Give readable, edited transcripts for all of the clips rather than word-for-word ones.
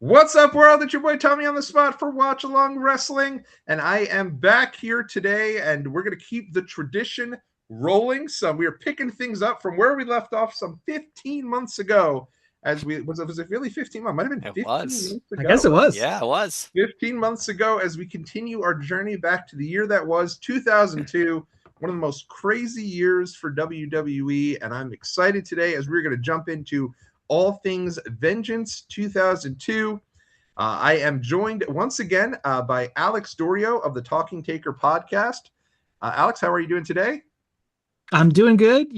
What's up, world? It's your boy Tommy on the spot for Watch Along Wrestling, and I am back here today, and we're going to keep the tradition rolling. So we are picking things up from where we left off some 15 months ago. Was it really 15 months? Might have been 15 months ago. I guess it was. Yeah, it was 15 months ago as we continue our journey back to the year that was 2002. One of the most crazy years for WWE, and I'm excited today as we're going to jump into all things Vengeance 2002. I am joined once again by Alex Doriot of the Talking Taker podcast. Alex, how are you doing today? I'm doing good.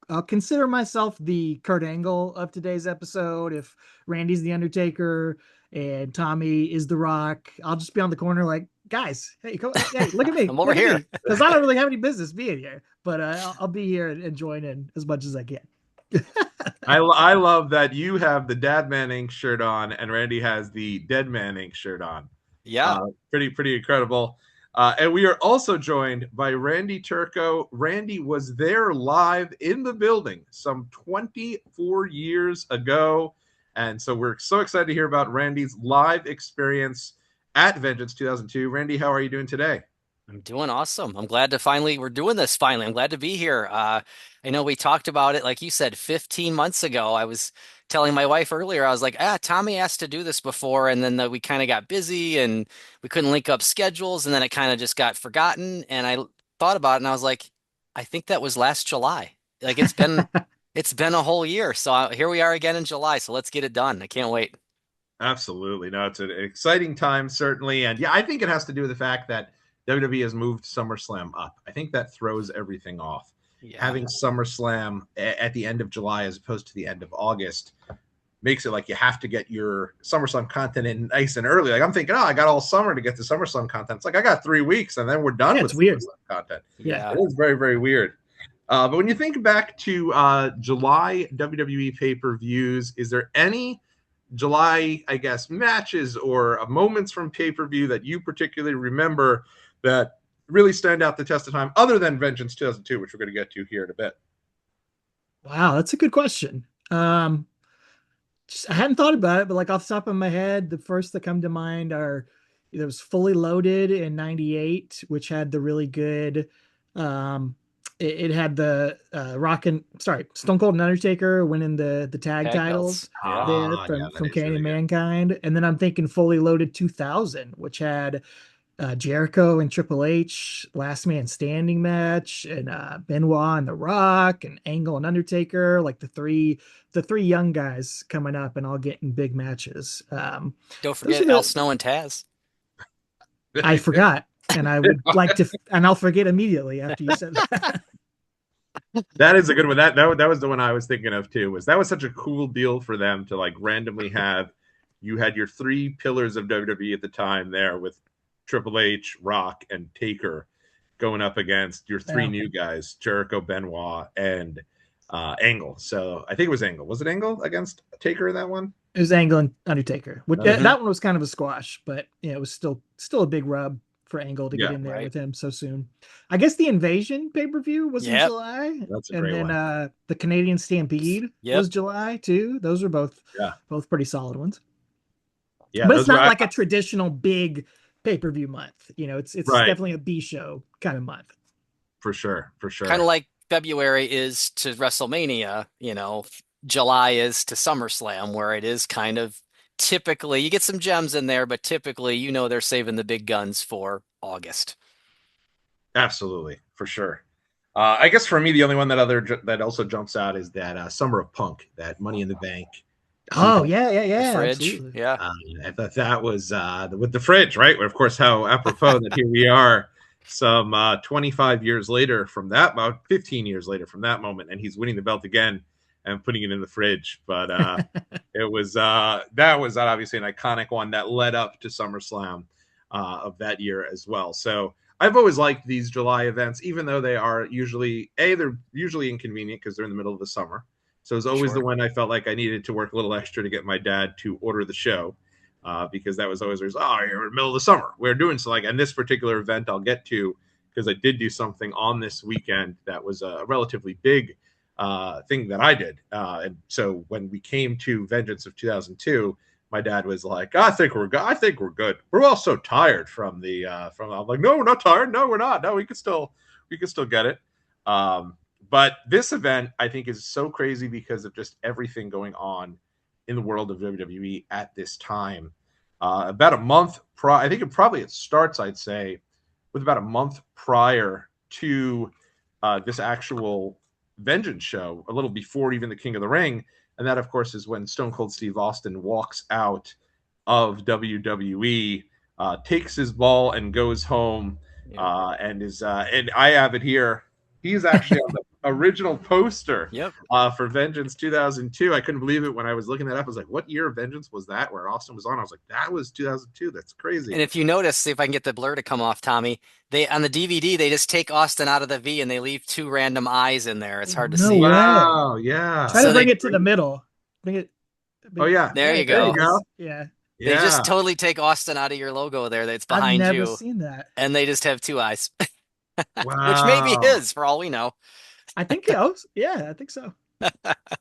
I'll consider myself the Kurt Angle of today's episode. If Randy's the Undertaker and Tommy is the Rock, I'll just be on the corner like, guys, hey, look at me. I'm over here. Because I don't really have any business being here, but I'll be here and join in as much as I can. I love that you have the Dad Man Inc. shirt on and Randy has the Dead Man Inc. shirt on. Yeah. Pretty incredible. And we are also joined by Randy Turco. Randy was there live in the building some 24 years ago. And so we're so excited to hear about Randy's live experience at Vengeance 2002. Randy, how are you doing today? I'm doing awesome. I'm glad we're doing this finally. I'm glad to be here. I know we talked about it, like you said, 15 months ago. I was telling my wife earlier, I was like, Tommy asked to do this before, and then we kind of got busy and we couldn't link up schedules, and then it kind of just got forgotten. And I thought about it, and I was like, I think that was last July. Like it's been a whole year. So here we are again in July. So let's get it done. I can't wait. Absolutely. No, it's an exciting time, certainly. And yeah, I think it has to do with the fact that WWE has moved SummerSlam up. I think that throws everything off. Yeah. Having SummerSlam at the end of July as opposed to the end of August makes it like you have to get your SummerSlam content in nice and early. Like I'm thinking, I got all summer to get the SummerSlam content. It's like I got 3 weeks and then we're done with weird. SummerSlam content. Yeah, it is very, very weird. But when you think back to July WWE pay-per-views, is there any July, I guess, matches or moments from pay-per-view that you particularly remember that really stand out the test of time other than Vengeance 2002, which we're going to get to here in a bit? Wow, that's a good question. I hadn't thought about it, but like off the top of my head, the first that come to mind are it was Fully Loaded in '98, which had the really good it had the Stone Cold and Undertaker winning the tag titles from Kane and Mankind. And then I'm thinking Fully Loaded 2000, which had Jericho and Triple H last man standing match, and Benoit and The Rock and Angle and Undertaker, like the three young guys coming up and all getting big matches. Don't forget Al Snow and Taz. I forgot, and I would like to, and I'll forget immediately after you said that. That is a good one. That was the one I was thinking of too. That was such a cool deal for them to like randomly have. You had your 3 pillars of WWE at the time there with Triple H, Rock, and Taker going up against your 3 new guys, Jericho, Benoit, and Angle. So I think it was Angle. Was it Angle against Taker in that one? It was Angle and Undertaker. That one was kind of a squash, but it was still a big rub for Angle to get in there with him so soon. I guess the Invasion pay-per-view was in July. That's a great one. The Canadian Stampede was July too. Those are both pretty solid ones. Yeah, but it's not like a traditional big pay-per-view month. It's definitely a B show kind of month. For sure. Kind of like February is to WrestleMania, July is to SummerSlam, where it is kind of typically you get some gems in there, but typically they're saving the big guns for August. Absolutely, for sure. I guess for me, the only one that also jumps out is that Summer of Punk, that Money in the Bank. Oh yeah, fridge, absolutely. I thought that was with the fridge, right? Of course, how apropos that here we are, some 25 years later from that, about 15 years later from that moment, and he's winning the belt again and putting it in the fridge. But it was that was obviously an iconic one that led up to SummerSlam of that year as well. So I've always liked these July events, even though they're usually inconvenient because they're in the middle of the summer. So it was always the one I felt like I needed to work a little extra to get my dad to order the show because that was always, you're in the middle of the summer. We're doing so and this particular event I'll get to because I did do something on this weekend that was a relatively big thing that I did. And so when we came to Vengeance of 2002, my dad was like, I think we're good. I think we're good. We're all so tired from from. I'm like, no, we're not tired. No, we're not. No, we could still get it. But this event, I think, is so crazy because of just everything going on in the world of WWE at this time. About a month I think it starts, I'd say, with about a month prior to this actual Vengeance show, a little before even the King of the Ring. And that, of course, is when Stone Cold Steve Austin walks out of WWE, takes his ball and goes home, and I have it here. He's actually on the original poster for Vengeance 2002. I couldn't believe it when I was looking that up. I was like, what year of Vengeance was that where Austin was on? I was like, that was 2002. That's crazy. And if you notice, see if I can get the blur to come off, Tommy, they on the DVD, they just take Austin out of the V and they leave 2 random eyes in there. It's hard to see. Wow, yeah. Try to bring it to the middle. Bring it. Oh, yeah. There you go. Yeah. They just totally take Austin out of your logo there that's behind you. I've never seen that. And they just have 2 eyes. Wow. Which may be his, for all we know. I think so. Yeah, I think so.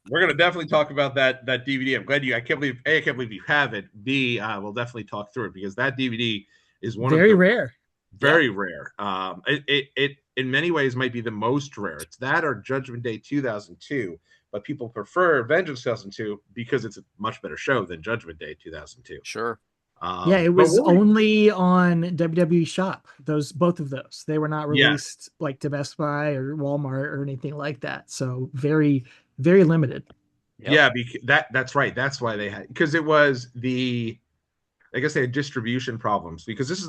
We're gonna definitely talk about that DVD. I'm glad I can't believe you have it. B, we'll definitely talk through it because that DVD is very rare. Very rare. It in many ways might be the most rare. It's that or Judgment Day 2002, but people prefer Vengeance 2002 because it's a much better show than Judgment Day 2002. Sure. Yeah, it was only on WWE Shop. Both of those. They were not released like to Best Buy or Walmart or anything like that. So very, very limited. Yep. Yeah, that's right. That's why they had, because it was I guess they had distribution problems because this is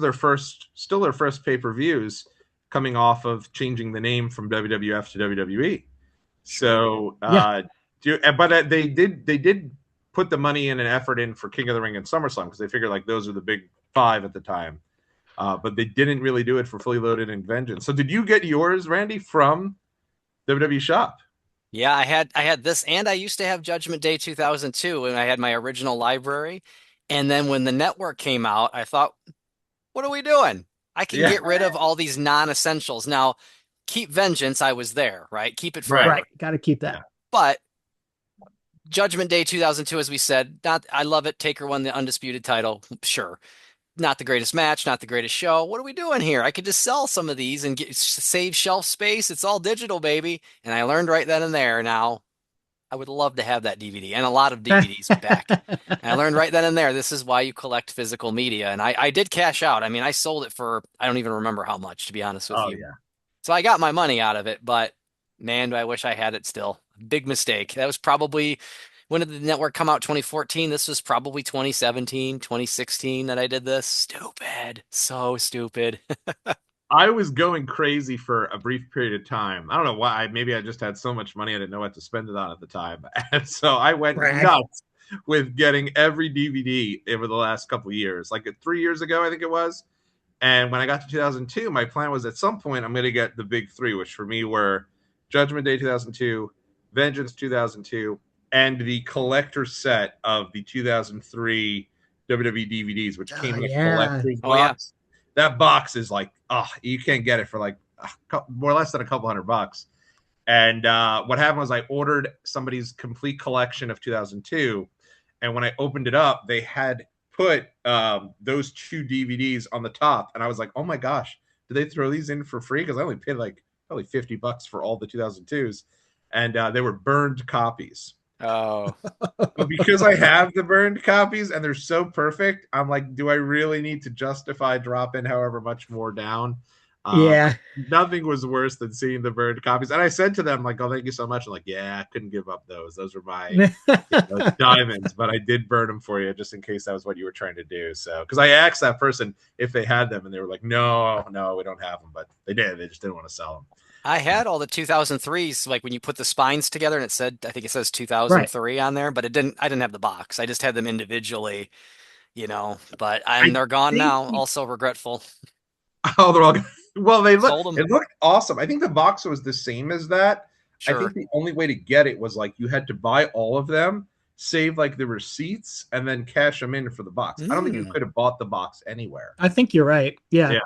still their first pay-per-views coming off of changing the name from WWF to WWE. So, but they did put the money and effort in for King of the Ring and SummerSlam because they figured like those are the big 5 at the time. But they didn't really do it for Fully Loaded and Vengeance. So did you get yours, Randy, from WWE Shop? Yeah, I had this, and I used to have Judgment Day 2002, and I had my original library. And then when the network came out, I thought, what are we doing? I can get rid of all these non-essentials. Now, keep Vengeance, I was there, right? Keep it forever. Right, got to keep that. Yeah. But Judgment Day 2002, as we said, I love it. Taker won the undisputed title, sure. Not the greatest match, not the greatest show. What are we doing here? I could just sell some of these and save shelf space. It's all digital, baby. And I learned right then and there. Now, I would love to have that DVD and a lot of DVDs back. And I learned right then and there, this is why you collect physical media. And I did cash out. I mean, I sold it for, I don't even remember how much, to be honest with you. Yeah. So I got my money out of it, but man, do I wish I had it still. Big mistake. That was probably, when did the network come out? 2014. This was probably 2017, 2016 that I did this. Stupid. So stupid. I was going crazy for a brief period of time. I don't know why. Maybe I just had so much money I didn't know what to spend it on at the time. And so I went nuts with getting every DVD over the last couple of years. Like 3 years ago, I think it was. And when I got to 2002, my plan was at some point I'm going to get the big 3, which for me were Judgment Day 2002, Vengeance 2002, and the collector set of the 2003 WWE DVDs, which came in a collector's box. That box is like, you can't get it for like more or less than a couple $100. And what happened was I ordered somebody's complete collection of 2002. And when I opened it up, they had put those 2 DVDs on the top. And I was like, oh my gosh, did they throw these in for free? Because I only paid like probably $50 for all the 2002s. And they were burned copies. Oh, but because I have the burned copies and they're so perfect, I'm like, do I really need to justify dropping however much more down? Nothing was worse than seeing the burned copies. And I said to them, like, oh, thank you so much. I'm like, yeah, I couldn't give up those. Those were my diamonds, but I did burn them for you just in case that was what you were trying to do. So, because I asked that person if they had them and they were like, no, we don't have them, but they did. They just didn't want to sell them. I had all the 2003s, like when you put the spines together and it said, I think it says 2003 on there, but I didn't have the box. I just had them individually, but they're gone now. Also regretful. Oh, they're all gone. Well, it looked awesome. I think the box was the same as that. Sure. I think the only way to get it was like you had to buy all of them, save like the receipts, and then cash them in for the box. I don't think you could have bought the box anywhere. I think you're right. Yeah.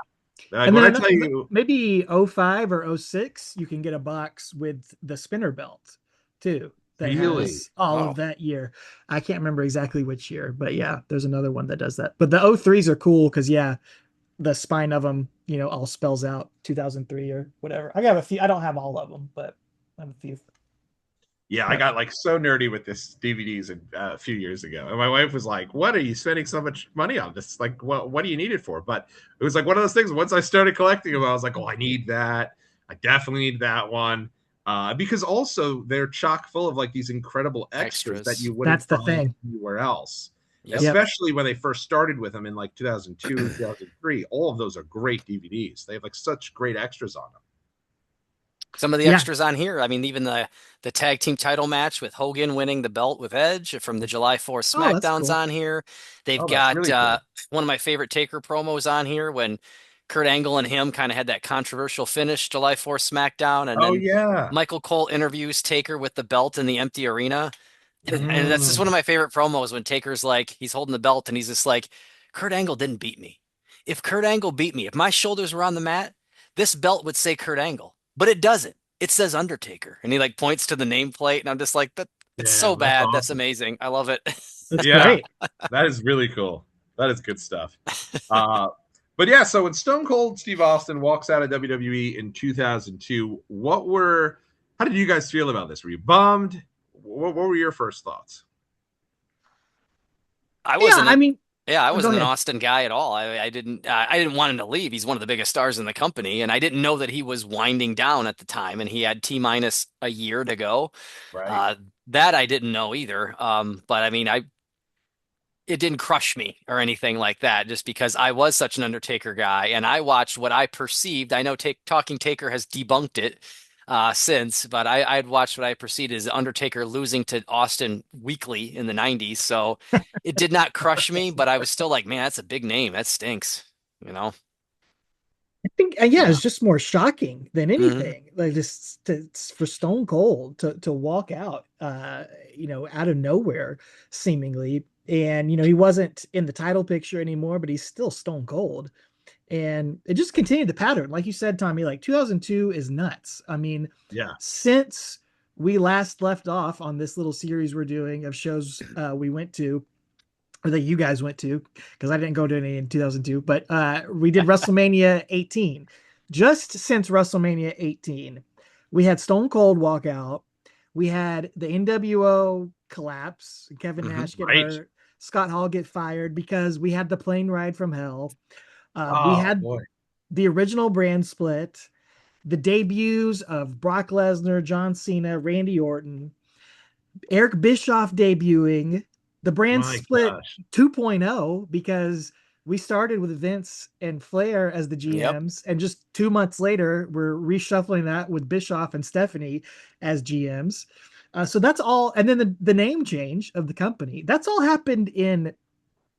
And then I tell you, maybe 05 or 06, you can get a box with the spinner belt too. that Really? has all Oh, of that year. I can't remember exactly which year, but yeah, there's another one that does that. But the O3s are cool because yeah, the spine of them, all spells out 2003 or whatever. I got a few. I don't have all of them, but I have a few. yeah, I But got like so nerdy with this DVDs a few years ago, and my wife was like, "What are you spending so much money on this? Like, what do you need it for?" But it was like one of those things. Once I started collecting them, I was like, "Oh, I need that. I definitely need that one." Because also they're chock full of like these incredible extras that Extras. you wouldn't that's the find thing. anywhere else. Yep. Yep. Especially when they first started with them in like 2002, 2003. All of those are great DVDs. They have like such great extras on them. Some of the Yeah. extras on here, I mean, even the tag team title match with Hogan winning the belt with Edge from the July 4th Oh, that's SmackDown's cool. on here. They've Oh, that's got really cool. one of my favorite Taker promos on here when Kurt Angle and him kind of had that controversial finish July 4th SmackDown, and Oh then yeah. Michael Cole interviews Taker with the belt in the empty arena. And that's just one Mm. of my favorite promos when Taker's like, he's holding the belt and he's just like, Kurt Angle didn't beat me. If Kurt Angle beat me, if my shoulders were on the mat, this belt would say Kurt Angle, but it doesn't. It says Undertaker. And he like points to the nameplate, and I'm just like, that it's so Yeah, that's bad. That's awesome. amazing. I love it. That's Yeah, great. that is really cool. That is good stuff. Uh, but yeah, so when Stone Cold Steve Austin walks out of WWE in 2002, how did you guys feel about this? Were you bummed? What were your first thoughts? I Yeah, wasn't I a mean, Yeah, I go wasn't an ahead. Austin guy at all. I didn't want him to leave. He's one of the biggest stars in the company, and I didn't know that he was winding down at the time, and he had T minus a year to go. Right. Uh, that I didn't know either. But I mean, it didn't crush me or anything like that, just because I was such an Undertaker guy, and I watched what I perceived. I know Talking Taker has debunked it since, but I'd watched what I perceived as Undertaker losing to Austin weekly in the '90s. So it did not crush me, but I was still like, man, that's a big name. That stinks, you know? I think, yeah, Yeah. it's just more shocking than Hmm. anything. Like just for Stone Cold to walk out, out of nowhere, seemingly, and he wasn't in the title picture anymore, but he's still Stone Cold, and it just continued the pattern, like you said, Tommy. Like 2002 is nuts. I mean, Yeah. since we last left off on this little series we're doing of shows we went to or that you guys went to, because I didn't go to any in 2002, but we did WrestleMania 18. Just since WrestleMania 18, we had Stone Cold walk out. We had the NWO collapse, Kevin Hmm. Nash get Right. hurt, Scott Hall get fired because we had the plane ride from hell. We Oh had boy. the original brand split, the debuts of Brock Lesnar, John Cena, Randy Orton, Eric Bischoff debuting, the brand My split gosh. 2.0 because we started with Vince and Flair as the Yep. GMs, and just 2 months later, we're reshuffling that with Bischoff and Stephanie as GMs. So that's all, and then the name change of the company. That's all happened in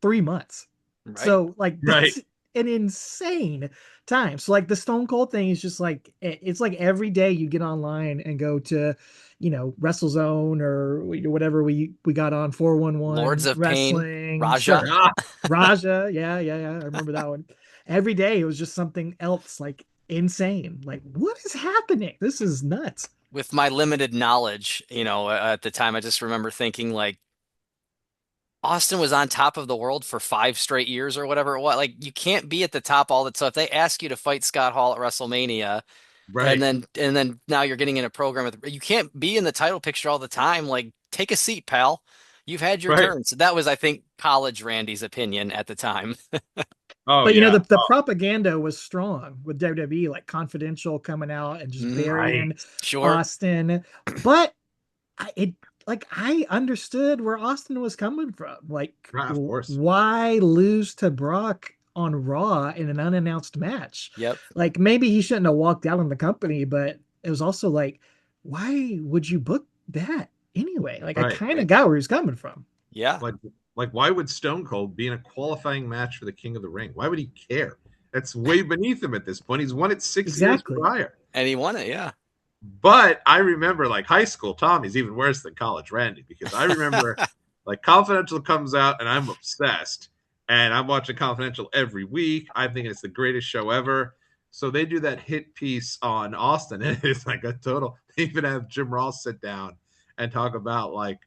3 months. Right. So like Right. that's an insane time. So like the Stone Cold thing is just like it's like every day you get online and go to, WrestleZone or whatever we got on Lords 411 of Pain, wrestling. Raja. Sure. Ah, Raja, yeah, yeah, yeah. I remember that one. Every day it was just something else like insane. Like what is happening? This is nuts. With my limited knowledge, at the time, I just remember thinking like Austin was on top of the world for 5 straight years or whatever it was. Like you can't be at the top all the time. So if they ask you to fight Scott Hall at WrestleMania, and right. then now you're getting in a program you can't be in the title picture all the time. Like take a seat, pal. You've had your Right. turn. So that was, I think, college Randy's opinion at the time. Oh But yeah. the propaganda was strong with WWE, like Confidential coming out and just Hmm. Right. burying Sure. Austin. But I understood where Austin was coming from. Like, Right, of course. why lose to Brock on Raw in an unannounced match? Yep. Like, maybe he shouldn't have walked out on the company, but it was also like, why would you book that anyway? Like, I Right. kind of got where he's coming from. Yeah. Like why would Stone Cold be in a qualifying match for the King of the Ring? Why would he care? That's way beneath him at this point. He's won it 6 years Exactly. prior. And he won it. Yeah. But I remember like high school Tommy's even worse than college Randy because I remember like Confidential comes out and I'm obsessed and I'm watching Confidential every week. I think it's the greatest show ever. So they do that hit piece on Austin and it's like a total. They even have Jim Ross sit down and talk about like,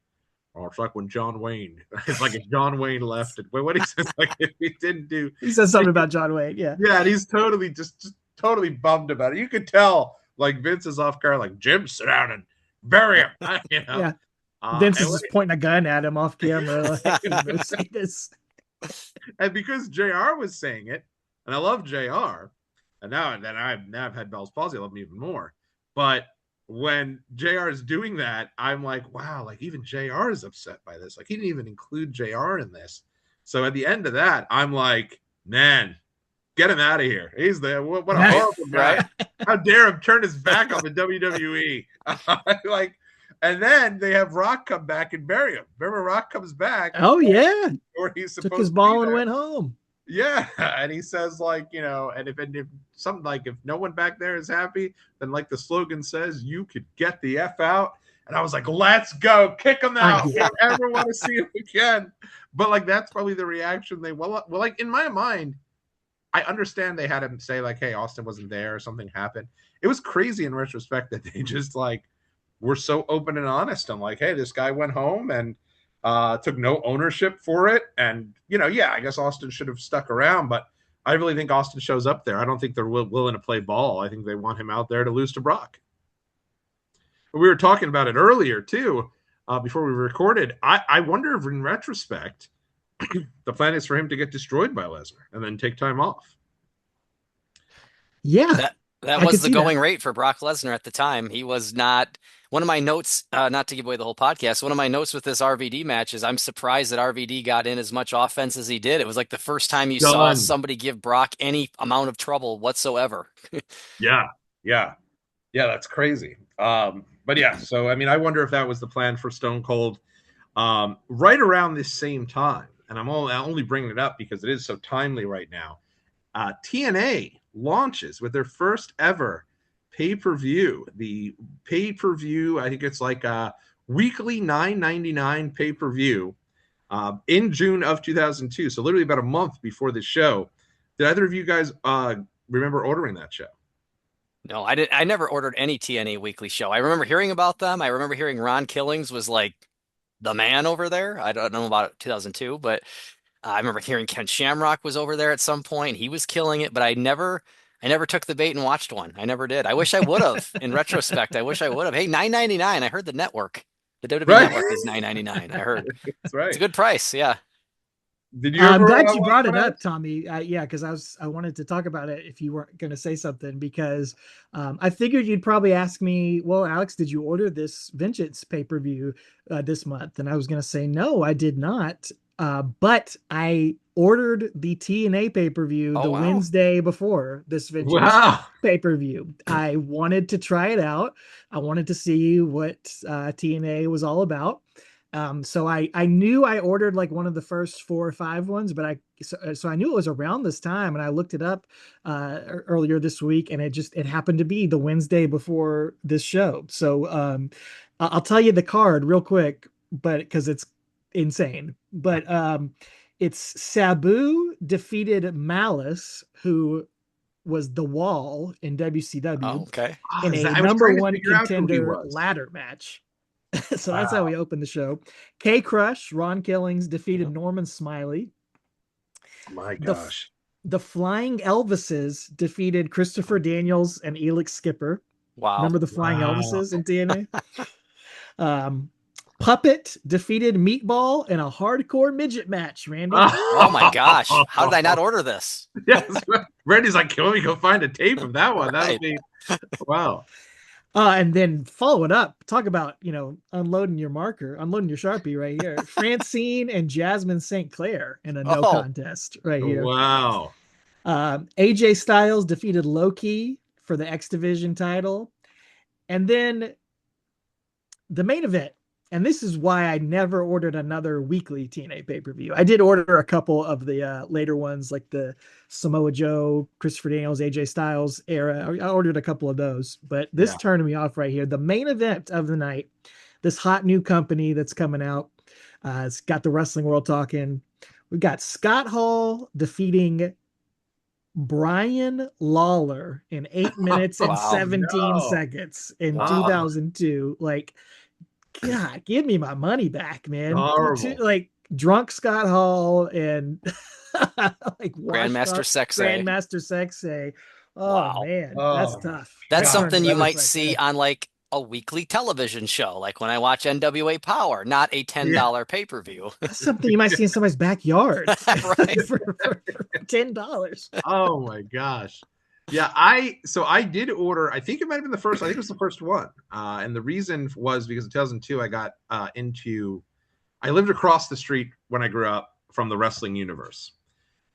oh, it's like when John Wayne. It's like if John Wayne left it. What he says, like if he didn't do. He says something about John Wayne. Yeah. Yeah, and he's totally just totally bummed about it. You could tell like Vince is off guard, like Jim, sit down and bury him. Yeah. Vince is just pointing a gun at him off camera. Like, say this. And because JR was saying it, and I love JR, and now that I've had Bell's palsy, I love him even more. But when JR is doing that, I'm like, wow, like even JR is upset by this. Like he didn't even include JR in this. So at the end of that, I'm like, man, get him out of here. He's the what a horrible guy. Right? How dare him turn his back on the WWE? Like, and then they have Rock come back and bury him. Remember, Rock comes back. Oh yeah, or he's supposed took his ball and went home. Yeah, and he says like, you know, and if something like if no one back there is happy, then like the slogan says, you could get the F out. And I was like, let's go, kick him out. I don't ever want to see him again. But like that's probably the reaction they well like in my mind. I understand they had him say like, hey, Austin wasn't there or something happened. It was crazy in retrospect that they just like were so open and honest and like, hey, this guy went home and took no ownership for it. And, you know, yeah, I guess Austin should have stuck around, but I really think Austin shows up there. I don't think they're willing to play ball. I think they want him out there to lose to Brock. But we were talking about it earlier too, before we recorded. I wonder if in retrospect, the plan is for him to get destroyed by Lesnar and then take time off. Yeah. That was the going rate for Brock Lesnar at the time. He was not one of my notes, not to give away the whole podcast. One of my notes with this RVD match is I'm surprised that RVD got in as much offense as he did. It was like the first time you saw somebody give Brock any amount of trouble whatsoever. Yeah. That's crazy. But yeah, so I mean, I wonder if that was the plan for Stone Cold. Right around this same time, and I'm only bringing it up because it is so timely right now. TNA launches with their first ever pay-per-view. The pay-per-view, I think it's like a weekly $9.99 pay-per-view in June of 2002. So literally about a month before the show. Did either of you guys remember ordering that show? No, I didn't. I never ordered any TNA weekly show. I remember hearing about them. I remember hearing Ron Killings was like the man over there. I don't know about 2002, but I remember hearing Ken Shamrock was over there at some point. He was killing it, but I never took the bait and watched one. I never did. I wish I would have. In retrospect, I wish I would have. Hey, $9.99. I heard the network. The WWE network is $9.99. I heard. That's right. It's a good price. Yeah. Did you? I'm glad you brought it up, Tommy. Yeah, because I wanted to talk about it if you weren't going to say something, because I figured you'd probably ask me, well, Alex, did you order this Vengeance pay-per-view this month? And I was going to say, no, I did not. But I ordered the TNA pay-per-view Wednesday before this Vengeance pay-per-view. I wanted to try it out. I wanted to see what TNA was all about. So I knew I ordered like one of the first 4 or 5 ones, but so I knew it was around this time, and I looked it up earlier this week, and it happened to be the Wednesday before this show. So I'll tell you the card real quick, but because it's insane. But it's Sabu defeated Malice, who was the Wall in WCW, in a number 1 contender ladder match. So that's how we opened the show. K Crush, Ron Killings defeated Norman Smiley. My gosh. The Flying Elvises defeated Christopher Daniels and Elix Skipper. Wow. Remember the Flying Elvises in TNA? Puppet defeated Meatball in a hardcore midget match, Randy. Oh my gosh. How did I not order this? Yes. Randy's like, can we go find a tape of that one? That would be wow. And then follow it up. Talk about, unloading your Sharpie right here. Francine and Jasmine St. Clair in a no contest right here. Wow. AJ Styles defeated Loki for the X Division title. And then the main event. And this is why I never ordered another weekly TNA pay-per-view. I did order a couple of the later ones, like the Samoa Joe, Christopher Daniels, AJ Styles era. I ordered a couple of those, but this turned me off right here. The main event of the night, this hot new company that's coming out. It's got the Wrestling World talking. We've got Scott Hall defeating Brian Lawler in 8 minutes and 17 seconds in 2002. Like, God, give me my money back, man. Horrible. Like drunk Scott Hall and like washed Grandmaster up Sexay. Grandmaster Sexay. Oh Wow. man, that's Oh tough. That's That's God, earned something you that might letters right see there. on like a weekly television show, like when I watch NWA Power, not a yeah. $10 pay-per-view. That's something you might see in somebody's backyard Right. for $10. Oh my gosh. Yeah, I did order, I think it might have been the first, I think it was the first one. And the reason was because in 2002 I got into I lived across the street when I grew up from the wrestling universe.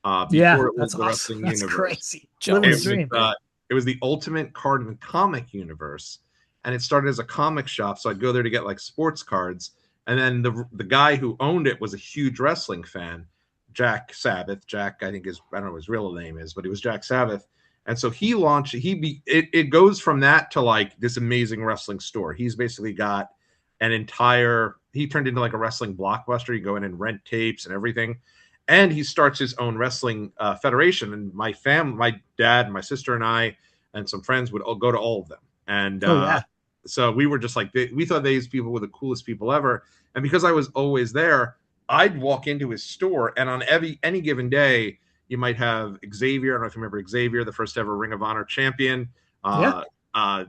Yeah, Before it was that's the awesome. wrestling That's universe. crazy. Living It the Jealous. was dream. it was the ultimate card and comic universe, and it started as a comic shop. So I'd go there to get like sports cards, and then the guy who owned it was a huge wrestling fan, Jack Sabbath. Jack, I think I don't know what his real name is, but he was Jack Sabbath. And so he launched. It goes from that to like this amazing wrestling store. He's basically got an entire. He turned into like a wrestling blockbuster. You go in and rent tapes and everything, and he starts his own wrestling federation. And my dad, and my sister, and I, and some friends would all go to all of them. And Oh yeah. so we were just like, we thought these people were the coolest people ever. And because I was always there, I'd walk into his store, and on any given day, you might have Xavier. I don't know if you remember Xavier, the first ever Ring of Honor champion. Yeah.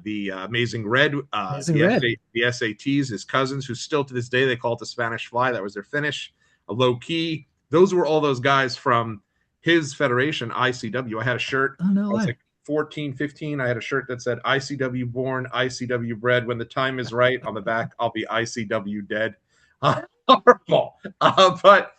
The Amazing Red, Amazing Red. the SATs, his cousins, who still to this day they call it the Spanish Fly. That was their finish. A Low Key. Those were all those guys from his federation, ICW. I had a shirt. Oh no I was way. like 14, 15. I had a shirt that said ICW born, ICW bred. When the time is right, on the back, I'll be ICW dead. Horrible. But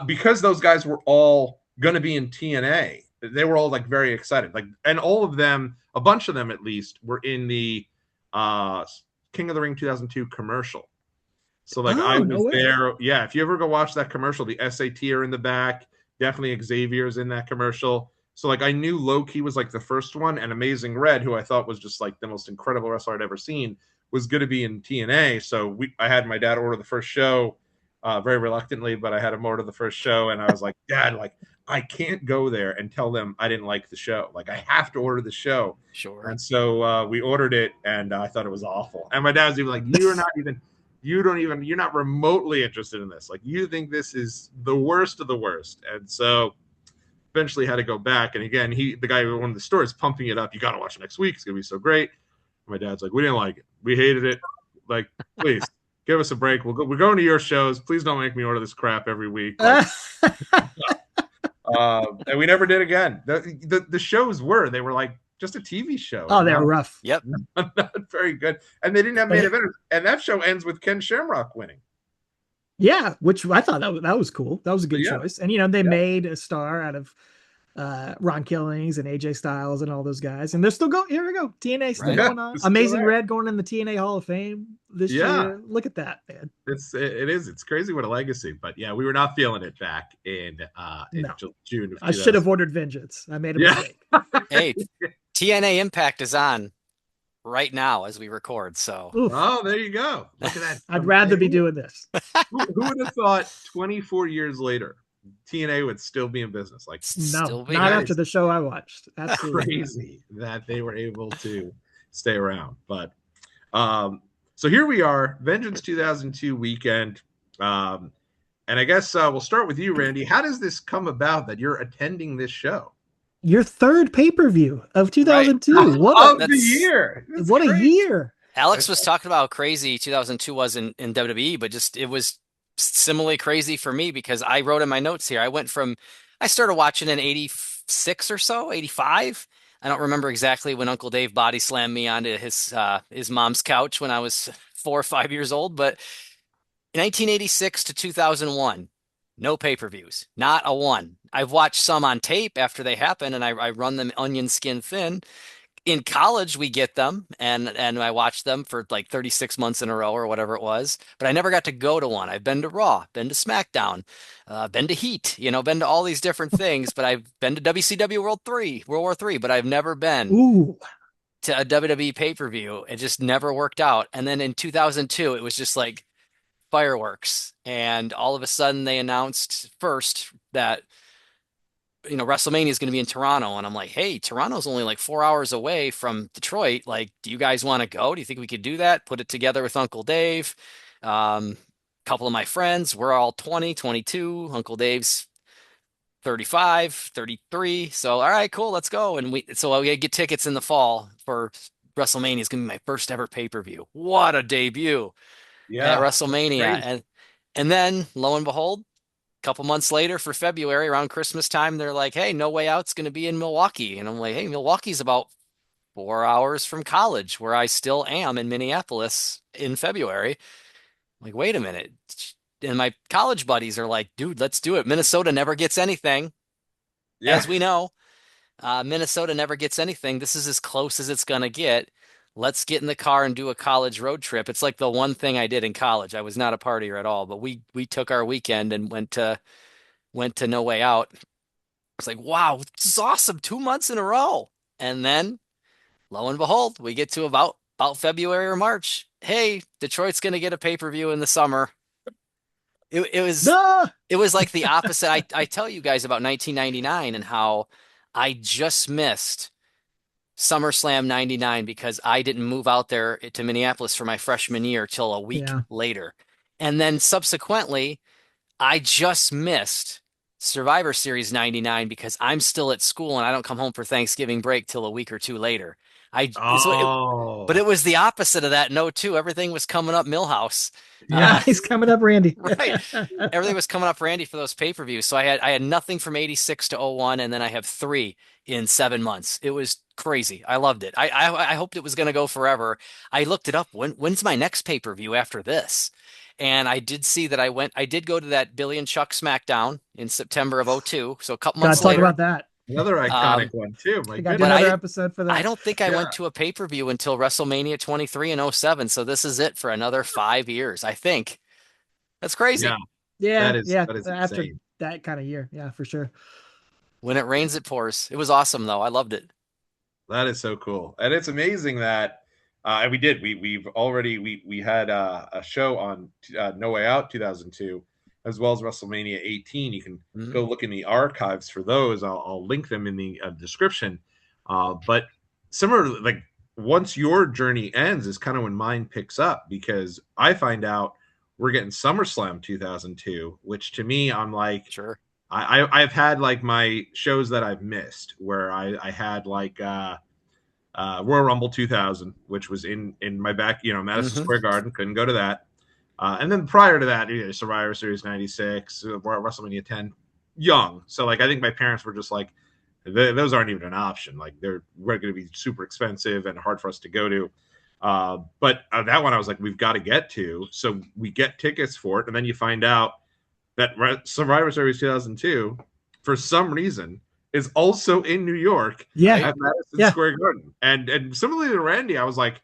because those guys were all going to be in TNA, they were all like very excited. Like, and all of them, a bunch of them at least, were in the King of the Ring 2002 commercial. So like I Oh no was way. there. Yeah, if you ever go watch that commercial, the SAT are in the back. Definitely Xavier's in that commercial. So like I knew Low Key was like the first one, and Amazing Red, who I thought was just like the most incredible wrestler I'd ever seen, was going to be in TNA. So I had my dad order the first show, very reluctantly, but I had him order the first show, and I was like, Dad, like I can't go there and tell them I didn't like the show. Like I have to order the show. Sure. And so we ordered it, and I thought it was awful. And my dad was even like, you're not remotely interested in this. Like you think this is the worst of the worst. And so eventually had to go back. And again, the guy who owned the store is pumping it up. You got to watch it next week. It's going to be so great. My dad's like, we didn't like it. We hated it. Like, please give us a break. We're going to your shows. Please don't make me order this crap every week. Like, and we never did again. The shows they were like just a TV show. Oh, they were rough. Yep. Not very good. And they didn't have main eventers. And that show ends with Ken Shamrock winning. Yeah, which I thought that was cool. That was a good choice. And they made a star out of Ron Killings and AJ Styles and all those guys. And they're still going. Here we go. TNA still going on. Amazing Red going in the TNA Hall of Fame this year. Look at that, man. It's crazy what a legacy. But yeah, we were not feeling it back in June of I should have ordered Vengeance. I made a mistake. Hey, TNA Impact is on right now as we record. So there you go. Look at that. I'd rather be doing this. Who would have thought 24 years later TNA would still be in business? Like not after the show I watched. Absolutely crazy that they were able to stay around. But so here we are, Vengeance 2002 weekend. And I guess we'll start with you, Randy. How does this come about that you're attending this show? Your third pay-per-view of 2002. Right. What the year. What a year. Alex was talking about how crazy 2002 was in WWE, but it was similarly crazy for me because I wrote in my notes here. I started watching in 86 or so, 85. I don't remember exactly when Uncle Dave body slammed me onto his mom's couch when I was 4 or 5 years old, but 1986 to 2001. No pay-per-views, not a one. I've watched some on tape after they happen, and I run them onion skin thin. In college, we get them, and I watched them for like 36 months in a row or whatever it was, but I never got to go to one. I've been to Raw, been to SmackDown, been to Heat, been to all these different things, but I've been to WCW World War III, but I've never been to a WWE pay-per-view. It just never worked out. And then in 2002, it was just like fireworks, and all of a sudden they announced first that Wrestlemania is going to be in Toronto, and I'm like, hey, Toronto's only like 4 hours away from Detroit. Like, do you guys want to go? Do you think we could do that? Put it together with Uncle Dave. Um, couple of my friends, we're all 20, 22. Uncle Dave's 35, 33. So, all right, cool, let's go. And we get tickets in the fall for WrestleMania. It's gonna be my first ever pay-per-view. What a debut at Yeah, that's WrestleMania. great. And then lo and behold, a couple months later for February, around Christmas time, they're like, hey, No Way Out's gonna be in Milwaukee. And I'm like, hey, Milwaukee's about 4 hours from college, where I still am in Minneapolis in February. I'm like, wait a minute. And my college buddies are like, dude, let's do it. Minnesota never gets anything, Yeah, as we know. Minnesota never gets anything. This is as close as it's gonna get. Let's get in the car and do a college road trip. It's like the one thing I did in college. I was not a partier at all, but we took our weekend and went to No Way Out. It's like, wow, this is awesome. 2 months in a row. And then lo and behold, we get to about February or March. Hey, Detroit's gonna get a pay-per-view in the summer. It was Duh! it was like the opposite. I tell you guys about 1999 and how I just missed SummerSlam 99 because I didn't move out there to Minneapolis for my freshman year till a week Yeah. later. And then subsequently, I just missed Survivor Series 99 because I'm still at school and I don't come home for Thanksgiving break till a week or two later. But oh, it was the opposite of that. No, too. Everything was coming up Millhouse. yeah, He's coming up, Randy. Right. Everything was coming up for Randy for those pay-per-views. So I had nothing from 86 to 01, and then I have three in 7 months. It was crazy. I loved it. I hoped it was going to go forever. I looked it up. When's my next pay-per-view after this? And I did see that I did go to that Billy and Chuck SmackDown in September of '02. So a couple Gotta months talk later. about that. another iconic Um, one too. I My think I did but goodness. another I episode for I that. don't think I Yeah, went to a pay-per-view until WrestleMania 23 in '07. So this is it for another 5 years, I think. That's yeah, crazy. Yeah, yeah. that is After insane. that kind of year, yeah, for sure. When it rains, it pours. It was awesome, though. I loved it. That is so cool, and it's amazing that and we've already we had a show on No Way Out 2002 as well as WrestleMania 18. You can Mhm. go look in the archives for those. I'll link them in the description. But similar, like once your journey ends is kind of when mine picks up because I find out we're getting SummerSlam 2002, which to me I'm like Sure. I've had like my shows that I've missed where I had like Royal Rumble 2000, which was in my back, Madison Hmm. Square Garden. Couldn't go to that. And then prior to that, Survivor Series 96, WrestleMania 10, young. So like I think my parents were just like, those aren't even an option. Like they're going to be super expensive and hard for us to go to. But that one I was like, we've got to get to. So we get tickets for it, and then you find out that Survivor Series 2002, for some reason, is also in New York Yeah, Right? at Madison yeah. Square Garden. And similarly to Randy, I was like,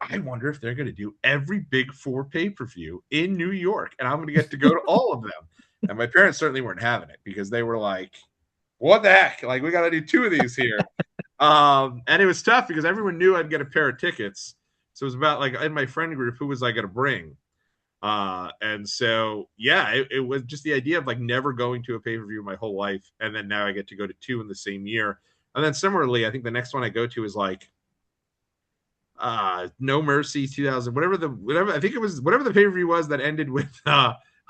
I wonder if they're going to do every Big Four pay per view in New York, and I'm going to get to go to all of them. And my parents certainly weren't having it because they were like, "What the heck? Like, we got to do two of these here." And it was tough because everyone knew I'd get a pair of tickets. So it was about like in my friend group, who was I going to bring? And so yeah, it was just the idea of like never going to a pay-per-view my whole life, and then now I get to go to two in the same year. And then similarly, I think the next one I go to is like No Mercy 2000, whatever I think it was, whatever the pay-per-view was that ended with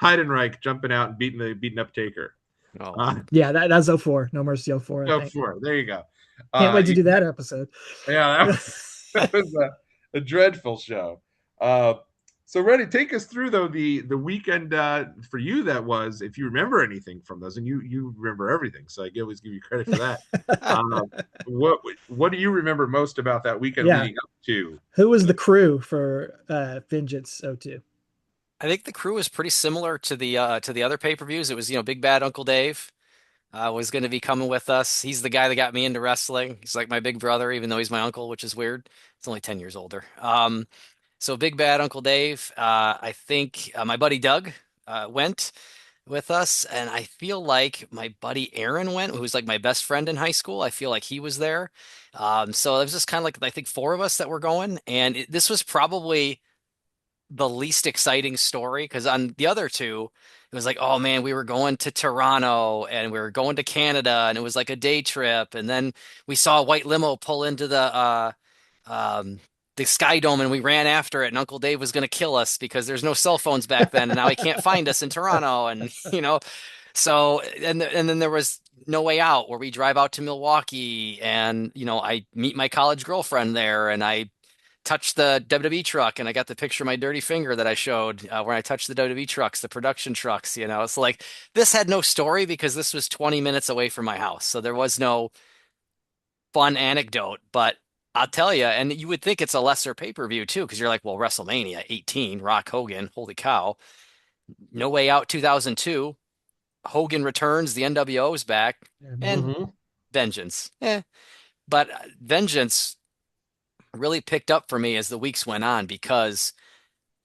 Heidenreich jumping out and beating up Taker. Oh, Uh Yeah, that's '04. No Mercy '04, I no think. four. There you go. Can't wait to You, do that episode. yeah, that was a dreadful show. Uh, so, Reddy, take us through though the weekend for you. That was, if you remember anything from those, and you remember everything, so I always give you credit for that. Uh, what do you remember most about that weekend Yeah. leading up to? Who was the crew for Vengeance '02? I think the crew was pretty similar to the other pay-per-views. It was, Big Bad Uncle Dave was going to be coming with us. He's the guy that got me into wrestling. He's like my big brother, even though he's my uncle, which is weird. He's only 10 years older. So Big Bad Uncle Dave. I think my buddy Doug went with us, and I feel like my buddy Aaron went, who's like my best friend in high school. I feel like he was there. So it was just kind of like I think four of us that were going, and this was probably the least exciting story because on the other two, it was like, oh man, we were going to Toronto and we were going to Canada, and it was like a day trip, and then we saw a white limo pull into the the Sky Dome and we ran after it and Uncle Dave was going to kill us because there's no cell phones back then and now he can't find us in Toronto and so and then there was No Way Out where we drive out to Milwaukee and I meet my college girlfriend there and I touch the WWE truck and I got the picture of my dirty finger that I showed where I touched the WWE trucks, the production trucks, it's like this had no story because this was 20 minutes away from my house. So there was no fun anecdote, but I'll tell you, and you would think it's a lesser pay-per-view too, because you're like, well, WrestleMania 18, Rock Hogan, holy cow. No Way Out 2002, Hogan returns, the NWO is back, and Mm-hmm. Vengeance. But Vengeance really picked up for me as the weeks went on because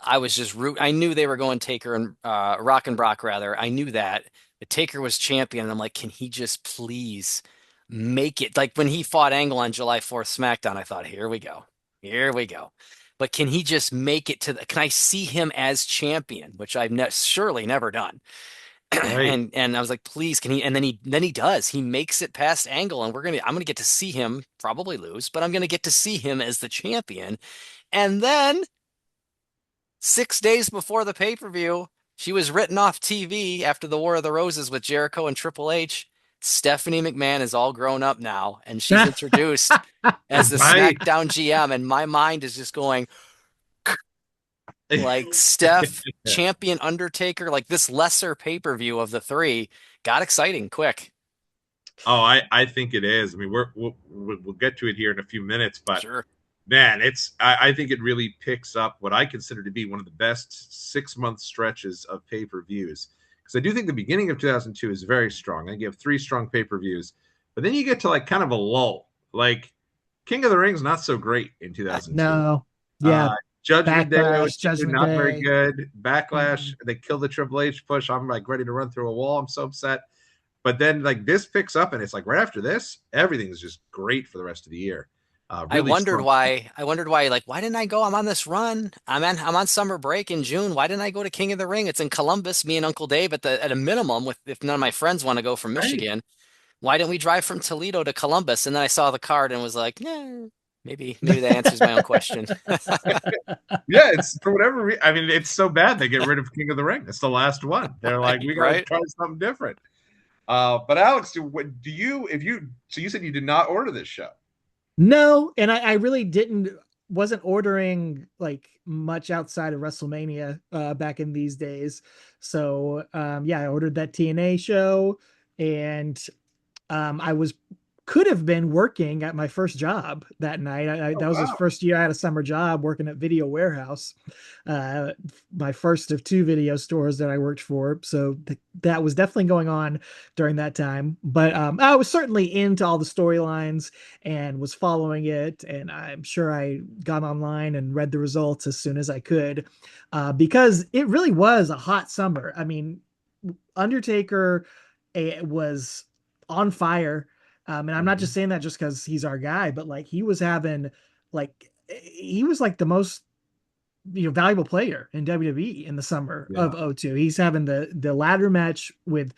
I was just I knew they were going Taker and Rock and Brock rather. I knew that. But Taker was champion, and I'm like, can he just please make it? Like when he fought Angle on July 4th SmackDown, I thought, here we go. Here we go. But can he just make it to can I see him as champion, which I've surely never done. Right. And I was like, please, can he? And then he does. He makes it past Angle, and I'm gonna get to see him probably lose, but I'm gonna get to see him as the champion. And then 6 days before the pay-per-view, she was written off TV after the War of the Roses with Jericho and Triple H. Stephanie McMahon is all grown up now, and she's introduced as the Right. SmackDown GM, and my mind is just going like Steph, champion Undertaker, like this lesser pay-per-view of the three got exciting quick. Oh, I think it is. I mean, we'll get to it here in a few minutes, but Sure. man, I think it really picks up what I consider to be one of the best 6 month stretches of pay-per-views. Because I do think the beginning of 2002 is very strong. I think you have 3 strong pay-per-views, but then you get to like kind of a lull. Like King of the Ring's not so great in 2002. No. Yeah. Judgment Day was Judgment not Day. very good. Backlash, Mhm. they killed the Triple H push. I'm like ready to run through a wall. I'm so upset. But then like this picks up, and it's like right after this, everything's just great for the rest of the year. I Really wondered strong. why. I wondered why. Like, why didn't I go? I'm on this run. I'm on summer break in June. Why didn't I go to King of the Ring? It's in Columbus. Me and Uncle Dave at a minimum. With if none of my friends want to go from Right. Michigan, why didn't we drive from Toledo to Columbus? And then I saw the card and was like, yeah, maybe that answers my own question. Yeah, it's for whatever reason. I mean, it's so bad they get rid of King of the Ring. It's the last one. They're like, Right, we got to right. try something different. But Alex, do you if you so you said you did not order this show? No, and I really wasn't ordering like much outside of WrestleMania back in these days. So yeah, I ordered that TNA show and I could have been working at my first job that night. Oh That was his wow, first year. I had a summer job working at Video Warehouse, uh, my first of two video stores that I worked for. So that was definitely going on during that time. But I was certainly into all the storylines and was following it. And I'm sure I got online and read the results as soon as I could, because it really was a hot summer. I mean, Undertaker was on fire. And I'm not mm-hmm. just saying that just because he's our guy, but like he was like the most valuable player in WWE in the summer Yeah, of '02. He's having the ladder match with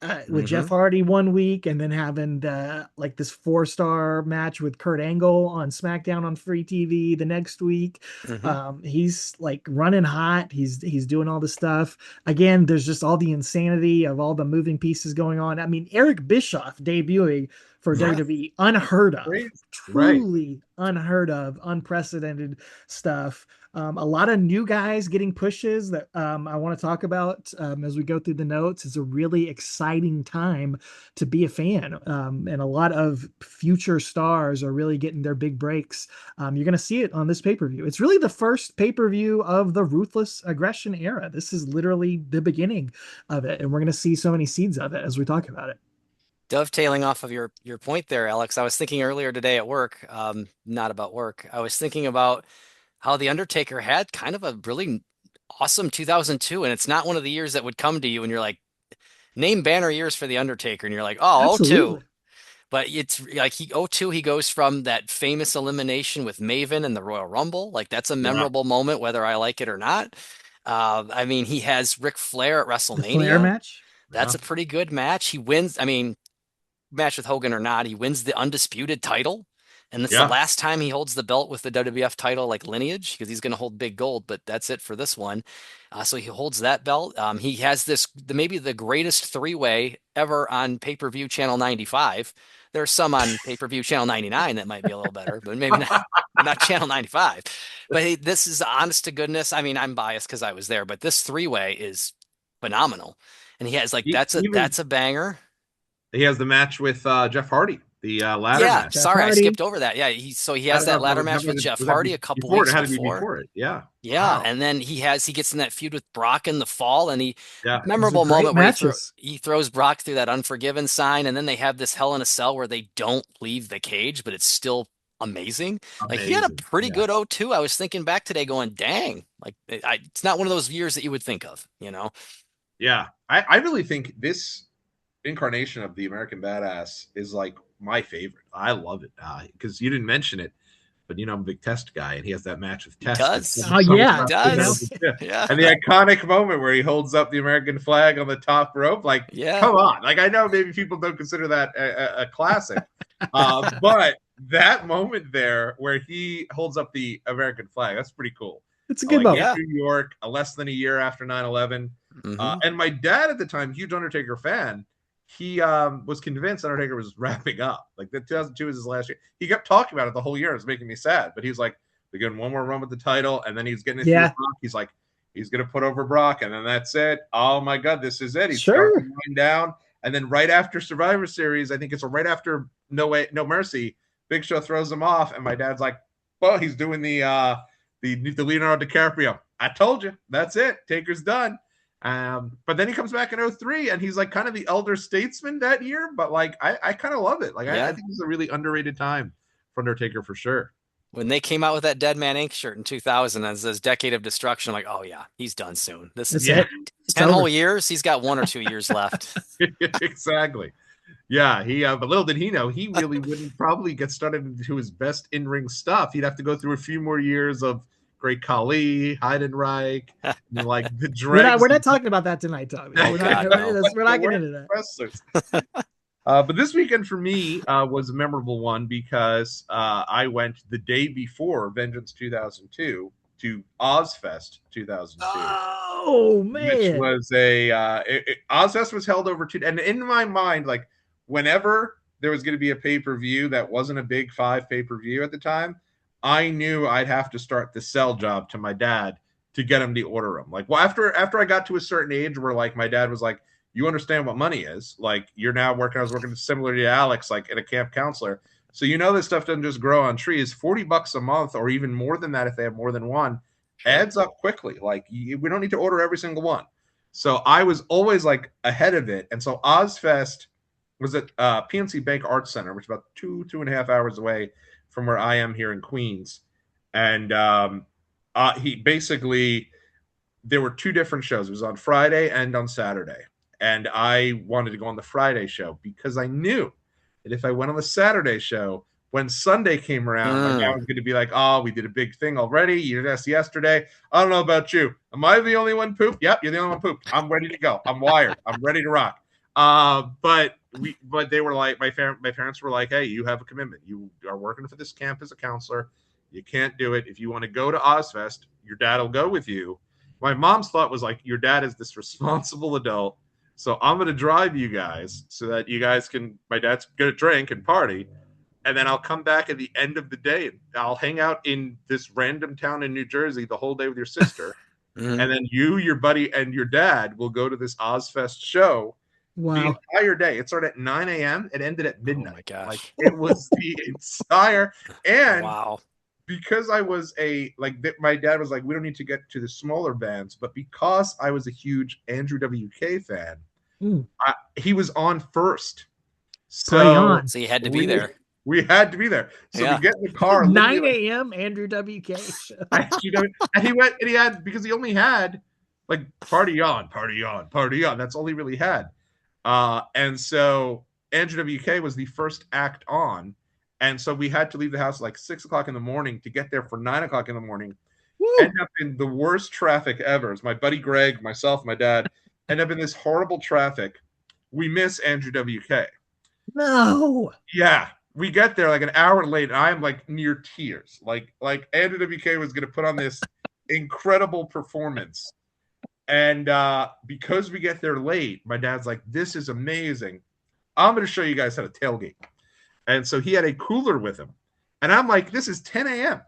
Hmm. Jeff Hardy one week, and then having this 4-star match with Kurt Angle on SmackDown on free TV the next week. Hmm. He's like running hot. He's doing all this stuff. Again, there's just all the insanity of all the moving pieces going on. I mean, Eric Bischoff debuting for yeah, WWE, unheard of, great, right. truly unheard of, unprecedented stuff. A lot of new guys getting pushes that I want to talk about as we go through the notes. It's a really exciting time to be a fan. And a lot of future stars are really getting their big breaks. You're going to see it on this pay-per-view. It's really the first pay-per-view of the Ruthless Aggression era. This is literally the beginning of it. And we're going to see so many seeds of it as we talk about it. Dovetailing off of your point there, Alex, I was thinking earlier today at work, not about work. I was thinking about how The Undertaker had kind of a really awesome 2002, and it's not one of the years that would come to you and you're like, name banner years for The Undertaker, and you're like, oh, '02. Absolutely. But it's like '02, he goes from that famous elimination with Maven in the Royal Rumble. Like that's a Yeah, memorable moment, whether I like it or not. I mean, he has Ric Flair at The Flair WrestleMania. match. That's yeah, a pretty good match. He wins. I mean, match with Hogan or not, he wins the undisputed title And it's the Yeah. last time he holds the belt with the WWF title, like lineage, because he's going to hold big gold, but that's it for this one. So he holds that belt. He has maybe the greatest three-way ever on pay-per-view channel 95. There's some on pay-per-view channel 99 that might be a little better, but maybe not channel 95. But hey, this is honest to goodness. I mean, I'm biased because I was there, but this three-way is phenomenal. And he has like Even that's a banger. he has the match with Jeff Hardy, the ladder Yeah, match. Jeff sorry, I Hardy. skipped over that. Yeah, he I has don't know that if that ladder was, match with Jeff was that Hardy a couple before it. It weeks had to be before. before it. Yeah. Yeah, Wow. and then he gets in that feud with Brock in the fall, and Yeah. Those are memorable great moment where matches. he throws Brock through that Unforgiven sign, and then they have this Hell in a Cell where they don't leave the cage, but it's still amazing. Like he had a Amazing. pretty Yeah. good 0-2. I was thinking back today, going, dang, like it's not one of those years that you would think of, you know? Yeah. I really think this incarnation of the American Badass is like my favorite. I love it because you didn't mention it, but I'm a big Test guy, and he has that match with He Test. And does. Oh He yeah, does. Yeah. and the iconic moment where he holds up the American flag on the top rope, like, Yeah. come on. Like, I know maybe people don't consider that a classic, but that moment there where he holds up the American flag, that's pretty cool. It's a good Like in moment. Yeah. New York, less than a year after 9/11. Hmm. And my dad at the time, huge Undertaker fan, he was convinced Undertaker was wrapping up. Like the 2002 was his last year. He kept talking about it the whole year. It was making me sad. But he was like, they're getting one more run with the title, and then he's getting it through Yeah. Brock. He's like, he's gonna put over Brock, and then that's it. Oh my God, this is it. He's Sure. starting to wind down. And then right after Survivor Series, I think it's right after No Mercy, Big Show throws him off, and my dad's like, well, he's doing the Leonardo DiCaprio. I told you, that's it. Taker's done. But then he comes back in 03, and he's like kind of the elder statesman that year. But like, I kind of love it. Like, Yeah. I think it's a really underrated time for Undertaker for sure. When they came out with that Dead Man Inc. shirt in 2000 as this decade of destruction, I'm like, oh yeah, he's done soon. This is That's it. It's 10 over. whole years. He's got 1 or 2 years left. Exactly. Yeah, but little did he know, he really wouldn't probably get started into his best in-ring stuff. He'd have to go through a few more years of Great Khali, Heidenreich, and like the dregs. We're not talking about that tonight, Tommy. Oh, God, no. We're not getting into that. Wrestlers. But this weekend for me was a memorable one because I went the day before Vengeance 2002 to Ozfest 2002. Oh man, which was Ozfest was held over 2, and in my mind, like whenever there was going to be a pay-per-view that wasn't a big 5 pay-per-view at the time, I knew I'd have to start the sell job to my dad to get him to order them. Like, well, after I got to a certain age where like my dad was like, you understand what money is. Like, you're now working, I was working similar to Alex, like at a camp counselor. So this stuff doesn't just grow on trees. $40 a month, or even more than that if they have more than one, adds up quickly. Like, we don't need to order every single one. So I was always like ahead of it. And so Ozfest was at PNC Bank Arts Center, which is about 2.5 hours away from where I am here in Queens. And there were 2 different shows. It was on Friday and on Saturday. And I wanted to go on the Friday show because I knew that if I went on the Saturday show, when Sunday came around, my dad was going to be like, oh, we did a big thing already. You did this yesterday. I don't know about you. Am I the only one pooped? Yep, you're the only one pooped. I'm ready to go. I'm wired. I'm ready to rock. But they were like, my parents were like, hey, you have a commitment. You are working for this camp as a counselor. You can't do it. If you want to go to Ozfest, your dad will go with you. My mom's thought was like, your dad is this responsible adult, so I'm going to drive you guys so that you guys can, my dad's going to drink and party. And then I'll come back at the end of the day. I'll hang out in this random town in New Jersey the whole day with your sister. And then you, your buddy, and your dad will go to this Ozfest show. Wow. The entire day. It started at 9 a.m. It ended at midnight. Oh my gosh. Like, it was the entire, and wow. because I was my dad was like, we don't need to get to the smaller bands, but because I was a huge Andrew WK fan, he was on first. So you had to be there. We had to be there. So we get in the car. 9 a.m. Andrew WK show. And he went, and he had, because he only had like party on, party on, party on. That's all he really had. And so Andrew WK was the first act on. And so we had to leave the house like 6 o'clock in the morning to get there for 9 o'clock in the morning. End up in the worst traffic ever. It's my buddy Greg, myself, my dad, end up in this horrible traffic. We miss Andrew WK. No. Yeah. we get there like an hour late, and I'm like near tears. Like Andrew WK was going to put on this incredible performance, and because we get there late, my dad's like, "This is amazing. I'm going to show you guys how to tailgate." And so he had a cooler with him, and I'm like, "This is 10 a.m."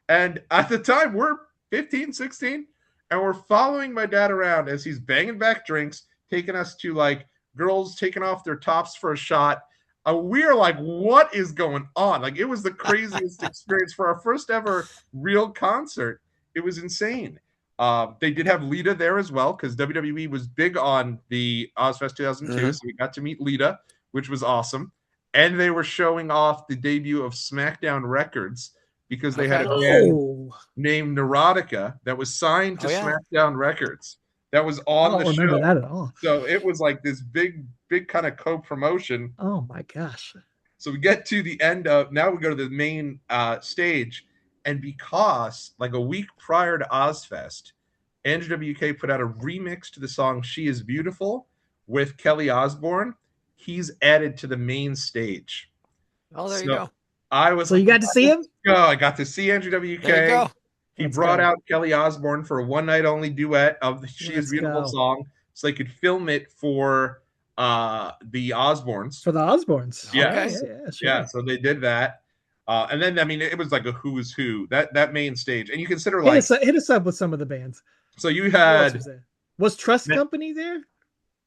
And at the time, we're 15, 16, and we're following my dad around as he's banging back drinks, taking us to like girls taking off their tops for a shot. We're like, what is going on? Like, it was the craziest experience for our first ever real concert. It was insane. They did have Lita there as well because WWE was big on the Ozfest 2002. So we got to meet Lita, which was awesome. And they were showing off the debut of SmackDown Records because they had a band named Neurotica that was signed to SmackDown Records. That was on the show. I don't remember that at all. So it was like this big kind of co-promotion. Oh my gosh. So we get to the end of, now we go to the main stage. And because like a week prior to Ozfest, Andrew WK put out a remix to the song She Is Beautiful with Kelly Osbourne. He's added to the main stage. Oh, there you go. I was so you got to see him? I got to see Andrew WK. There you go. He brought out Kelly Osbourne for a one-night-only duet of the She Is Beautiful song so they could film it for the Osbournes. For the Osbournes. Yeah. Yeah, so they did that. And then, I mean, it was like a who's who, that main stage. And you consider like... Hit us up with some of the bands. So you had... Was Trust Company there?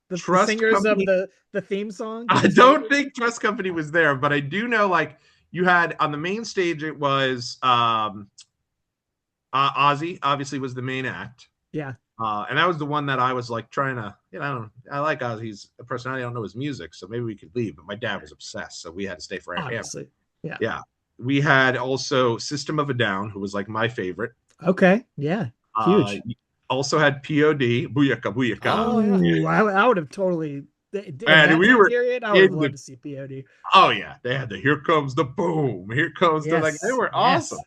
The singers Company? Of the theme song? I don't think Trust Company was there, but I do know like you had on the main stage, it was... Ozzy obviously was the main act. Yeah. And that was the one that I was like trying to, I like Ozzy's personality. I don't know his music, so maybe we could leave. But my dad was obsessed, so we had to stay for him. Yeah. Yeah. We had also System of a Down, who was like my favorite. Okay. Yeah. Huge. Also had POD, Booyaka Booyaka. Oh, yeah. I would have totally. And we were period, I would have loved to see POD. Oh yeah, they had the Here Comes the Boom, Here Comes the like. They were awesome.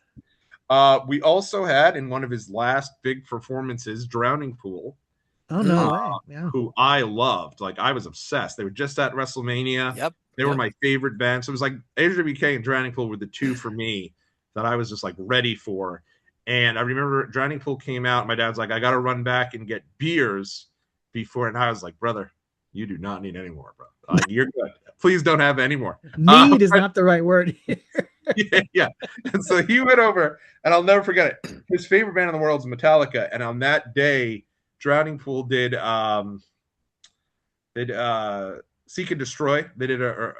We also had in one of his last big performances, Drowning Pool. Oh no way! Yeah. Who I loved. Like I was obsessed. They were just at Wrestlemania. Yep. They were my favorite band. So it was like AWK and Drowning Pool were the two for me that I was just like ready for. And I remember Drowning Pool came out. My dad's like, I got to run back and get beers before. And I was like, brother, you do not need any more, bro. You're good. Please don't have any more. Need is not the right word. Yeah. And so he went over, and I'll never forget it. His favorite band in the world is Metallica. And on that day, Drowning Pool did Seek and Destroy. They did a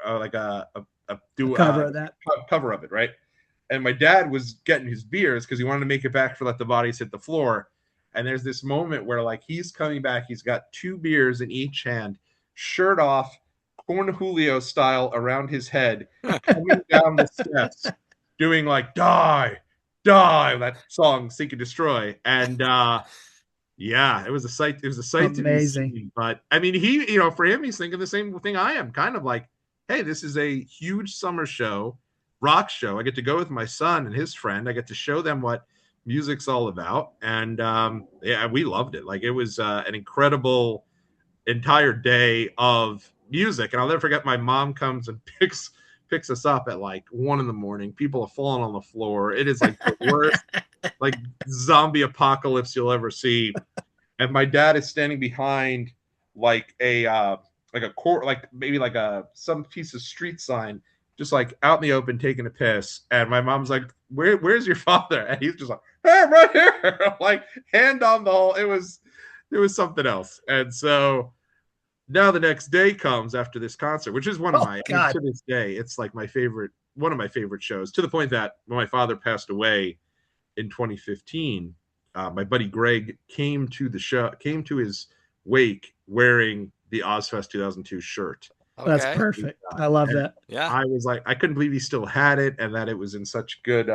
cover of that. Cover of it, right? And my dad was getting his beers because he wanted to make it back for Let the Bodies Hit the Floor. And there's this moment where like he's coming back, he's got two beers in each hand, shirt off, Corn Julio style around his head, coming down the steps, doing like die, that song Seek and Destroy. And yeah, it was a sight. It was a sight to be seen. But I mean, he, for him, he's thinking the same thing I am. Kind of like, hey, this is a huge summer show, rock show. I get to go with my son and his friend. I get to show them what music's all about. And yeah, we loved it. Like it was an incredible entire day of music. And I'll never forget, my mom comes and picks us up at like 1 a.m. People are falling on the floor. It is like the worst like zombie apocalypse you'll ever see. And my dad is standing behind like a court, like maybe like some piece of street sign, just like out in the open taking a piss. And my mom's like, where's your father? And he's just like, hey, I'm right here. Like hand on the hole. It was something else. And so now the next day comes after this concert, which is one of to this day, it's like one of my favorite shows, to the point that when my father passed away in 2015, my buddy Greg came to his wake wearing the Ozfest 2002 shirt. Okay. That's perfect. I love that. Yeah. I was like, I couldn't believe he still had it and that it was in such good,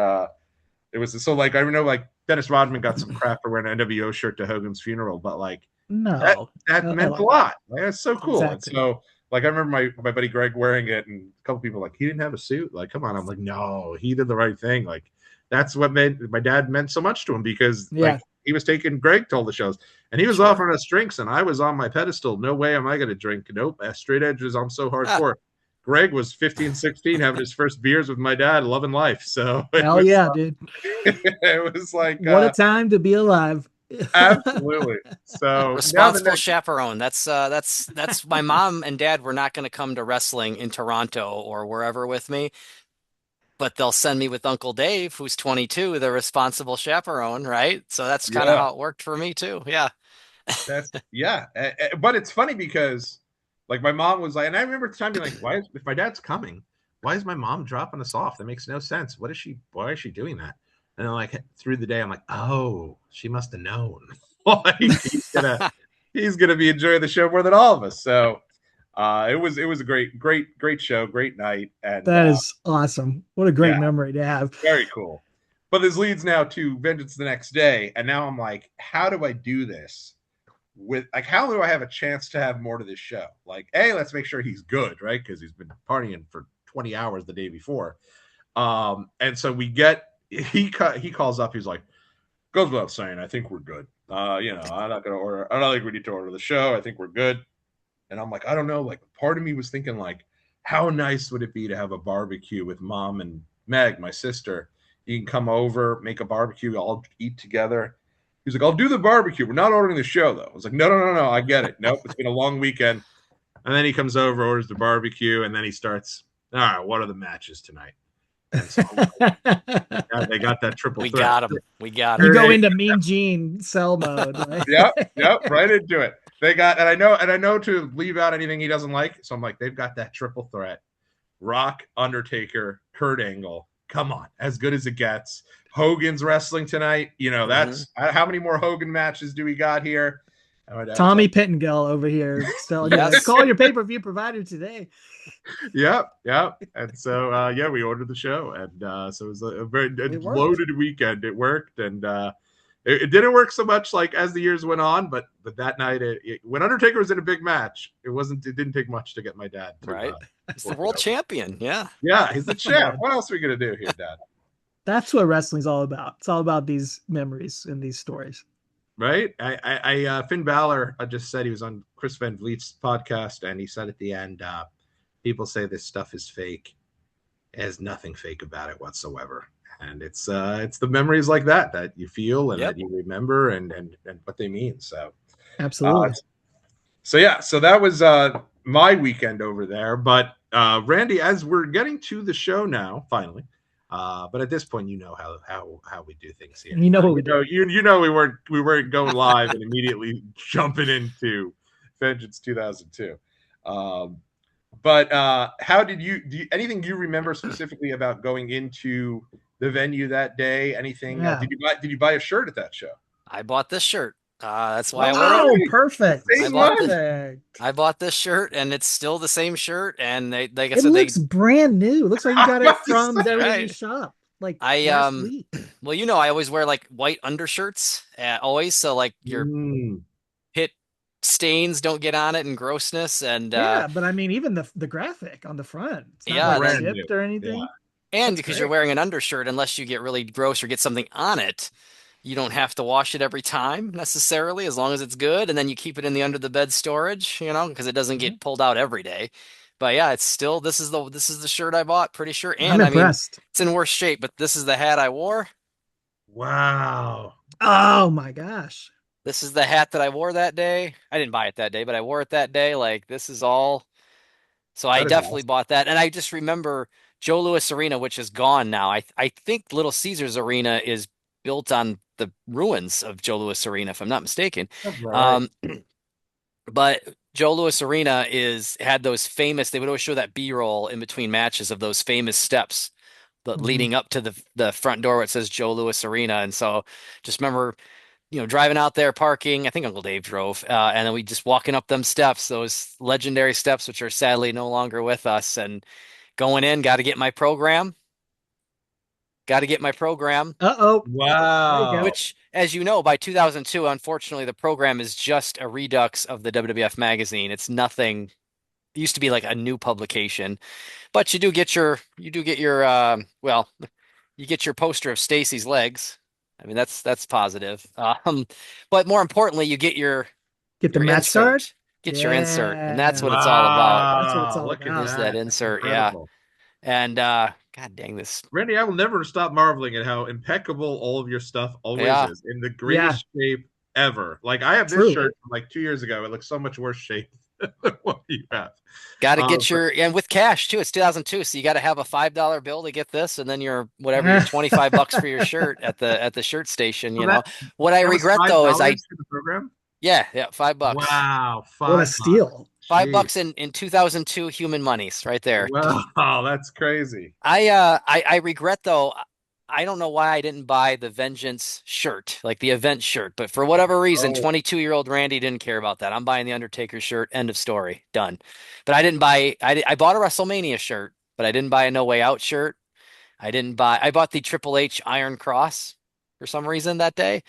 it was so like, I know like Dennis Rodman got some crap for wearing an NWO shirt to Hogan's funeral, but like, no, that meant a lot. Like, that's so cool. Exactly. And so like, I remember my buddy Greg wearing it and a couple people like, he didn't have a suit. Like, come on. I'm like, no, he did the right thing. Like, that's what my dad meant so much to him because like he was taking Greg to all the shows and he was offering us drinks and I was on my pedestal. No way am I going to drink. Nope. Straight edges. I'm so hardcore. Greg was 15, 16, having his first beers with my dad, loving life. So Hell yeah, dude. it was like What a time to be alive. absolutely. So now the Responsible next, chaperone. That's my mom and dad were not going to come to wrestling in Toronto or wherever with me, but they'll send me with Uncle Dave, who's 22, the responsible chaperone, right? So that's kind of yeah, how it worked for me too. Yeah. that's yeah. But it's funny because like my mom was like, and I remember at the time being like, why is if my dad's coming, why is my mom dropping us off? That makes no sense. What is she? Why is she doing that? And then like through the day, I'm like, oh, she must have known. Like he's gonna be enjoying the show more than all of us. So it was a great show, great night, and That is awesome. What a great yeah, memory to have. very cool. But this leads now to Vengeance the next day, and now I'm like, how do I do this? With like, how do I have a chance to have more to this show? Like, hey, let's make sure he's good, right? Because he's been partying for 20 hours the day before. And so he calls up, he's like, goes without saying, I think we're good. I'm not gonna order. I don't think we need to order the show. I think we're good. And I'm like, I don't know. Like, part of me was thinking, like, how nice would it be to have a barbecue with mom and Meg, my sister? You can come over, make a barbecue, all eat together. He's like, I'll do the barbecue. We're not ordering the show, though. I was like, no. I get it. Nope, it's been a long weekend. And then he comes over, orders the barbecue, and then he starts, all right, what are the matches tonight? And so yeah, they got that triple We threat. got him. We got You him. go into Mean Gene cell mode. Yep, right into it. They got, and I know to leave out anything he doesn't like. So I'm like, they've got that triple threat: Rock, Undertaker, Kurt Angle. Come on, as good as it gets. Hogan's wrestling tonight. That's how many more Hogan matches do we got here? Tommy Pittengill over here still. Yes. Call your pay-per-view provider today. Yep. And so we ordered the show, and so it was a very loaded weekend. It worked, and it didn't work so much like as the years went on, but that night, when Undertaker was in a big match, it didn't take much to get my dad to, right. He's the world champion. Yeah. Yeah, he's the champ. What else are we gonna do here, Dad? That's what wrestling's all about. It's all about these memories and these stories. Right? Finn Balor just said he was on Chris Van Vliet's podcast, and he said at the end, people say this stuff is fake. There's nothing fake about it whatsoever. And it's the memories like that you feel and that you remember and what they mean. So absolutely. So that was my weekend over there. But Randy, as we're getting to the show now, finally. But at this point, you know how we do things here. You know what we do. You know we weren't going live and immediately jumping into Vengeance 2002. But how did anything you remember specifically about going into the venue that day? Anything? Yeah. Did you buy a shirt at that show? I bought this shirt. That's why I wore Oh, it. perfect. I bought this shirt, and it's still the same shirt. And like I said, it looks brand new. It looks like you got it from WWE shop. Like last week. Well, I always wear like white undershirts always, so like your pit stains don't get on it and grossness. And but I mean, even the graphic on the front, it's not like chipped or anything. Yeah. And because you're wearing an undershirt, unless you get really gross or get something on it, you don't have to wash it every time necessarily, as long as it's good. And then you keep it in the under the bed storage, because it doesn't get pulled out every day. But yeah, it's still this is the shirt I bought, pretty sure. And I'm impressed. It's in worse shape, but this is the hat I wore. Wow. Oh my gosh. This is the hat that I wore that day. I didn't buy it that day, but I wore it that day. Like, this is all. So I definitely bought that. And I just remember Joe Louis Arena, which is gone now. I think Little Caesars Arena is built on the ruins of Joe Louis Arena, if I'm not mistaken. Right. But Joe Louis Arena had those famous, they would always show that B-roll in between matches of those famous steps leading up to the front door where it says Joe Louis Arena. And so just remember, driving out there, parking, I think Uncle Dave drove, and then we just walking up them steps, those legendary steps, which are sadly no longer with us, and going in, got to get my program. Uh-oh. Wow. Which, as you know, by 2002, unfortunately, the program is just a redux of the WWF magazine. It's nothing. It used to be like a new publication, but you get your poster of Stacy's legs. I mean, that's positive. But more importantly, you get the match card. Get your insert, and that's what Yeah. it's all about. That's what it's Wow, all look at about. Is that that. That's insert, yeah. incredible. And God dang this. Randy, I will never stop marveling at how impeccable all of your stuff always Yeah. is, in the Yeah, greatest shape ever. Like I have this truly. shirt from like 2 years ago. It looks so much worse shape than what you have. Got to get But your and with cash too. It's 2002, so you got to have a $5 bill to get this, and then your whatever your Yeah. 25 bucks for your shirt at the shirt station. so that What I that was regret though is I $5 for the program. yeah, $5. Wow, What a $5. steal. Five Jeez. bucks in 2002 human monies right there. Wow, that's crazy. I regret though. I don't know why I didn't buy the Vengeance shirt, like the event shirt, but for whatever reason, Oh, 22-year-old Randy didn't care about that. I'm buying the Undertaker shirt. End of story. Done. But I didn't buy. I bought a WrestleMania shirt, but I didn't buy a No Way Out shirt. I didn't buy. I bought the Triple H Iron Cross for some reason that day,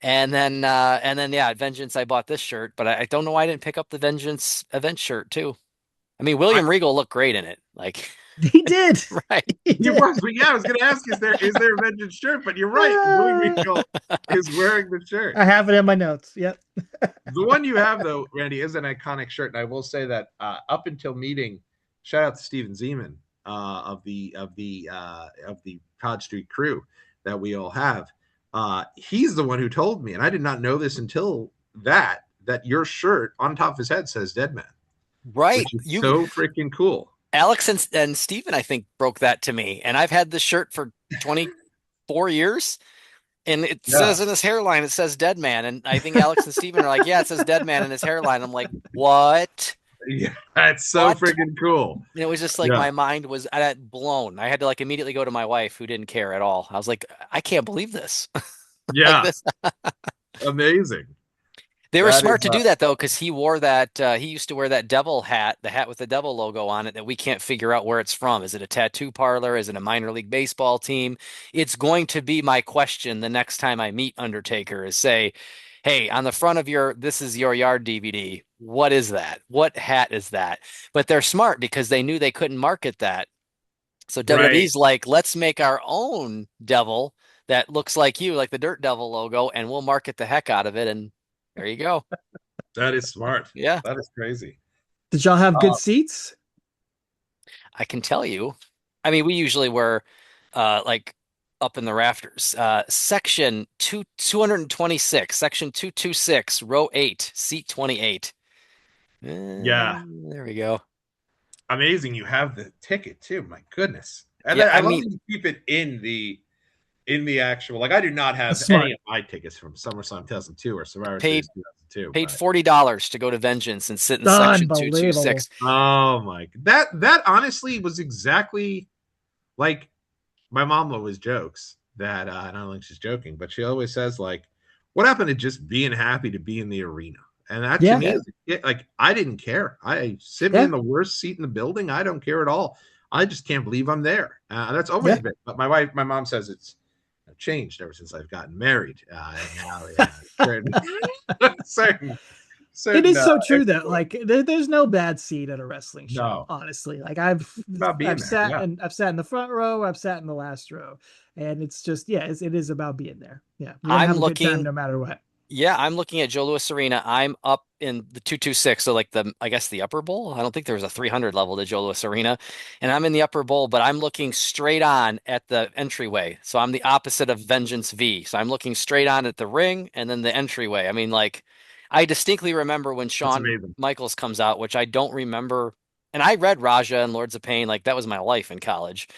and then yeah, at Vengeance I bought this shirt, but I don't know why I didn't pick up the Vengeance event shirt too. I mean, I, William Regal looked great in it. Like, He did. right. He he did. was, but yeah, I was going to ask, is there a Vengeance shirt? But you're right. Willie Regal is wearing the shirt. I have it in my notes. Yep. The one you have, though, Randy, is an iconic shirt, and I will say that up until meeting, shout out to Steven Zeman of the Todd Street crew that we all have. He's the one who told me, and I did not know this until that your shirt on top of his head says "Dead Man," Right. which is You so freaking cool. Alex and Steven, I think, broke that to me. And I've had this shirt for 24 years. And it Yeah, says in his hairline, it says Dead Man. And I think Alex and Steven are like, yeah, it says Dead Man in his hairline. I'm like, what? yeah, it's so What? freaking cool. And it was just like Yeah, my mind was blown. I had to like immediately go to my wife who didn't care at all. I was like, I can't believe this. Like yeah, this. amazing. They were That smart is, to do that though, because he wore that. He used to wear that devil hat, the hat with the devil logo on it, that we can't figure out where it's from. Is it a tattoo parlor? Is it a minor league baseball team? It's going to be my question the next time I meet Undertaker is say, hey, on the front of your This Is Your Yard DVD, what is that? What hat is that? But they're smart because they knew they couldn't market that. So right. WWE's like, let's make our own devil that looks like you, like the Dirt Devil logo, and we'll market the heck out of it. And there you go. That is smart. Yeah. That is crazy. Did y'all have good Uh, seats? I can tell you. I mean, we usually were like up in the rafters. Section 226, section 226, row 8, seat 28. yeah, There we go. amazing. You have the ticket too. My goodness, and Yeah, I I love mean, that you keep it in the actual. Like I do not That's have any smart. of my tickets from SummerSlam 2002 or Survivor paid Series 2002. paid But $40 to go to Vengeance and sit in section Unbelievable. 226. oh my, that honestly was exactly like my mom always jokes that and I don't think she's joking, but she always says like, "What happened to just being happy to be in the arena?" And that to Yeah. me Yeah. is like I didn't care. I sit me Yeah. in the worst seat in the building. I don't care at all. I just can't believe I'm there. That's always Yeah. been. But my mom says it's changed ever since I've gotten married. And now, yeah, certain, It certain. is so true though. Like there's no bad seat at a wrestling show, No, honestly. Like it's about being there. Yeah, I've sat in the front row, I've sat in the last row, and it's just it is about being there. Yeah, you're gonna I'm have a good time looking no matter what. Yeah, I'm looking at Joe Louis Arena. I'm up in the 226, so like I guess the upper bowl. I don't think there's a 300 level to Joe Louis Arena, and I'm in the upper bowl, but I'm looking straight on at the entryway. So I'm the opposite of Vengeance V. So I'm looking straight on at the ring and then the entryway. I mean, like, I distinctly remember when that's Shawn amazing. Michaels comes out, which I don't remember. And I read Raja and Lords of Pain, like that was my life in college.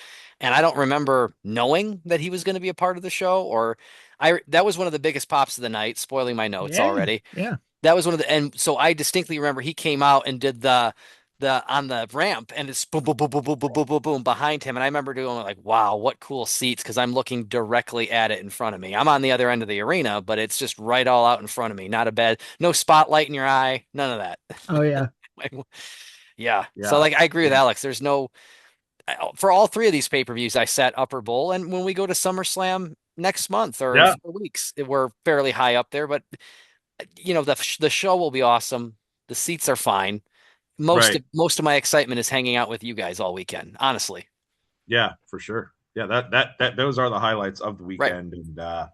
And I don't remember knowing that he was going to be a part of the show or I that was one of the biggest pops of the night, spoiling my notes Yeah, already. yeah, That was one of the and so I distinctly remember he came out and did the on the ramp and it's boom boom boom boom boom boom boom boom boom behind him and I remember doing like wow what cool seats because I'm looking directly at it in front of me. I'm on the other end of the arena, but it's just right all out in front of me. Not a bad no spotlight in your eye, none of that. oh yeah, Like, yeah. So Yeah, like I agree with Alex. There's no for all three of these pay-per-views, I sat upper bowl, and when we go to SummerSlam next month or in yeah, 4 weeks, we're fairly high up there. But the show will be awesome. The seats are fine. right. Most of my excitement is hanging out with you guys all weekend. Honestly, Yeah, for sure. Yeah, that those are the highlights of the right? weekend, and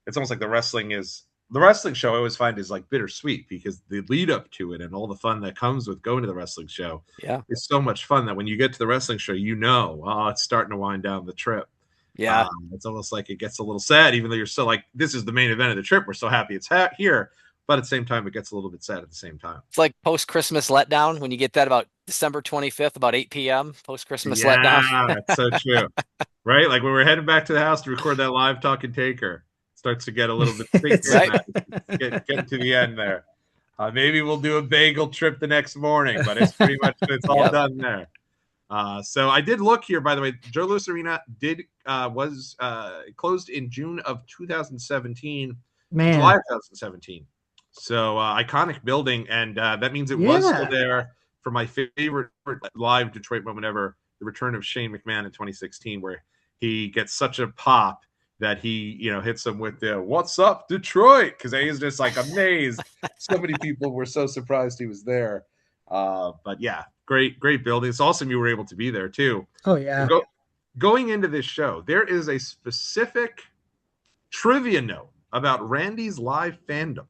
it's almost like the wrestling is the wrestling show I always find is like bittersweet because the lead up to it and all the fun that comes with going to the wrestling show is so much fun that when you get to the wrestling show, it's starting to wind down the trip. Yeah. It's almost like it gets a little sad, even though you're still like, this is the main event of the trip. We're so happy it's here. But at the same time, it gets a little bit sad at the same time. It's like post-Christmas letdown when you get that about December 25th, about 8 p.m. Post-Christmas letdown. Yeah, it's so true. Right? Like when we're heading back to the house to record that live Talking Taker, it starts to get a little bit Right. Get to the end there. Maybe we'll do a bagel trip the next morning, but it's pretty much it's all done there. So I did look here, by the way. Joe Louis Arena was closed in June of 2017, July of 2017. So iconic building, and that means it was still there for my favorite live Detroit moment ever, the return of Shane McMahon in 2016, where he gets such a pop that he hits him with the "What's up, Detroit?" because he was just like amazed. So many people were so surprised he was there. But yeah, great building. It's awesome you were able to be there too. Oh yeah. Going into this show, there is a specific trivia note about Randy's live fandom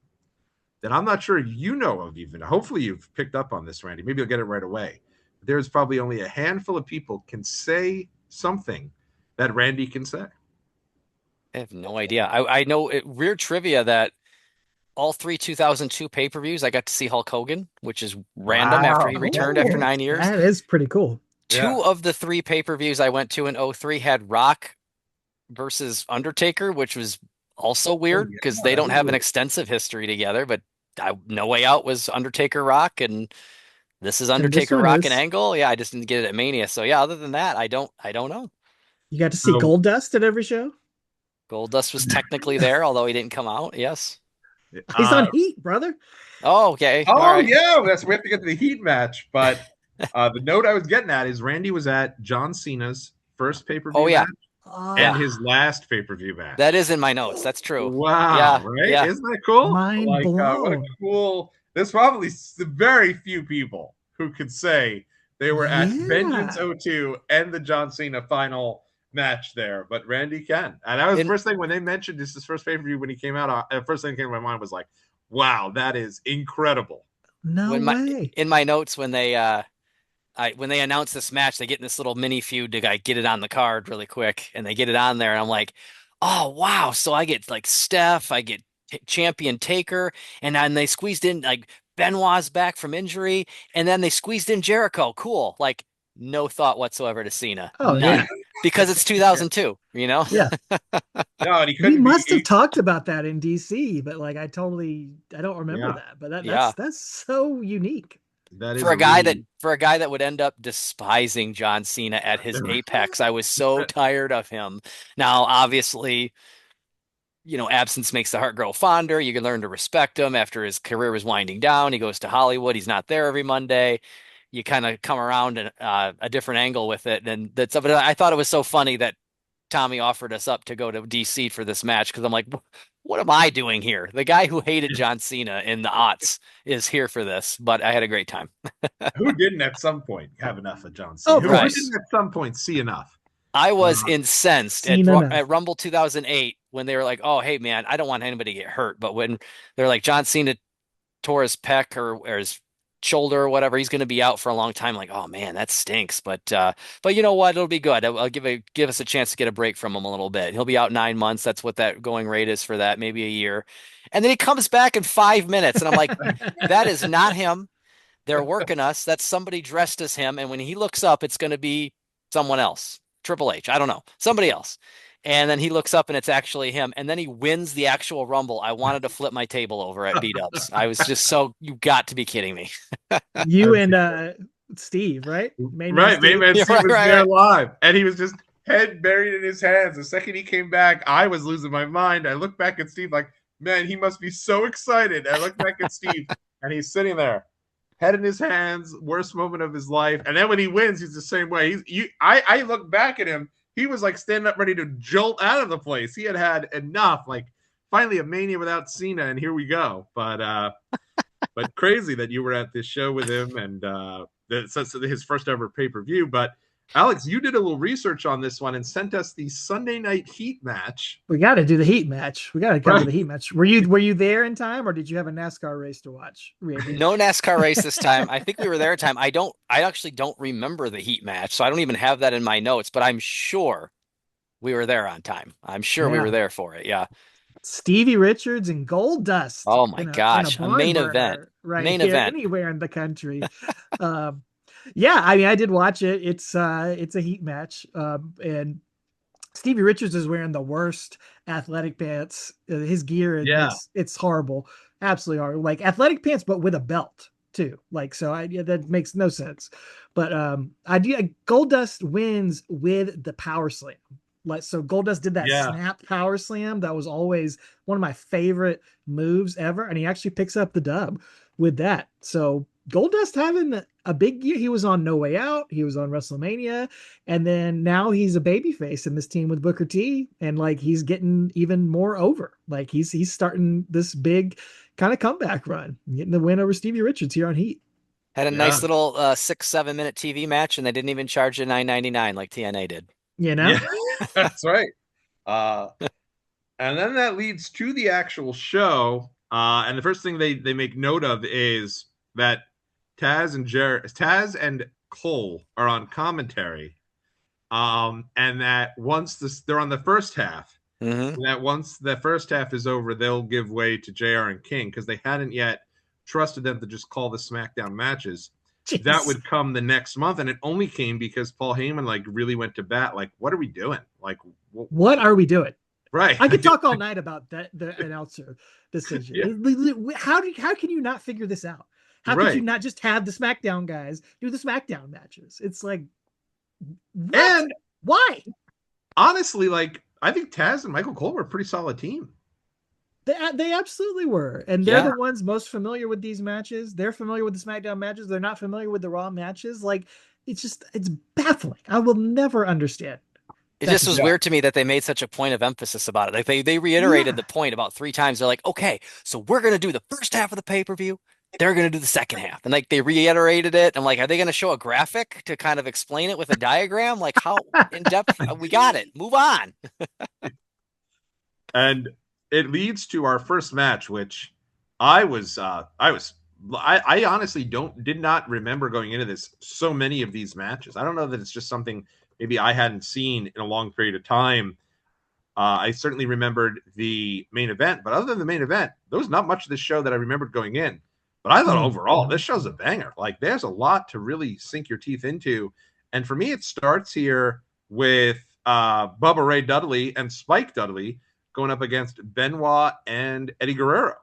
that I'm not sure you know of even. Hopefully you've picked up on this, Randy. Maybe you'll get it right away. There's probably only a handful of people can say something that Randy can say. I have no idea. I know weird trivia that all 3 2002 pay-per-views, I got to see Hulk Hogan, which is random after he returned after 9 years. That is pretty cool. 2 of the 3 pay-per-views I went to in 2003 had Rock versus Undertaker, which was also weird because they don't have an extensive history together, but No Way Out was Undertaker Rock, and this is Undertaker Rock and Angle. Yeah, I just didn't get it at Mania. So yeah, other than that, I don't know. You got to see Goldust at every show? Goldust was technically there, although he didn't come out. Yes. He's on Heat, brother. Oh, okay. Oh, right. Yeah. We have to get to the Heat match. But the note I was getting at is Randy was at John Cena's first pay-per-view match and his last pay-per-view match. That is in my notes. That's true. Wow. Yeah. Right? Yeah. Isn't that cool? Mind blown. What a cool. There's probably very few people who could say they were at Vengeance 02 and the John Cena final match there, but Randy can. And that was the first thing when they mentioned this his first pay-per-view when he came out. The first thing that came to my mind was like, wow, that is incredible. No way. In my notes, when they announce this match, they get in this little mini feud to get it on the card really quick, and they get it on there, and I'm like, oh wow, so I get like Steph, I get champion Taker, and then they squeezed in like Benoit's back from injury, and then they squeezed in Jericho. Cool. Like no thought whatsoever to Cena. Oh, yeah. Because it's 2002, Yeah. No, and he must have talked about that in DC, but like I don't remember that. But that's so unique. That is for a guy that would end up despising John Cena at his apex. I was so tired of him. Now, obviously, absence makes the heart grow fonder. You can learn to respect him after his career was winding down. He goes to Hollywood. He's not there every Monday. You kind of come around a different angle with it. And but I thought it was so funny that Tommy offered us up to go to DC for this match because I'm like, what am I doing here? The guy who hated John Cena in the aughts is here for this, but I had a great time. Who didn't at some point have enough of John Cena? Who didn't at some point see enough? I was incensed at Rumble 2008 when they were like, oh, hey, man, I don't want anybody to get hurt. But when they're like, John Cena tore his pec or his shoulder or whatever, he's going to be out for a long time. Like, oh man, that stinks. But you know what? It'll be good. I'll give us a chance to get a break from him a little bit. He'll be out 9 months. That's what that going rate is for that. Maybe a year. And then he comes back in 5 minutes. And I'm like, that is not him. They're working us. That's somebody dressed as him. And when he looks up, it's going to be someone else. Triple H. I don't know. Somebody else. And then he looks up and it's actually him. And then he wins the actual Rumble. I wanted to flip my table over at B-Dubs. I was just you got to be kidding me. You and Steve, right? Main Man Steve was there live. And he was just head buried in his hands. The second he came back, I was losing my mind. I looked back at Steve like, man, he must be so excited. I looked back at Steve and he's sitting there, head in his hands, worst moment of his life. And then when he wins, he's the same way. I look back at him. He was like standing up ready to jolt out of the place. He had enough, like finally a Mania without Cena, and here we go. But crazy that you were at this show with him and that's his first ever pay-per-view. But Alex, you did a little research on this one and sent us the Sunday Night Heat match. We got to do the heat match. We got to cover Right. the heat match. Were you there in time, or did you have a NASCAR race to watch, Randy? No NASCAR race this time. I think we were there in time. I actually don't remember the heat match, so I don't even have that in my notes, but I'm sure we were there on time. I'm sure we Yeah, were there for it. Yeah. Stevie Richards and Gold Dust Oh my in a gosh, a barn main event. burner right Main here event. anywhere in the country. um, yeah, I mean, I did watch it. It's a heat match, and Stevie Richards is wearing the worst athletic pants. His gear it Yeah. makes it's horrible, absolutely horrible. Like athletic pants, but with a belt too. Like so, yeah, that makes no sense. But I do. Goldust wins with the power slam. Like so, Goldust did that Yeah. snap power slam. That was always one of my favorite moves ever, and he actually picks up the dub with that. So Goldust having a big year. He was on No Way Out. He was on Wrestlemania. And then now he's a babyface in this team with Booker T, and like he's getting even more over. Like he's starting this big kind of comeback run, getting the win over Stevie Richards here on Heat. Had a Yeah. nice little 6, 7 minute TV match, and they didn't even charge you $9.99 like TNA did. You know? Yeah. That's right. Uh, and then that leads to the actual show. And the first thing they make note of is that Taz and Cole are on commentary. And that once they're on the first half, Mm-hmm. and that once the first half is over, they'll give way to JR and King because they hadn't yet trusted them to just call the SmackDown matches. Jeez. That would come the next month, and it only came because Paul Heyman like really went to bat. Like, what are we doing? Like, What are we doing? right? I could talk all night about that the announcer decision. Yeah. How can you not figure this out? How could you Right. not just have the SmackDown guys do the SmackDown matches? It's like what? And Why? honestly, like I think Taz and Michael Cole were a pretty solid team. They absolutely were. And they're Yeah. the ones most familiar with these matches. They're familiar with the SmackDown matches. They're not familiar with the Raw matches. Like, it's baffling. I will never understand. It just was weird to me that they made such a point of emphasis about it. Like they reiterated the point about 3 times. They're like, okay, so we're gonna do the first half of the pay-per-view. They're gonna do the second half. And like they reiterated it. I'm like, are they gonna show a graphic to kind of explain it with a diagram? Like how in depth we got it. Move on. And it leads to our first match, which I honestly did not remember going into this so many of these matches. I don't know that it's just something maybe I hadn't seen in a long period of time. I certainly remembered the main event, but other than the main event, there was not much of this show that I remembered going in. But I thought overall, this show's a banger. Like, there's a lot to really sink your teeth into. And for me, it starts here with Bubba Ray Dudley and Spike Dudley going up against Benoit and Eddie Guerrero.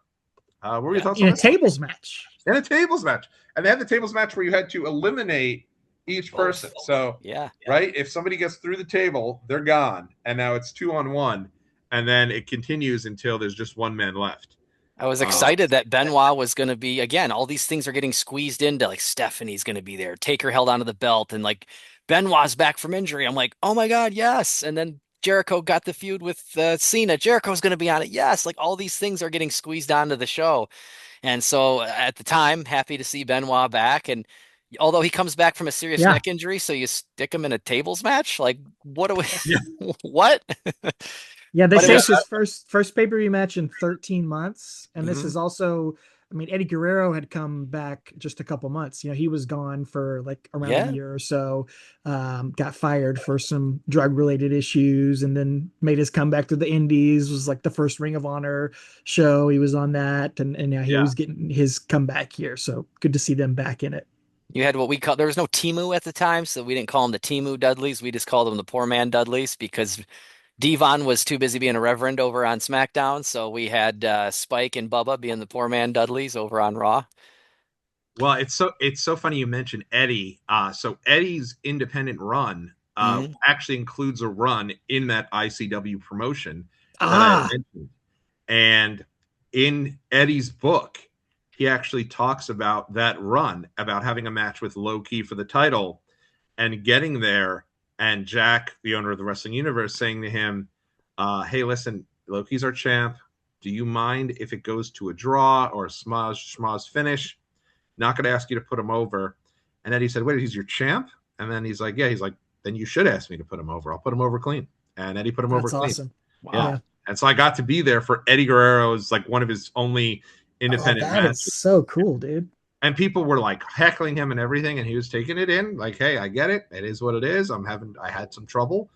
What were your thoughts on In a this? tables match. In a tables match. And they had the tables match where you had to eliminate each person. So, Yeah. right, if somebody gets through the table, they're gone. And now it's 2-on-1. And then it continues until there's just one man left. I was excited that Benoit was going to be, again, all these things are getting squeezed into, like Stephanie's going to be there. Taker held onto the belt, and like Benoit's back from injury. I'm like, oh my God, yes. And then Jericho got the feud with Cena. Jericho's going to be on it. Yes. Like all these things are getting squeezed onto the show. And so at the time, happy to see Benoit back. And although he comes back from a serious neck injury, so you stick him in a tables match? Like, what do we, what? Yeah, they But it say was- it's his first pay-per-view match in 13 months. And this is also, I mean, Eddie Guerrero had come back just a couple months. You know, he was gone for like around a year or so, got fired for some drug-related issues, and then made his comeback to the Indies, was like the first Ring of Honor show. He was on that, and now he was getting his comeback here. So good to see them back in it. You had what we call, there was no Timu at the time, so we didn't call them the Timu Dudleys. We just called them the Poor Man Dudleys because Devon was too busy being a reverend over on SmackDown. So we had Spike and Bubba being the Poor Man Dudleys over on Raw. Well, it's so funny you mentioned Eddie. So Eddie's independent run actually includes a run in that ICW promotion that I mentioned. And in Eddie's book, he actually talks about that run, about having a match with Low Ki for the title and getting there. And Jack, the owner of the Wrestling Universe, saying to him, hey, listen, Low Ki's our champ. Do you mind if it goes to a draw or a schmoz finish? Not going to ask you to put him over. And then he said, wait, he's your champ? And then he's like, yeah. He's like, then you should ask me to put him over. I'll put him over clean. And Eddie put him over That's clean. awesome. Wow. Yeah. And so I got to be there for Eddie Guerrero's, like, one of his only independent That matches. is so cool, dude. And people were like heckling him and everything, and he was taking it in like, hey, I get it. It is what it is. I had some trouble.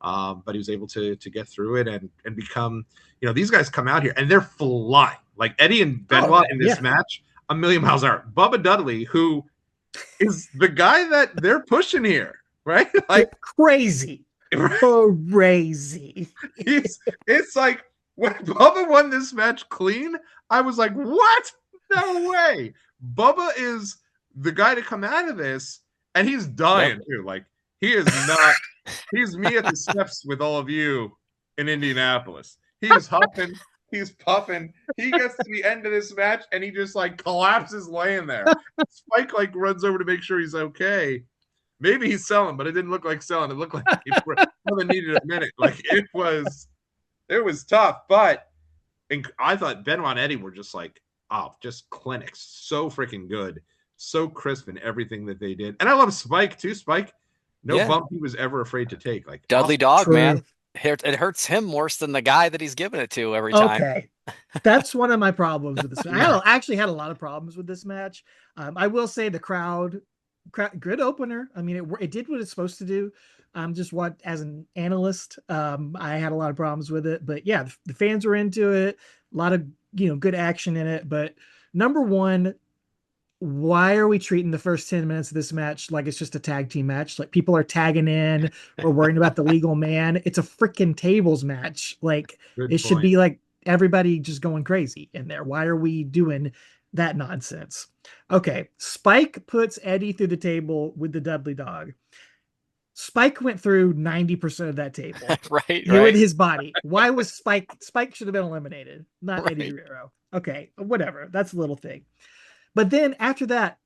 But he was able to get through it and become, these guys come out here and they're flying. Like Eddie and Benoit in this match, a million miles an hour. Bubba Dudley, who is the guy that they're pushing here, right? Like crazy. Crazy. It's like when Bubba won this match clean, I was like, what? No way. Bubba is the guy to come out of this, and he's dying too. Like, he is not. He's me at the steps with all of you in Indianapolis. He's huffing, he's puffing. He gets to the end of this match, and he just like collapses laying there. Spike like runs over to make sure he's okay. Maybe he's selling, but it didn't look like selling. It looked like he probably needed a minute. Like, it was tough. But I thought Benoit and Eddie were just like, just clinics. So freaking good. So crisp in everything that they did. And I love Spike too. Spike, no bump he was ever afraid to take. Like, Dudley Dog, man. It hurts him worse than the guy that he's giving it to every time. Okay. That's one of my problems with this. I actually had a lot of problems with this match. I will say the crowd, good opener. I mean, it did what it's supposed to do. Just as an analyst, I had a lot of problems with it, but yeah, the fans were into it. A lot of, good action in it. But number one, why are we treating the first 10 minutes of this match like it's just a tag team match? Like, people are tagging in, we're worrying about the legal man. It's a freaking tables match. Like, should be like everybody just going crazy in there. Why are we doing that nonsense? Okay, Spike puts Eddie through the table with the Dudley Dog. Spike went through 90% of that table. right. With his body. Why was Spike should have been eliminated, not Eddie Guerrero. Okay, whatever. That's a little thing. But then after that,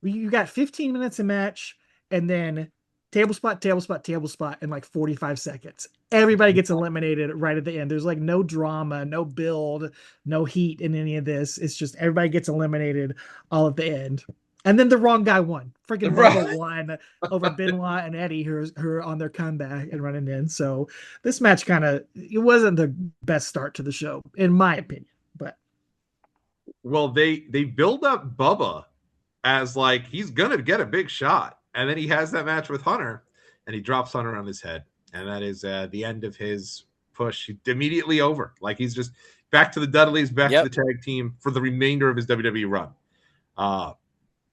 you got 15 minutes a match, and then table spot in like 45 seconds. Everybody gets eliminated right at the end. There's like no drama, no build, no heat in any of this. It's just everybody gets eliminated all at the end. And then the wrong guy won. Freaking Bubba won over Benoit and Eddie, who are on their comeback and running in. So this match it wasn't the best start to the show, in my opinion. But well, they build up Bubba as like he's gonna get a big shot, and then he has that match with Hunter, and he drops Hunter on his head, and that is the end of his push. Immediately over. Like, he's just back to the Dudleys, back to the tag team for the remainder of his WWE run.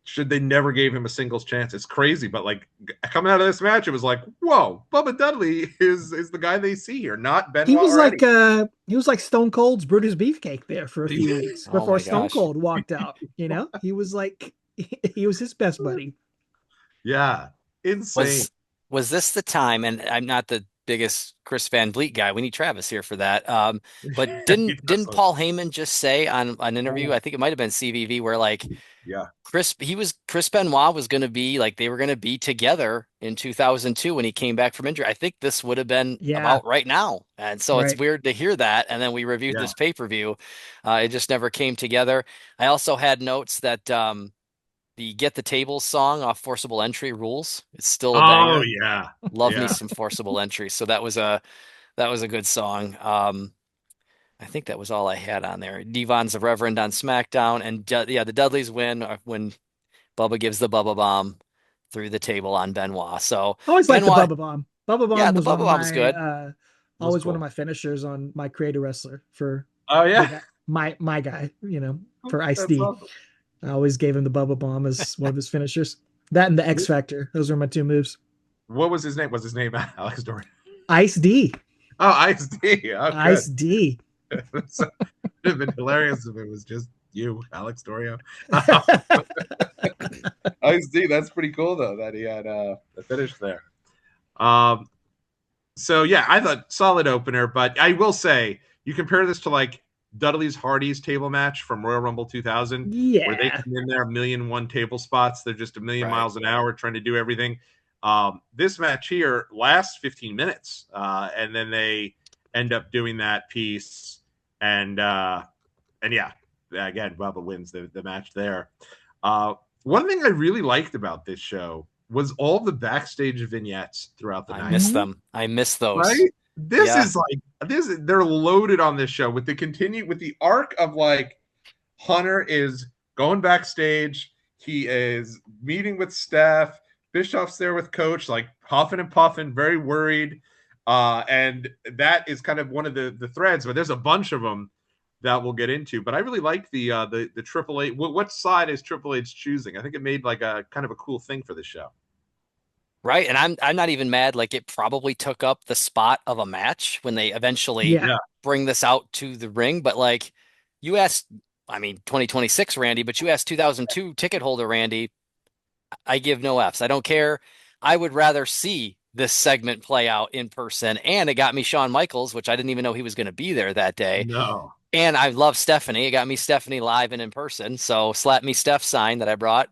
Should they never gave him a singles chance? It's crazy, but like, coming out of this match, it was like, whoa, Bubba Dudley is the guy they see here, not Benoit. He was like Stone Cold's Brutus Beefcake there for a few weeks before Stone Cold walked out. He was like, he was his best buddy. Yeah, insane. Was this the time? And I'm not the biggest Chris Van Vliet guy. We need Travis here for that. But didn't Paul Heyman just say on an interview? I think it might have been CVV, where like, Chris Benoit was going to be like, they were going to be together in 2002 when he came back from injury. I think this would have been about right now. And so it's weird to hear that. And then we reviewed this pay-per-view. It just never came together. I also had notes that the Get the Tables song off Forcible Entry rules. It's still a banger. Oh yeah. Love me some Forcible Entry. So that was a good song. I think that was all I had on there. Devon's the Reverend on SmackDown, and the Dudleys win when Bubba gives the Bubba Bomb through the table on Benoit. So I always liked the Bubba Bomb. Bubba Bomb the Bubba Bomb was good. Always one of my finishers on my Creator Wrestler for my guy, for Ice D. Awesome. I always gave him the Bubba Bomb as one of his finishers. That and the X Factor. Those were my two moves. What was his name? Was his name Alex Doriot? Ice D. Oh, Ice D. Oh, Ice D. It would have been hilarious if it was just you, Alex Doriot. Ice D. That's pretty cool though that he had the finish there. So yeah, I thought solid opener, but I will say you compare this to like Dudley's Hardy's table match from Royal Rumble 2000, where they come in there 1,000,001 table spots. They're just a million miles an hour trying to do everything. This match here lasts 15 minutes, and then they end up doing that piece. And yeah, again, Bubba wins the match there. One thing I really liked about this show was all the backstage vignettes throughout the I night. miss them. I miss those. Right? This Yeah. is like they're loaded on this show with the arc of like Hunter is going backstage, he is meeting with Steph, Bischoff's there with Coach, like huffing and puffing, very worried. And that is kind of one of the threads, but there's a bunch of them that we'll get into. But I really like the Triple H. What side is Triple H choosing? I think it made like a kind of a cool thing for the show. Right. And I'm not even mad. Like it probably took up the spot of a match when they eventually Yeah. bring this out to the ring. But like you asked, I mean, 2026 Randy, but you asked 2002 ticket holder Randy, I give no Fs. I don't care. I would rather see this segment play out in person. And it got me Shawn Michaels, which I didn't even know he was going to be there that day. No. And I love Stephanie. It got me Stephanie live and in person. So slap me Steph sign that I brought.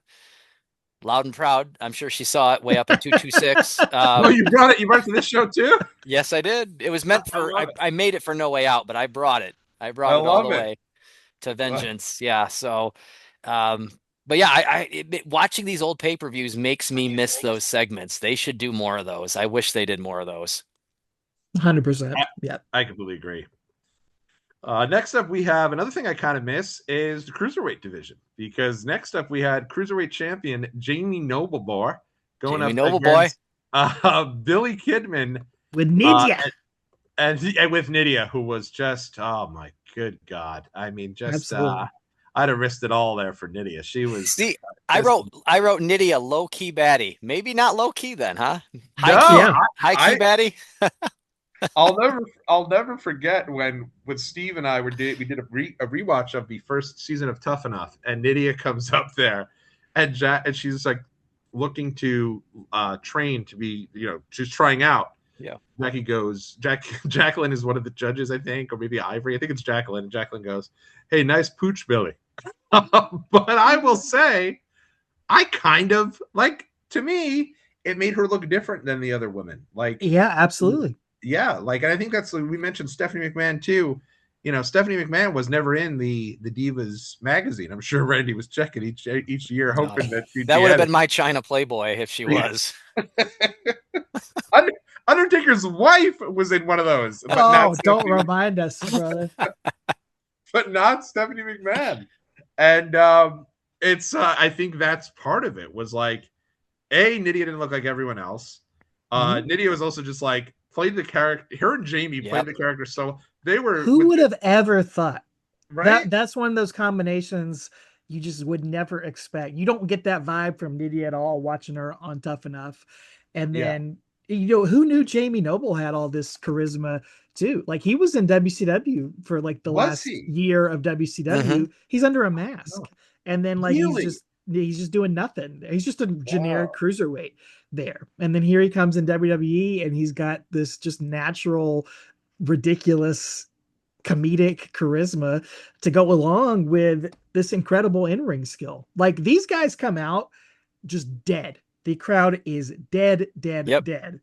Loud and proud. I'm sure she saw it way up in 226. Oh, you brought it. You brought it to this show too. Yes, I did. It was meant for. I made it for No Way Out, but I brought it. I I brought it all love the it. way to Vengeance. Yeah. So, but yeah, watching these old pay-per-views makes me miss those segments. They should do more of those. I wish they did more of those. 100%. Yeah. I completely agree. Next up, we have another thing I kind of miss is the cruiserweight division, because next up we had cruiserweight champion Jamie Nobleboy going Jamie up Nobleboy. against Billy Kidman With Nidia. and with Nydia, who was just, oh my good God. I mean, just I'd have risked it all there for Nydia. She was. See, I wrote Nydia low key baddie. Maybe not low key then, huh? High key baddie. I'll never forget when with Steve and I we did a rewatch of the first season of Tough Enough, and Nydia comes up there, and she's like looking to train to be, she's trying out. Yeah. Jackie goes, Jacqueline is one of the judges, I think, or maybe Ivory. I think it's Jacqueline. And Jacqueline goes, "Hey, nice pooch, Billy." But I will say, I kind of like, to me, it made her look different than the other women. Like, yeah, absolutely. Yeah, like, and I think that's, we mentioned Stephanie McMahon too. Stephanie McMahon was never in the Divas magazine. I'm sure Randy was checking each year, hoping that that would have been my China Playboy if she was. Undertaker's wife was in one of those. But don't remind us, brother. But not Stephanie McMahon. And it's I think that's part of it, was like, Nydia didn't look like everyone else. Nydia was also just like, played the character. Her and Jamie played the character so they were. Who would have ever thought? Right. That's one of those combinations you just would never expect. You don't get that vibe from Nydia at all watching her on Tough Enough. And then who knew Jamie Noble had all this charisma too? Like, he was in WCW for like the last year of WCW. Mm-hmm. He's under a mask, and then like he's just doing nothing. He's just a generic cruiserweight there. And then here he comes in WWE, and he's got this just natural, ridiculous, comedic charisma to go along with this incredible in-ring skill. Like, these guys come out just dead. The crowd is dead.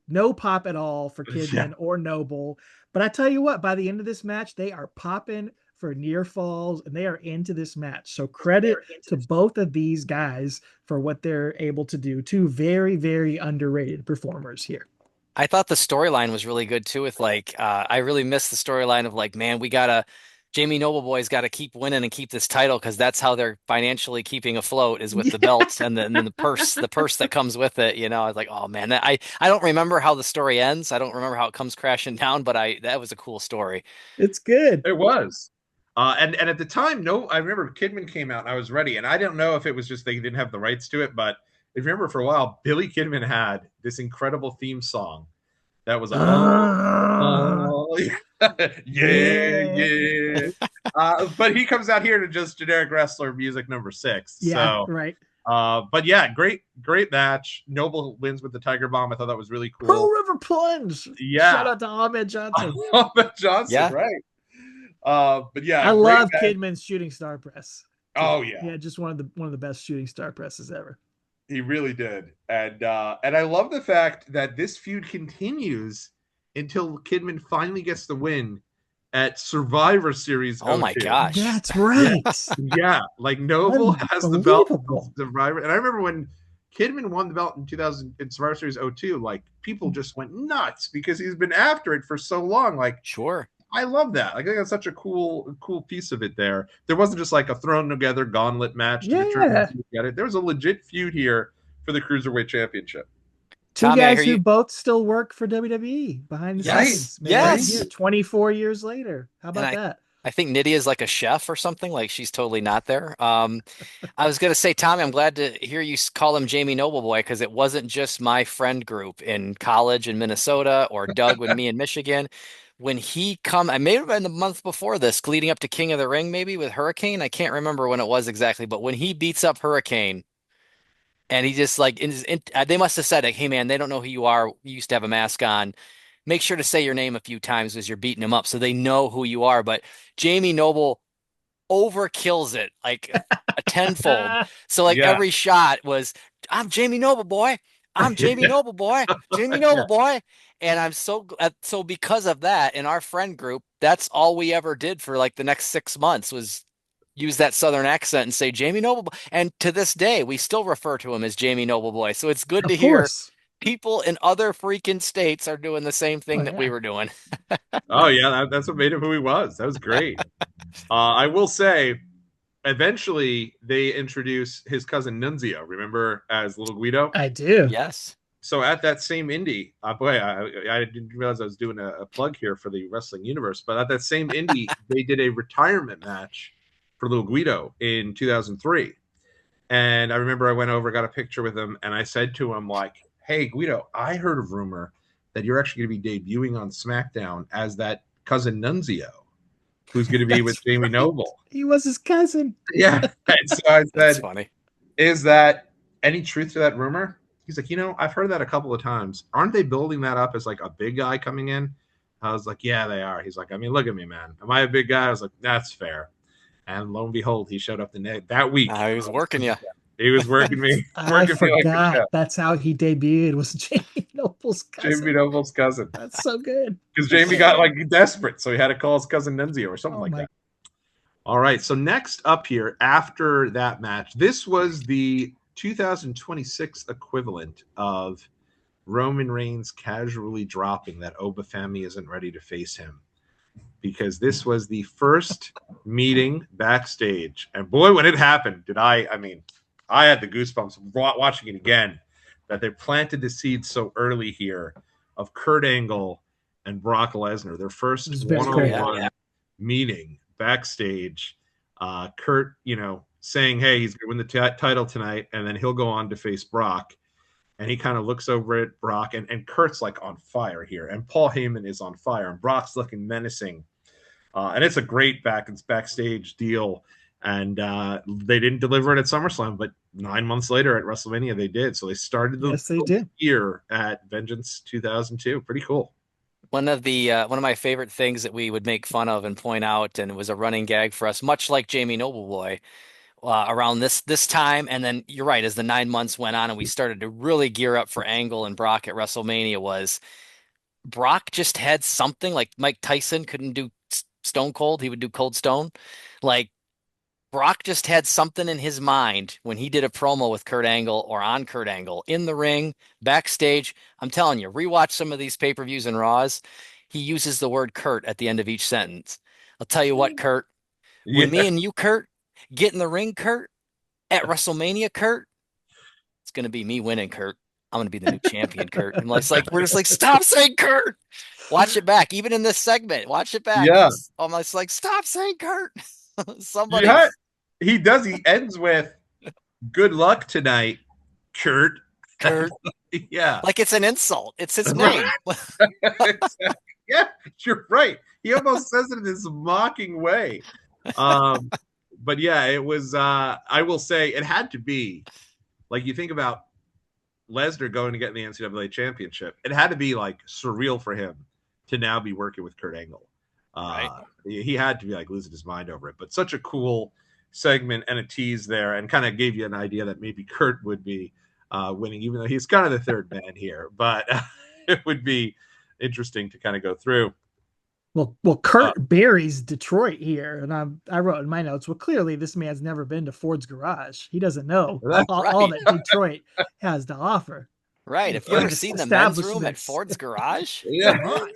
No pop at all for Kidman or Noble. But I tell you what, by the end of this match, they are popping for near falls, and they are into this match. So credit to both of these guys for what they're able to do. Two very, very underrated performers here. I thought the storyline was really good too. With like, I really missed the storyline of like, man, Jamie Nobleboy's got to keep winning and keep this title, because that's how they're financially keeping afloat, is with the belts and then the purse that comes with it. I was like, oh man, I don't remember how the story ends. I don't remember how it comes crashing down, but that was a cool story. It's good. It was. And at the time, I remember Kidman came out and I was ready. And I don't know if it was just they didn't have the rights to it, but if you remember, for a while, Billy Kidman had this incredible theme song that was like, yeah. But he comes out here to just generic wrestler music number 6. Yeah, so, right. But yeah, great match. Noble wins with the Tiger Bomb. I thought that was really cool. Pearl River Plunge. Yeah. Shout out to Ahmed Johnson. Right. But yeah, I love Kidman's shooting star press. Oh yeah. Yeah, just one of the best shooting star presses ever. He really did. And I love the fact that this feud continues until Kidman finally gets the win at Survivor Series. Oh my gosh. That's right. Yeah. Like, Noble has the belt of Survivor. And I remember when Kidman won the belt in 2000 in Survivor Series '02, like people just went nuts because he's been after it for so long. Like, Sure. I love that. Like, I think that's such a cool piece of it there. There wasn't just like a thrown together gauntlet match to determine who got it. There was a legit feud here for the Cruiserweight Championship. Two Tommy, I hear guys who you. both still work for WWE behind the scenes, man. Yes. Yeah, 24 years later. How And about that? I think Nydia is like a chef or something. Like she's totally not there. I was gonna say, Tommy, I'm glad to hear you call him Jamie Nobleboy because it wasn't just my friend group in college in Minnesota or Doug with me in Michigan. When he come, I may have been the month before this, leading up to King of the Ring, maybe with Hurricane. I can't remember when it was exactly, but when he beats up Hurricane and he just like they must have said, like, "Hey man, they don't know who you are. You used to have a mask on. Make sure to say your name a few times as you're beating him up so they know who you are." But Jamie Noble overkills it like a tenfold. So like Yeah. every shot was, "I'm Jamie Noble boy. I'm Jamie Noble boy. Jamie Noble Yeah. boy." And I'm so because of that in our friend group, that's all we ever did for like the next 6 months was use that Southern accent and say Jamie Noble boy. And to this day, we still refer to him as Jamie Noble boy. So it's good to Of hear course. people in other freaking states are doing the same Oh, thing that we yeah. were doing. Oh yeah, that's what made him who he was. That was great. I will say, eventually they introduce his cousin Nunzio. Remember as Little Guido? I do. Yes. So at that same indie, boy, I didn't realize I was doing a plug here for the wrestling universe. But at that same indie, they did a retirement match for Little Guido in 2003. And I remember I went over, got a picture with him, and I said to him, like, "Hey, Guido, I heard a rumor that you're actually going to be debuting on SmackDown as that cousin Nunzio, who's going to be with That's Jamie right. Noble." He was his cousin. Yeah. And so I That's said, funny. "Is that any truth to that rumor?" He's like, "I've heard that a couple of times. Aren't they building that up as like a big guy coming in?" I was like, "Yeah, they are." He's like, "I mean, look at me, man. Am I a big guy?" I was like, "That's fair." And lo and behold, he showed up that week. He was working you. He was working me, I working me like a forgot. chef. That's how he debuted, was Jamie Noble's Jamie cousin. Noble's cousin. That's so good. Because Jamie got like desperate, so he had to call his cousin Nunzio or something Oh like my that. All right. So next up here, after that match, this was the 2026 equivalent of Roman Reigns casually dropping that Obafemi isn't ready to face him, because this was the first meeting backstage. And boy, when it happened, I mean, I had the goosebumps watching it again, that they planted the seed so early here of Kurt Angle and Brock Lesnar, their first It was very one-on-one meeting backstage. Kurt, saying, "Hey, he's going to win the title tonight," and then he'll go on to face Brock. And he kind of looks over at Brock, and Kurt's like on fire here, and Paul Heyman is on fire, and Brock's looking menacing. And it's a great backstage deal. And they didn't deliver it at SummerSlam, but 9 months later at WrestleMania, they did. So they started the year at Vengeance 2002. Pretty cool. One of my favorite things that we would make fun of and point out, and it was a running gag for us, much like Jamie Nobleboy, around this time. And then you're right, as the 9 months went on and we started to really gear up for Angle and Brock at WrestleMania, was Brock just had something like Mike Tyson couldn't do Stone Cold, he would do Cold Stone. Like Brock just had something in his mind when he did a promo with Kurt Angle or on Kurt Angle in the ring, backstage. I'm telling you, rewatch some of these pay-per-views and Raws. He uses the word Kurt at the end of each sentence. I'll tell you what, Kurt, when me and you, Kurt, get in the ring, Kurt, at WrestleMania, Kurt, it's going to be me winning, Kurt. I'm going to be the new champion, Kurt. And it's like, we're just like, stop saying Kurt. Watch it back. Even in this segment, watch it back. Yeah. I'm like, stop saying Kurt. Somebody. Yeah, he does. He ends with, "Good luck tonight, Kurt." Kurt. Yeah. Like it's an insult. It's his name. Yeah, you're right. He almost says it in this mocking way. But yeah, it was, I will say it had to be, like, you think about Lesnar going to get the NCAA championship. It had to be like surreal for him to now be working with Kurt Angle. Right. He had to be like losing his mind over it. But such a cool segment and a tease there, and kind of gave you an idea that maybe Kurt would be winning, even though he's kind of the third man here. But it would be interesting to kind of go through. Well, Kurt buries Detroit here, and I wrote in my notes. Well, clearly this man's never been to Ford's garage. He doesn't know all Right. that Detroit has to offer. Right. Have you ever seen the men's room at Ford's garage? Yeah. Come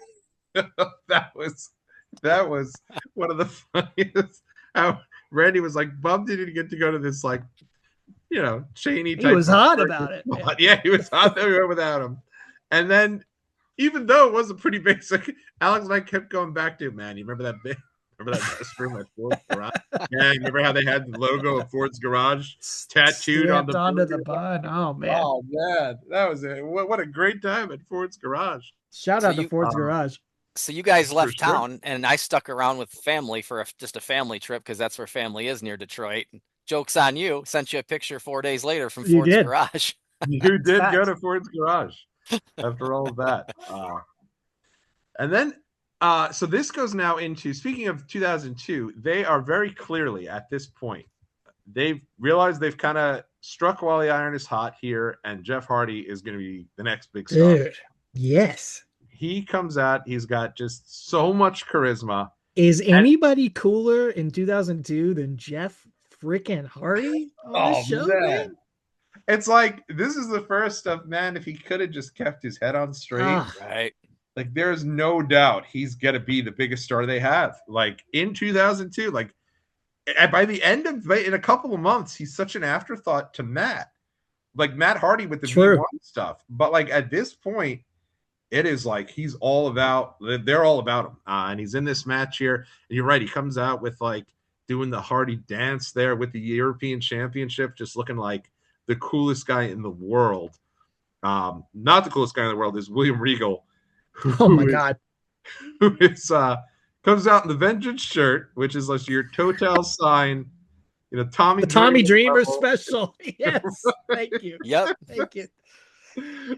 on. that was one of the funniest. How Randy was like bummed he didn't get to go to this like Cheney type. He was hot about it. Yeah, he was hot that we went without him. And then, even though it was a pretty basic, Alex and I kept going back to, man, you remember that bit? Remember that restroom at Ford's garage? Yeah, you remember how they had the logo of Ford's garage tattooed onto the bun? Oh man! Oh man, that was it. What a great time at Ford's garage! Shout out to Ford's garage. So you guys left town, and I stuck around with family for just a family trip because that's where family is near Detroit. Joke's on you. Sent you a picture 4 days later from Ford's garage. You did go to Ford's garage after all of that. And then, so this goes now into, speaking of 2002, they are very clearly at this point, they've realized they've kind of struck while the iron is hot here, and Jeff Hardy is going to be the next big star. Dude, yes. He comes out, he's got just so much charisma. Is anybody cooler in 2002 than Jeff freaking Hardy on this show, man? It's like, this is the first of, man, if he could have just kept his head on straight. Right. Like, there's no doubt he's going to be the biggest star they have. Like, in 2002, like, by the end of, in a couple of months, he's such an afterthought to Matt. Like, Matt Hardy with the V1 stuff. But, like, at this point, it is like he's all about, they're all about him. And he's in this match here. And you're right, he comes out with, like, doing the Hardy dance there with the European Championship, just looking like the coolest guy in the world. Not the coolest guy in the world is William Regal. Oh my God. Who is comes out in the Vengeance shirt, which is like your Total sign, Tommy Dreamer special. Yes. Thank you. Yep. Thank you.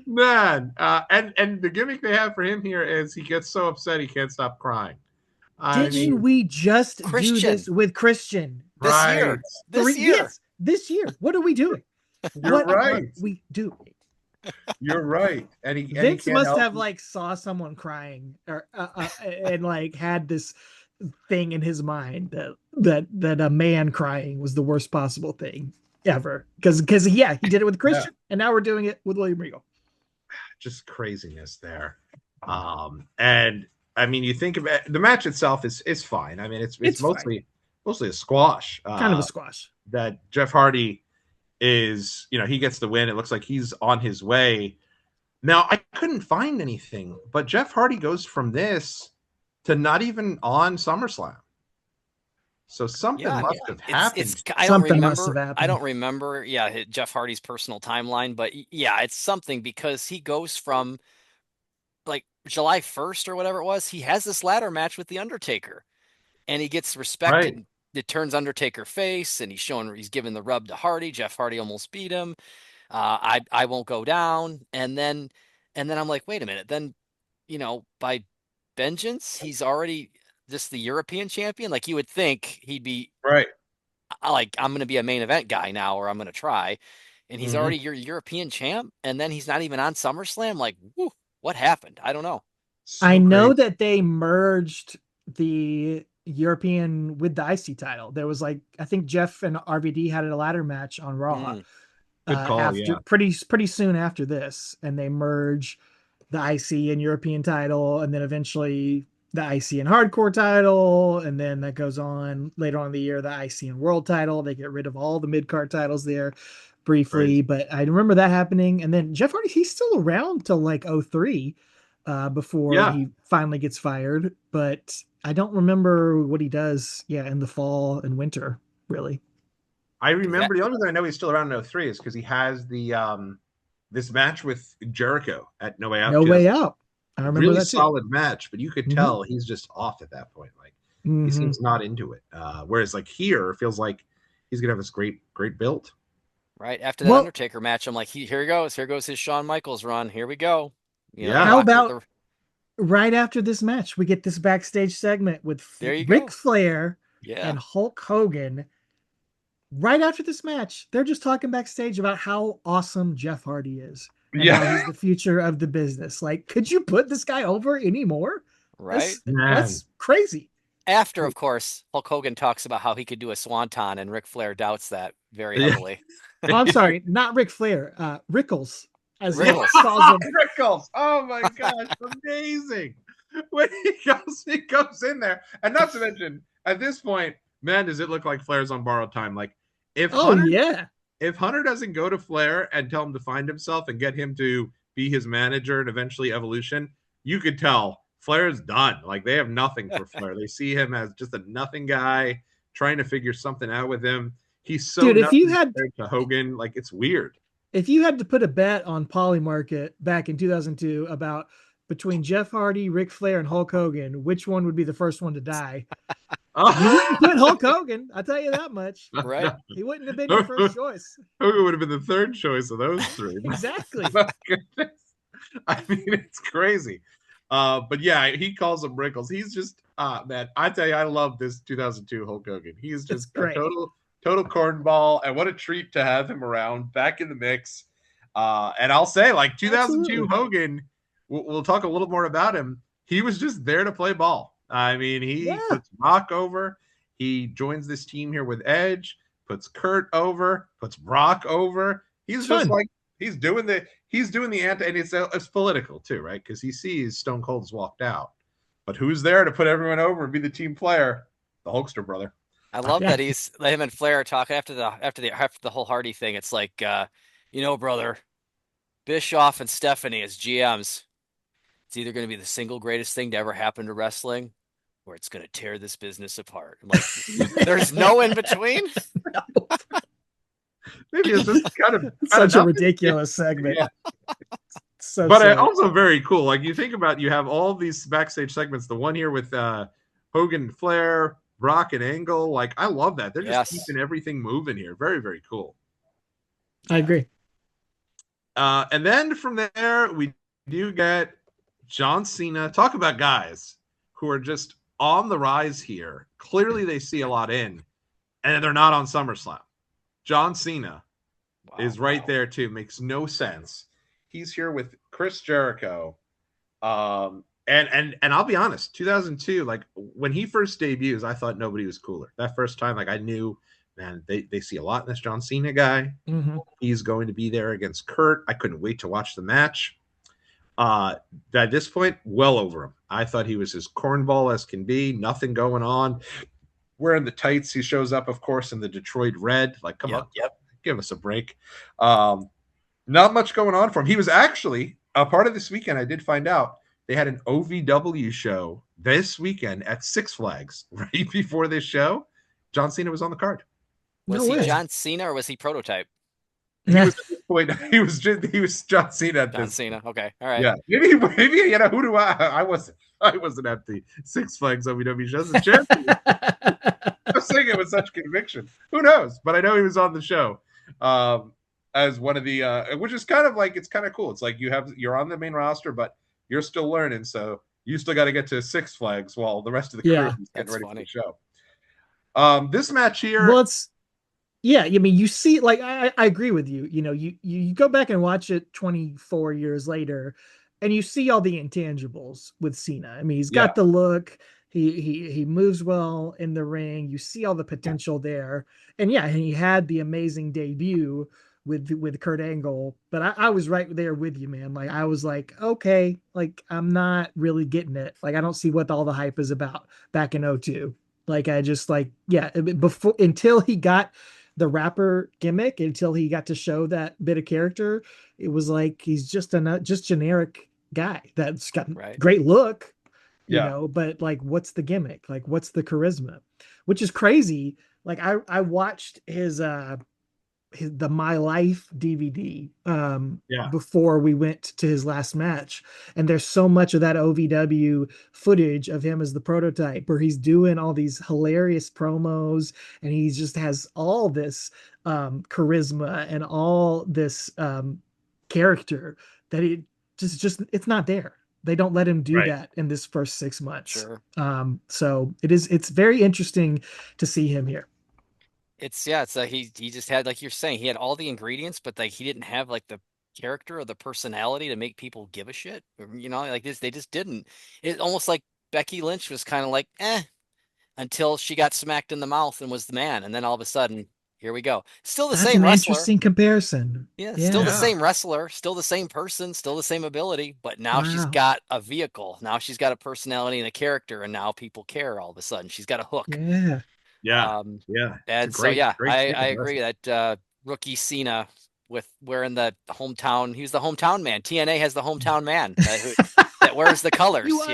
Man. And the gimmick they have for him here is he gets so upset he can't stop crying. Didn't we just do this with Christian this year? Yes, this year. What are we doing? You're right. Are we doing? You're right. And Vince must have like saw someone crying or and like had this thing in his mind that a man crying was the worst possible thing ever. Because he did it with Christian, and now we're doing it with William Regal. Just craziness there. And I mean, you think about the match itself is fine. I mean, it's mostly a squash. Kind of a squash. That Jeff Hardy is, he gets the win. It looks like he's on his way. Now, I couldn't find anything, but Jeff Hardy goes from this to not even on SummerSlam. So something must have happened. I don't remember. Yeah, Jeff Hardy's personal timeline, but yeah, it's something because he goes from like July 1st or whatever it was. He has this ladder match with the Undertaker, and he gets respected. Right. It turns Undertaker face, and he's giving the rub to Hardy. Jeff Hardy almost beat him. I won't go down, and then I'm like, wait a minute. Then, by Vengeance, he's already just the European champion. Like you would think he'd be right. Like I'm going to be a main event guy now, or I'm going to try, and he's already your European champ, and then he's not even on SummerSlam. Like, whew, what happened? I don't know. I know that they merged the European with the IC title. There was like, I think Jeff and RVD had a ladder match on Raw. Good call, pretty soon after this, and they merge the IC and European title, and then eventually the IC and Hardcore title, and then that goes on later on in the year, the IC and World title. They get rid of all the mid-card titles there briefly, but I remember that happening. And then Jeff Hardy, he's still around till like 03 before he finally gets fired, but I don't remember what he does in the fall and winter, really. I remember the only reason I know he's still around in 03 is because he has the this match with Jericho at No Way Out. No Way Out. I remember really that solid match, but you could tell he's just off at that point. Like he seems not into it. Whereas like here, it feels like he's gonna have this great build. Right after that Undertaker match, I'm like, here he goes. Here goes his Shawn Michaels run. Here we go. How about right after this match, we get this backstage segment with Ric Flair and Hulk Hogan. Right after this match, they're just talking backstage about how awesome Jeff Hardy is. And how he's the future of the business. Like, could you put this guy over anymore? Right? Man. That's crazy. After, of course, Hulk Hogan talks about how he could do a swanton, and Ric Flair doubts that very heavily. Oh, I'm sorry, not Ric Flair, Rickles, as he Rickles. calls him. Rickles. Oh my gosh, amazing. When he goes in there. And not to mention, at this point, man, does it look like Flair's on borrowed time. Like if Oh Hunter yeah, if Hunter doesn't go to Flair and tell him to find himself and get him to be his manager and eventually Evolution, you could tell Flair's done. Like they have nothing for Flair. They see him as just a nothing guy trying to figure something out with him. He's so dude. nothing compared to Hogan. Like it's weird. If you had to put a bet on Polymarket back in 2002 about between Jeff Hardy, Ric Flair, and Hulk Hogan, which one would be the first one to die? You wouldn't put Hulk Hogan. I'll tell you that much. Right. He wouldn't have been your first choice. Hogan would have been the third choice of those three. Exactly. I mean, it's crazy. But yeah, he calls him Rickles. He's just, man, I tell you, I love this 2002 Hulk Hogan. He's just a total cornball, and what a treat to have him around, back in the mix. And I'll say, like 2002 Absolutely. Hogan, we'll talk a little more about him. He was just there to play ball. I mean, he puts Rock over. He joins this team here with Edge, puts Kurt over, puts Brock over. He's just like he's doing the anti, and it's political too, right? Because he sees Stone Cold's walked out, but who's there to put everyone over and be the team player? The Hulkster brother. I love that he's him and Flair are talking after the whole Hardy thing. It's like, brother, Bischoff and Stephanie as GMs. It's either going to be the single greatest thing to ever happen to wrestling, or it's going to tear this business apart. I'm like, there's no in between. Maybe it's just kind of such a ridiculous segment. Yeah. So but also very cool. Like you think about, you have all these backstage segments. The one here with Hogan and Flair, Brock and Angle. Like I love that. They're just keeping everything moving here. Very, very cool. I agree. And then from there, we do get John Cena. Talk about guys who are just on the rise here. Clearly they see a lot in, and they're not on SummerSlam. John Cena is right there too. Makes no sense. He's here with Chris Jericho. And I'll be honest, 2002, like when he first debuts, I thought nobody was cooler. That first time, like I knew, man, they see a lot in this John Cena guy. Mm-hmm. He's going to be there against Kurt. I couldn't wait to watch the match. At this point, well over him. I thought he was as cornball as can be. Nothing going on. Wearing the tights. He shows up, of course, in the Detroit red. Like, come on, give us a break. Not much going on for him. He was actually a part of this weekend. I did find out they had an OVW show this weekend at Six Flags. Right before this show, John Cena was on the card. Was he John Cena or was he Prototype? He was at this point. He was John Cena. John Cena. Okay, all right. Yeah, maybe you know, who do I wasn't at the Six Flags OVW show. The champion. I was saying it with such conviction. Who knows? But I know he was on the show as one of the, which is kind of like, it's kind of cool. It's like you're on the main roster, but you're still learning, so you still got to get to Six Flags while the rest of the crew is getting ready for the show. This match here, well, I mean, you see, like I agree with you. You know, you go back and watch it 24 years later, and you see all the intangibles with Cena. I mean, he's got the look. He moves well in the ring. You see all the potential there, and he had the amazing debut with Kurt Angle. But I was right there with you, man. Like I was like, okay, like I'm not really getting it. Like I don't see what all the hype is about back in 2002. Like I just before, until he got the rapper gimmick, until he got to show that bit of character, it was like he's just just generic guy that's got great look, you know, but like what's the gimmick? Like what's the charisma? Which is crazy. Like I watched his the My Life DVD before we went to his last match, and there's so much of that OVW footage of him as the Prototype where he's doing all these hilarious promos, and he just has all this charisma and all this character that it just it's not there. They don't let him do that in this first 6 months. Sure. So it's very interesting to see him here. It's like he just had, like you're saying, he had all the ingredients, but like he didn't have like the character or the personality to make people give a shit. You know, like this, they just didn't. It almost like Becky Lynch was kind of like, until she got smacked in the mouth and was the man. And then all of a sudden, here we go. Still the That's same an wrestler. interesting comparison. Yeah, still the Yeah. Yeah. same wrestler, still the same person, still the same ability, but now she's Wow. got a vehicle. Now she's got a personality and a character, and now people care all of a sudden. She's got a hook. Yeah. Yeah. Um, Yeah. It's a and so great, yeah, great I stick of agree wrestling. that rookie Cena with wearing the hometown, he was the hometown man. TNA has the hometown man that wears the He colors, was.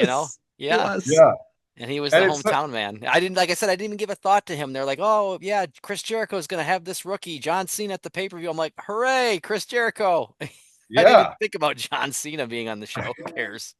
He Yeah. was. Yeah. And he was the And it's hometown man. I didn't, like I said, I didn't even give a thought to him. They're like, oh, yeah, Chris Jericho is going to have this rookie, John Cena, at the pay-per-view. I'm like, hooray, Chris Jericho. I didn't even yeah. think about John Cena being on the show. Who cares?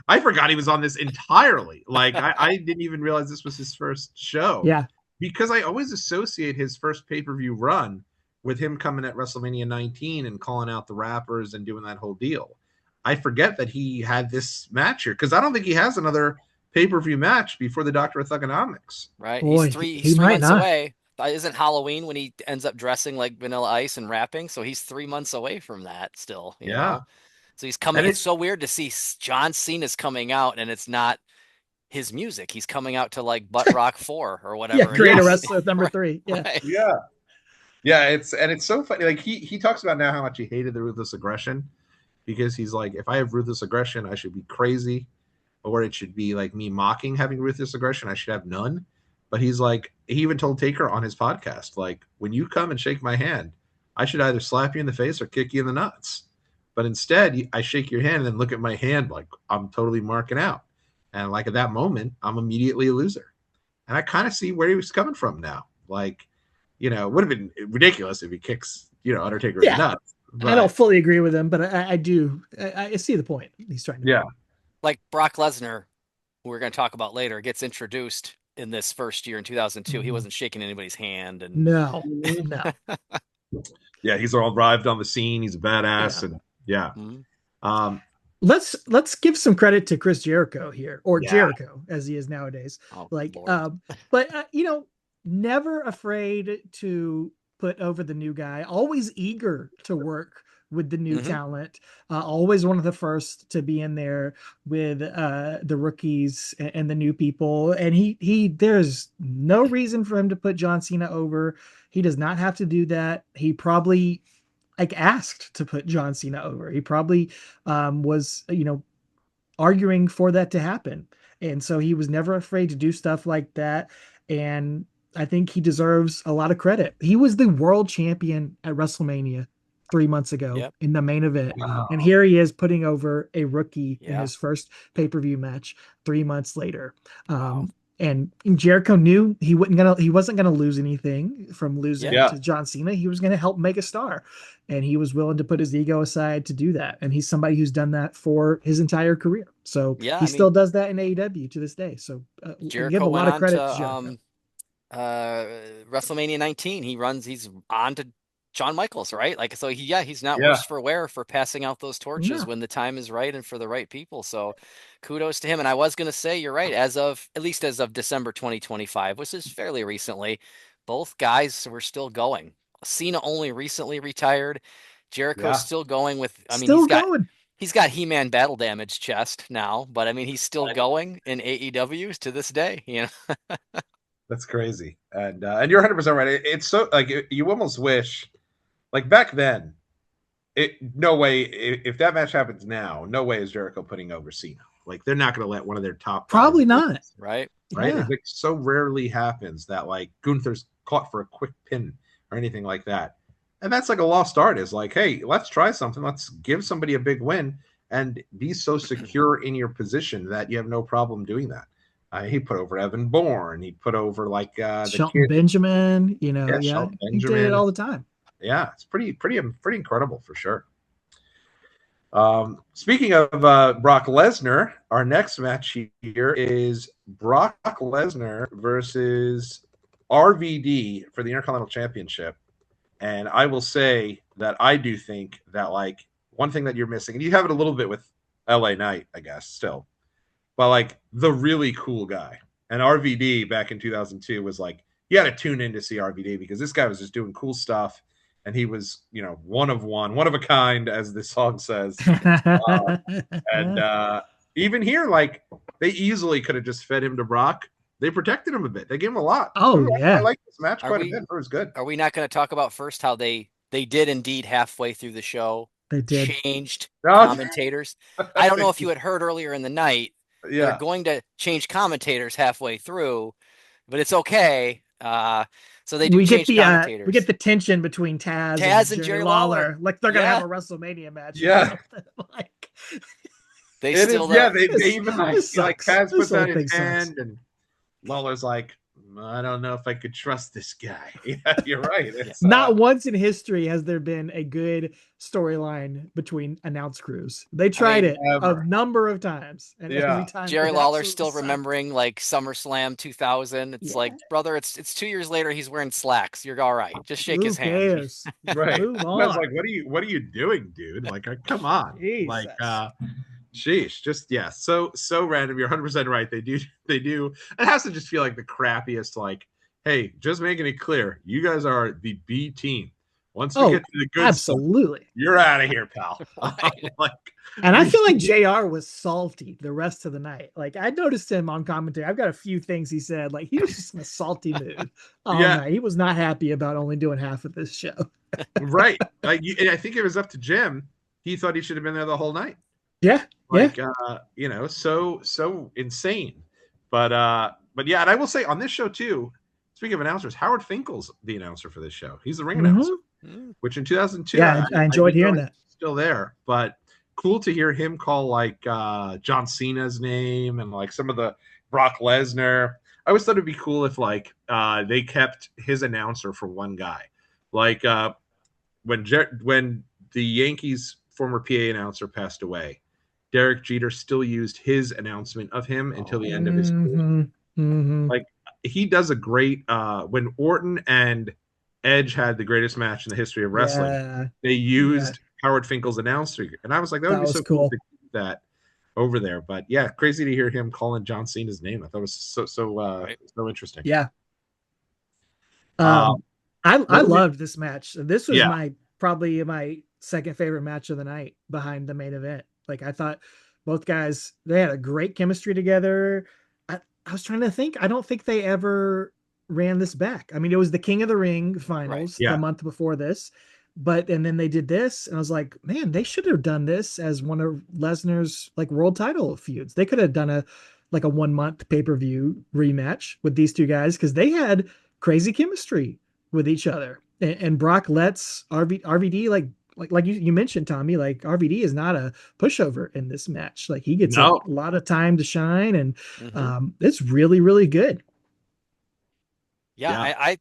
I forgot he was on this entirely. Like I didn't even realize this was his first show Yeah. because I always associate his first pay-per-view run with him coming at WrestleMania 19 and calling out the rappers and doing that whole deal. I forget that he had this match here because I don't think he has another pay-per-view match before the Doctor of Thugonomics. Right? He's Boy, three, he's he three might months not. away. Isn't Halloween when he ends up dressing like Vanilla Ice and rapping? So he's 3 months away from that still, Yeah. So he's coming. And It's it so weird to see John Cena's coming out and it's not his music. He's coming out to like Butt Rock 4 or Yeah. whatever it Create a yes. is. wrestler number Right. 3. Yeah. Right. Yeah. Yeah, it's so funny. Like he talks about now how much he hated the ruthless aggression because he's like, if I have ruthless aggression, I should be crazy, or it should be like me mocking having ruthless aggression. I should have none. But he's like, he even told Taker on his podcast, like, when you come and shake my hand, I should either slap you in the face or kick you in the nuts. But instead, I shake your hand and then look at my hand like I'm totally marking out. And like at that moment, I'm immediately a loser. And I kind of see where he was coming from now. Like, it would have been ridiculous if he kicks, Undertaker in the Yeah. nuts. I don't But fully agree with him, but I do. I see the point he's trying to yeah, make. Like Brock Lesnar, who we're going to talk about later, gets introduced in this first year in 2002. He Mhm. wasn't shaking anybody's hand, and No. No. yeah, he's all arrived on the scene. He's a badass, Yeah. and yeah, Mhm. um, Let's give some credit to Chris Jericho here, or yeah, Jericho as he is nowadays. Oh Like, Lord, but never afraid to put over the new guy. Always eager to work with the new Mhm. talent. Always one of the first to be in there with the rookies and the new people. And he there's no reason for him to put John Cena over. He does not have to do that. He probably like asked to put John Cena over. He probably was, arguing for that to happen. And so he was never afraid to do stuff like that. And I think he deserves a lot of credit. He was the world champion at WrestleMania 3 months ago Yep. in the main event. wow, And here he is putting over a rookie in Yeah. his first pay-per-view match 3 months later. Wow. And Jericho knew he wasn't gonna lose anything from losing Yeah. yeah, to John Cena. He was gonna help make a star, and he was willing to put his ego aside to do that. And he's somebody who's done that for his entire career. So Yeah. he I still mean, does that in AEW to this day. So I give Jericho a went lot of on to credit to Jericho. uh WrestleMania 19. He's on to Shawn Michaels, right? Like, so he's not yeah, worse for wear for passing out those torches No, when the time is right and for the right people. So kudos to him. And I was going to say, you're right, at least as of December 2025, which is fairly recently, both guys were still going. Cena only recently retired. Jericho's yeah. still going with, I mean, still going. he's got He-Man battle damage chest now, but I mean, he's still going in AEW to this day. That's crazy, and you're 100% right. It's so like you almost wish, like back then, no way if that match happens now, no way is Jericho putting over Cena. Like they're not going to let one of their top guys Probably lose, not. Right? right? Yeah. It like, so rarely happens that like Gunther's caught for a quick pin or anything like that, and that's like a lost art. Is like, hey, let's try something. Let's give somebody a big win and be so secure in your position that you have no problem doing that. He put over Evan Bourne. He put over like the Shelton kid, Benjamin, yeah, yeah, Shelton he did it Benjamin. all the time. Yeah, it's pretty incredible for sure. Speaking of Brock Lesnar, our next match here is Brock Lesnar versus RVD for the Intercontinental Championship. And I will say that I do think that like one thing that you're missing, and you have it a little bit with LA Knight, I guess, still, but like the really cool guy. And RVD back in 2002 was like, you had to tune in to see RVD because this guy was just doing cool stuff. And he was, one of a kind, as the song says. And even here, like They easily could have just fed him to Brock. They protected him a bit. They gave him a lot. Oh I yeah, like this match Are quite a we bit. It was good. are we not going to talk about first how they did indeed halfway through the show they did. changed No, commentators? I don't know if you had heard earlier in the night they're yeah, going to change commentators halfway through, but it's okay. So they do change We get commentators. the tension between Taz and Taz and Jerry Jerry Lawler, Lawler. like they're gonna have Yeah, a WrestleMania match or yeah. something. Like they It is. still Yeah, don't. they even this like sucks. Taz This puts whole out his thing sucks. hand, and Lawler's like, I don't know if I could trust this guy. Yeah, you're right. It's Not once in history has there been a good storyline between announce crews. They I tried mean, it a ever. number of times, and every Yeah, time Jerry it Lawler absolutely still sucked. remembering like SummerSlam 2000. It's Yeah, like, brother, it's 2 years later. He's wearing slacks. You're all right. Just shake who his hand. cares? right. Move I was on. like, what are you doing, dude? Like, come on. Like, Jesus. sheesh, just yeah, so random. You're 100% right. They do. It has to just feel like the crappiest. Like, hey, just making it clear, you guys are the B team. Once we Oh, get to the good stuff, absolutely. you're out of here, pal. Right. Like, And I feel like JR was salty the rest of the night. Like I noticed him on commentary. I've got a few things he said. Like he was just in a salty mood all yeah, night. He was not happy about only doing half of this show. right. And I think it was up to Jim. He thought he should have been there the whole night. Yeah. Like, so insane. But yeah, and I will say on this show too. Speaking of announcers, Howard Finkel's the announcer for this show. He's the ring announcer, which in 2002, Yeah, I enjoyed hearing that. Still there, but cool to hear him call like John Cena's name and like some of the Brock Lesnar. I always thought it'd be cool if like they kept his announcer for one guy, like when the Yankees former PA announcer passed away. Derek Jeter still used his announcement of him until the end of his career. Like he does a great when Orton and Edge had the greatest match in the history of wrestling. Yeah. They used Howard Finkel's announcer, and I was like, that would be so cool to keep that over there. But yeah, crazy to hear him calling John Cena's name. I thought it was so interesting. Yeah. I loved this match. This was probably my second favorite match of the night behind the main event. Like I thought both guys, they had a great chemistry together. I was trying to think. I don't think they ever ran this back. I mean, it was the King of the Ring finals the month before this, and then they did this, and I was like, man, they should have done this as one of Lesnar's like world title feuds. They could have done a 1 month pay-per-view rematch with these two guys because they had crazy chemistry with each other. And Brock lets RVD like you mentioned, Tommy, like RVD is not a pushover in this match. Like he gets a lot of time to shine, and it's really, really good. Yeah.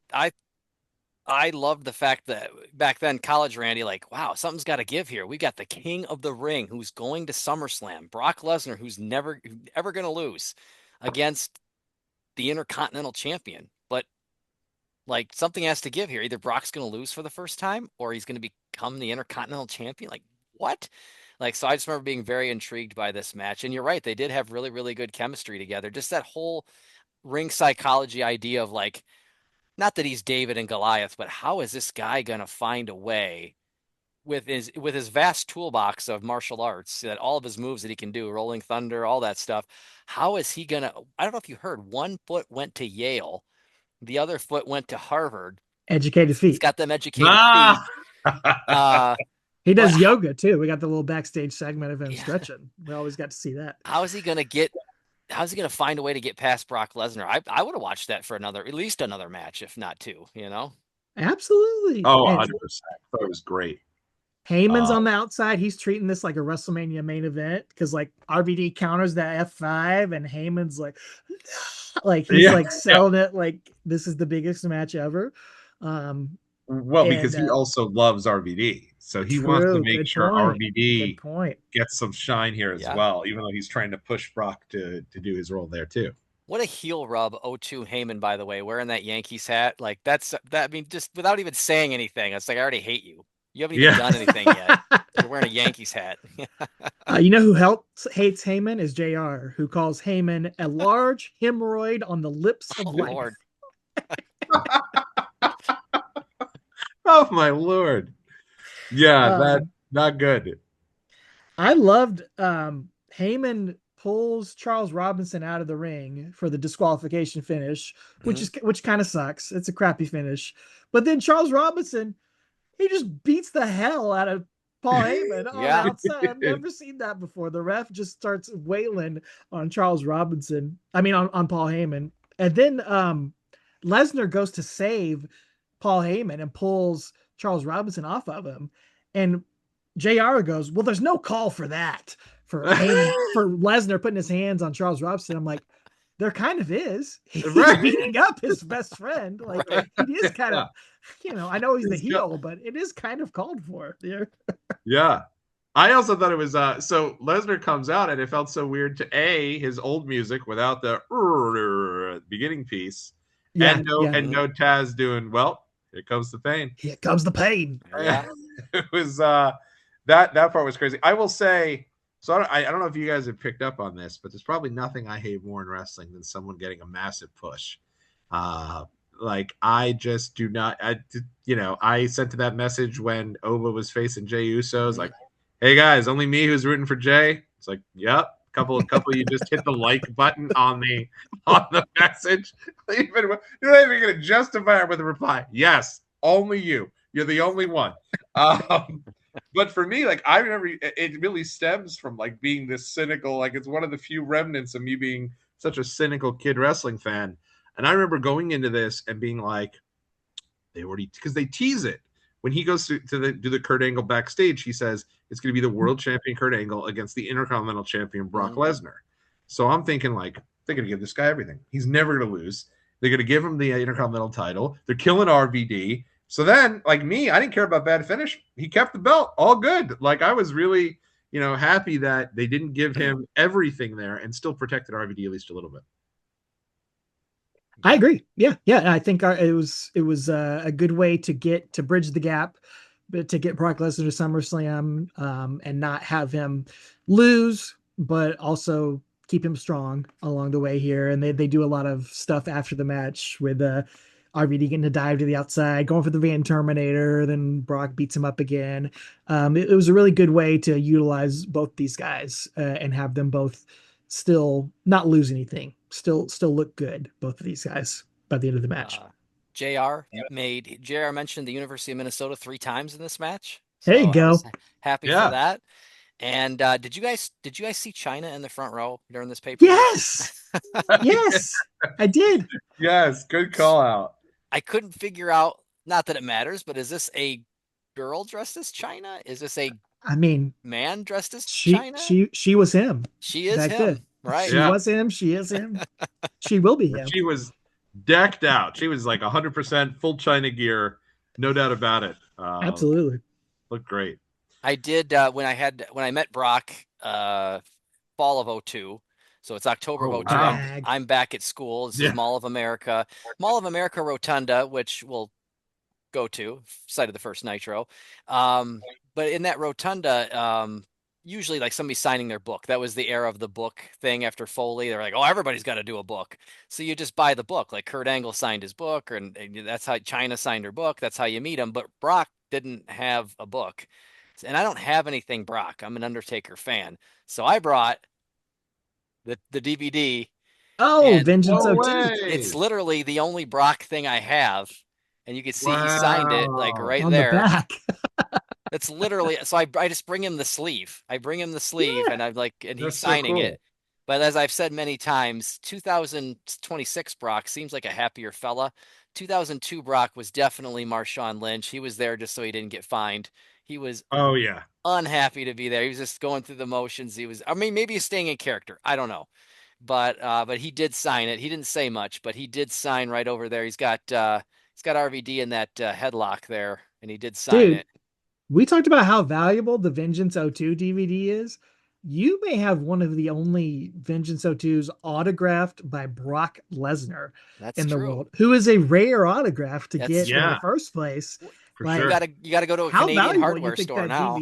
I loved the fact that back then, college Randy, like, wow, something's got to give here. We got the King of the Ring who's going to SummerSlam, Brock Lesnar, who's never ever going to lose against the Intercontinental Champion. But like something has to give here. Either Brock's going to lose for the first time or he's going to become the Intercontinental Champion. Like, what? Like, so I just remember being very intrigued by this match. And you're right. They did have really, really good chemistry together. Just that whole ring psychology idea of like, not that he's David and Goliath, but how is this guy going to find a way with his vast toolbox of martial arts, that all of his moves that he can do, Rolling Thunder, all that stuff. How is he going to, I don't know if you heard, one foot went to Yale. The other foot went to Harvard. Educated feet. He's got them educated feet. He does yoga too. We got the little backstage segment of him stretching. We always got to see that. How's he going to find a way to get past Brock Lesnar? I would have watched that for at least another match, if not two, Absolutely. Oh, 100%. I thought it was great. Heyman's on the outside. He's treating this like a WrestleMania main event because like RVD counters that F5 and Heyman's like he's like selling it like this is the biggest match ever. Because he also loves RVD, so he wants to make sure RVD gets some shine here as well, even though he's trying to push Brock to do his role there too. What a heel rub, O2 Heyman, by the way, wearing that Yankees hat. Like that. I mean, just without even saying anything, it's like I already hate you. You haven't even done anything yet. You're wearing a Yankees hat. You know who hates Heyman is JR, who calls Heyman a large hemorrhoid on the lips of life. Lord. Oh my Lord. Yeah, that not good. I loved Heyman pulls Charles Robinson out of the ring for the disqualification finish, which kind of sucks. It's a crappy finish. But then Charles Robinson, he just beats the hell out of Paul Heyman on the outside. I've never seen that before. The ref just starts wailing on Charles Robinson. I mean, on Paul Heyman. And then Lesnar goes to save Paul Heyman and pulls Charles Robinson off of him. And JR goes, well, there's no call for that. For Heyman, for Lesnar putting his hands on Charles Robinson. I'm like, there kind of is. He's beating up his best friend. Like, he is kind of, I know he's the heel, but it is kind of called for there. Yeah. I also thought it was so Lesnar comes out and it felt so weird to his old music without the beginning piece. And no Taz doing, well, here comes the pain. Here comes the pain. Yeah. It was that part was crazy. I will say, so I don't know if you guys have picked up on this, but there's probably nothing I hate more in wrestling than someone getting a massive push. Like, I just do not, I sent to that message when Ova was facing Jey Uso. It's like, hey guys, only me who's rooting for Jey. It's like, yep. Couple, you just hit the like button on the message. You're not even going to justify it with a reply. Yes, only you. You're the only one. But for me, like, I remember it really stems from like being this cynical. Like, it's one of the few remnants of me being such a cynical kid wrestling fan. And I remember going into this and being like, because they tease it. When he goes to do the Kurt Angle backstage, he says it's going to be the world champion Kurt Angle against the Intercontinental champion Brock Lesnar. So I'm thinking, like, they're going to give this guy everything. He's never going to lose. They're going to give him the Intercontinental title. They're killing RVD. So then, like me, I didn't care about bad finish. He kept the belt. All good. Like, I was really, happy that they didn't give him everything there and still protected RVD at least a little bit. I agree. Yeah. I think it was a good way to bridge the gap, but to get Brock Lesnar to SummerSlam and not have him lose, but also keep him strong along the way here. And they do a lot of stuff after the match with RVD getting to dive to the outside, going for the Van Terminator, then Brock beats him up again. It was a really good way to utilize both these guys and have them both still not lose anything, still look good, both of these guys by the end of the match. JR mentioned the University of Minnesota 3 times in this match. So there you go. I was happy for that. And did you guys see Chyna in the front row during this paper? Yes. Yes, I did. Yes, good call out. I couldn't figure out, not that it matters, but is this a girl dressed as Chyna? Is this a man dressed as Chyna? She was him. She is him, right? She was him. She is him. She will be him. She was decked out. She was like 100% full Chyna gear, no doubt about it. Absolutely, looked great. I did when I met Brock fall of 2002. So it's October of 2002. Wow. I'm back at school. This is Mall of America Rotunda, which we'll go to, site of the first Nitro. But in that Rotunda, usually like somebody signing their book. That was the era of the book thing after Foley. They're like, oh, everybody's got to do a book. So you just buy the book. Like Kurt Angle signed his book, and that's how Chyna signed her book. That's how you meet him. But Brock didn't have a book. And I don't have anything Brock. I'm an Undertaker fan. So I brought the DVD. Oh, Vengeance 02. It's literally the only Brock thing I have. And you can see he signed it like right on there. The back. It's literally, so I just bring him the sleeve. And I'm like, and he's signing it. But as I've said many times, 2026 Brock seems like a happier fella. 2002 Brock was definitely Marshawn Lynch. He was there just so he didn't get fined. He was unhappy to be there. He was just going through the motions. Maybe he's staying in character. I don't know. But he did sign it. He didn't say much, but he did sign right over there. He's got RVD in that headlock there, and he did sign it. We talked about how valuable the Vengeance 02 DVD is. You may have one of the only Vengeance 02s autographed by Brock Lesnar in the world, who is a rare autograph to get in the first place. You gotta go to a Canadian hardware store now.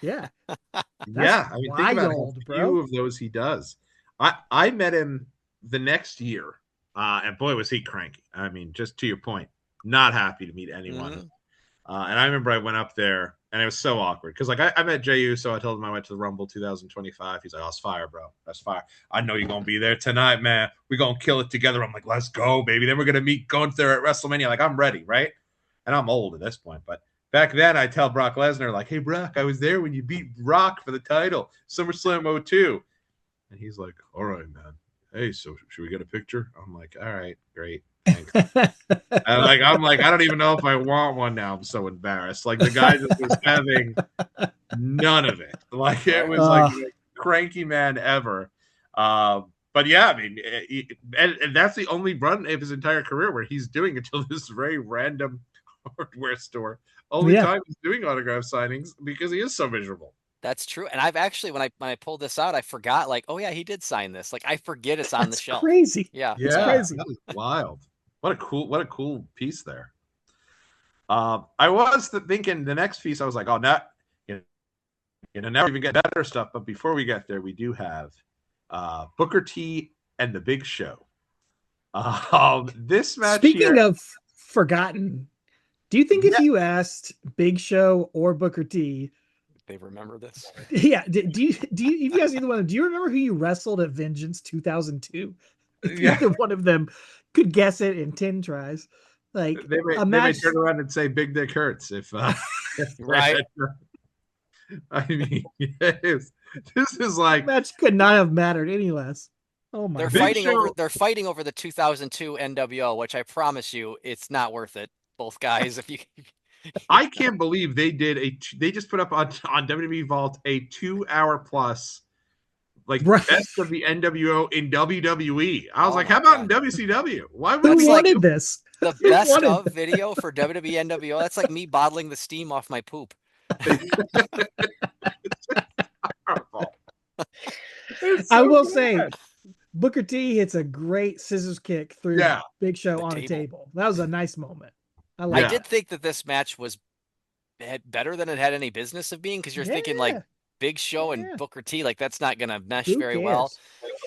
Yeah. I mean, think about how few of those he does. I met him the next year, and boy, was he cranky. I mean, just to your point, not happy to meet anyone. And I remember I went up there And it was so awkward because like I met Jey Uso. I told him I went to the Rumble 2025. He's like, "Oh, it's fire, bro. That's fire. I know you're gonna be there tonight, man. We're gonna kill it together." I'm like, "Let's go, baby." Then we're gonna meet Gunther at WrestleMania. Like, I'm ready, right? And I'm old at this point, but back then I tell Brock Lesnar, like, "Hey, Brock, I was there when you beat Rock for the title, SummerSlam '02." And he's like, "All right, man. Hey, so should we get a picture?" I'm like, "All right, great. Thanks." I'm like, I don't even know if I want one now. I'm so embarrassed. Like the guy just was having none of it. Like it was like the cranky man ever. But yeah, I mean, and that's the only run of his entire career where he's doing it to this very random hardware store. Only time he's doing autograph signings because he is so miserable. That's true. And I've actually, when I pulled this out, I forgot, like, oh yeah, he did sign this. Like I forget it's on the shelf. Crazy. Yeah. It's crazy. That was wild. What a cool piece there. I was thinking the next piece, I was like, oh, now, now we even get better stuff. But before we get there, we do have Booker T and the Big Show. This match. Speaking of forgotten, do you think if you asked Big Show or Booker T, they remember this? Yeah. Do you if you ask either one of them, do you remember who you wrestled at Vengeance 2002? If either one of them could guess it in 10 tries. Like they may turn around and say Big Dick hurts if right. I mean, yes. This is like match could not have mattered any less. Oh my! They're fighting over the 2002 NWO, which I promise you, it's not worth it. Both guys, if you. I can't believe they just put up on WWE Vault a 2-hour plus best of the NWO in WWE. I was how about in WCW? Why would we wanted this? The best of video for WWE NWO. That's like me bottling the steam off my poop. I will say, Booker T hits a great scissors kick through Big Show on a table. That was a nice moment. I did think that this match was better than it had any business of being, because you're thinking like Big Show and Booker T, like that's not gonna mesh very well.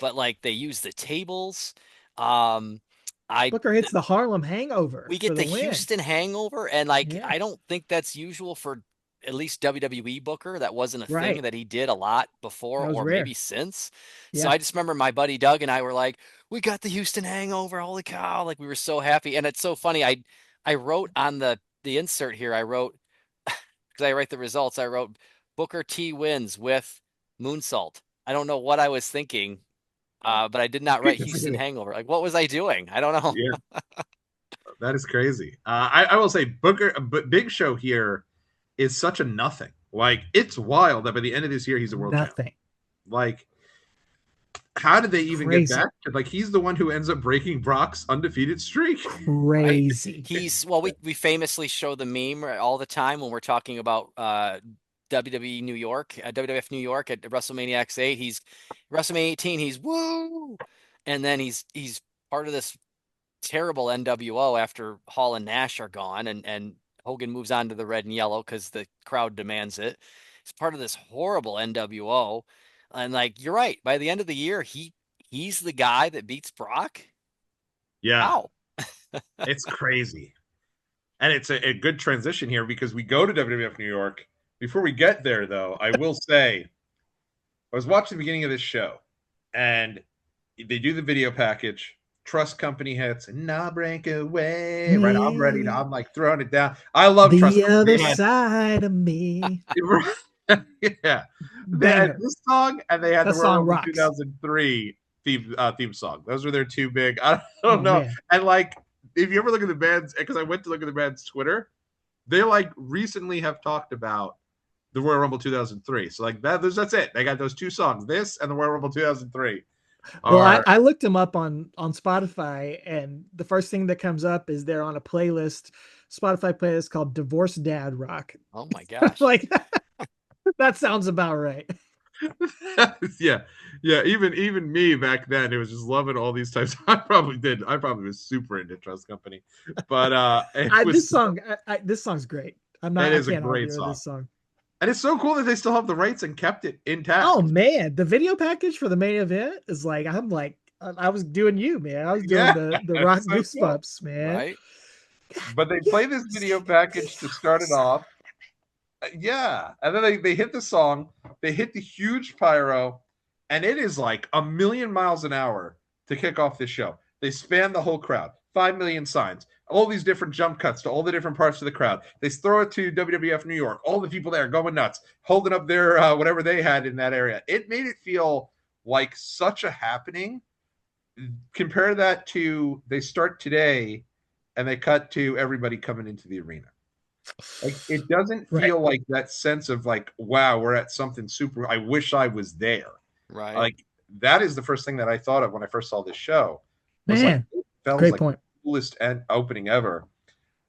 But like they use the tables. Booker hits the Harlem Hangover. We get the Houston Hangover, and like I don't think that's usual for at least WWE Booker. That wasn't a thing that he did a lot before or maybe since. So I just remember my buddy Doug and I were like, we got the Houston Hangover. Holy cow. Like we were so happy. And it's so funny. I wrote on the insert here, I wrote, because I write the results, I wrote Booker T wins with moonsault. I don't know what I was thinking, but I did not write Houston Hangover. Like, what was I doing? I don't know. Yeah. That is crazy. I will say but Big Show here is such a nothing. Like, it's wild that by the end of this year, he's a world champion. Like, how did they even get back? Like, he's the one who ends up breaking Brock's undefeated streak. Crazy. Right? We famously show the meme all the time when we're talking about WWE New York, WWF New York at WrestleMania X8. He's WrestleMania 18. He's woo, and then he's part of this terrible NWO after Hall and Nash are gone, and Hogan moves on to the red and yellow because the crowd demands it. It's part of this horrible NWO. And like, you're right. By the end of the year, he's the guy that beats Brock. Yeah. Wow. It's crazy. And it's a good transition here because we go to WWF New York. Before we get there, though, I will say, I was watching the beginning of this show, and they do the video package. Trust Company hits, and I'll break away. Right, I'm ready. I'm like throwing it down. I love Trust Company. The other side of me. Yeah. They had this song, and they had the Royal Rumble 2003 theme song. Those were their two big. I don't know. Man. And like, if you ever look at the band's, because I went to look at the band's Twitter, they like recently have talked about the Royal Rumble 2003. So like that's it. They got those two songs, this and the Royal Rumble 2003. Well, I looked them up on Spotify, and the first thing that comes up is they're on a playlist, Spotify playlist called Divorced Dad Rock. Oh my gosh. Like that sounds about right. Yeah. Even me back then, it was just loving all these types. I probably was super into Trust Company, but this song's great. It is a great song. This song. And it's so cool that they still have the rights and kept it intact. Oh man, the video package for the main event is like, I was doing you, man. I was doing the Rock Goosebumps, man. Right. But they play this video package to start it off. Yeah, and then they hit the song, they hit the huge pyro, and it is like a million miles an hour to kick off this show. They span the whole crowd, 5 million signs, all these different jump cuts to all the different parts of the crowd. They throw it to WWF New York, all the people there going nuts, holding up their whatever they had in that area. It made it feel like such a happening. Compare that to they start today, and they cut to everybody coming into the arena. Like it doesn't feel Right. like that sense of like, wow, we're at something super. I wish I was there. Right. Like that is the first thing that I thought of when I first saw this show. Was like Man, it felt great like point. the coolest opening ever.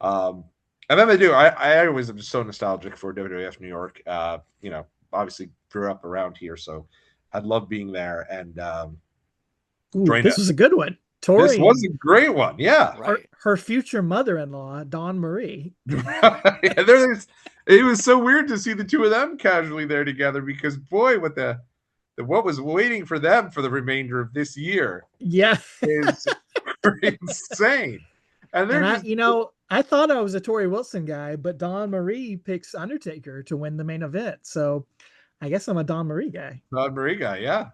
And then they do. I always am just so nostalgic for WWF New York. You know, obviously grew up around here, so I'd love being there. And Ooh, this was a good one. This Tori was and a great one. Yeah. Right. her future mother-in-law, Dawn Marie. Yeah, it was so weird to see the two of them casually there together because boy, what was waiting for them for the remainder of this year Yeah. is insane. And they're just I thought I was a Tori Wilson guy, but Dawn Marie picks Undertaker to win the main event. So I guess I'm a Dawn Marie guy. Todd Marie guy, yeah.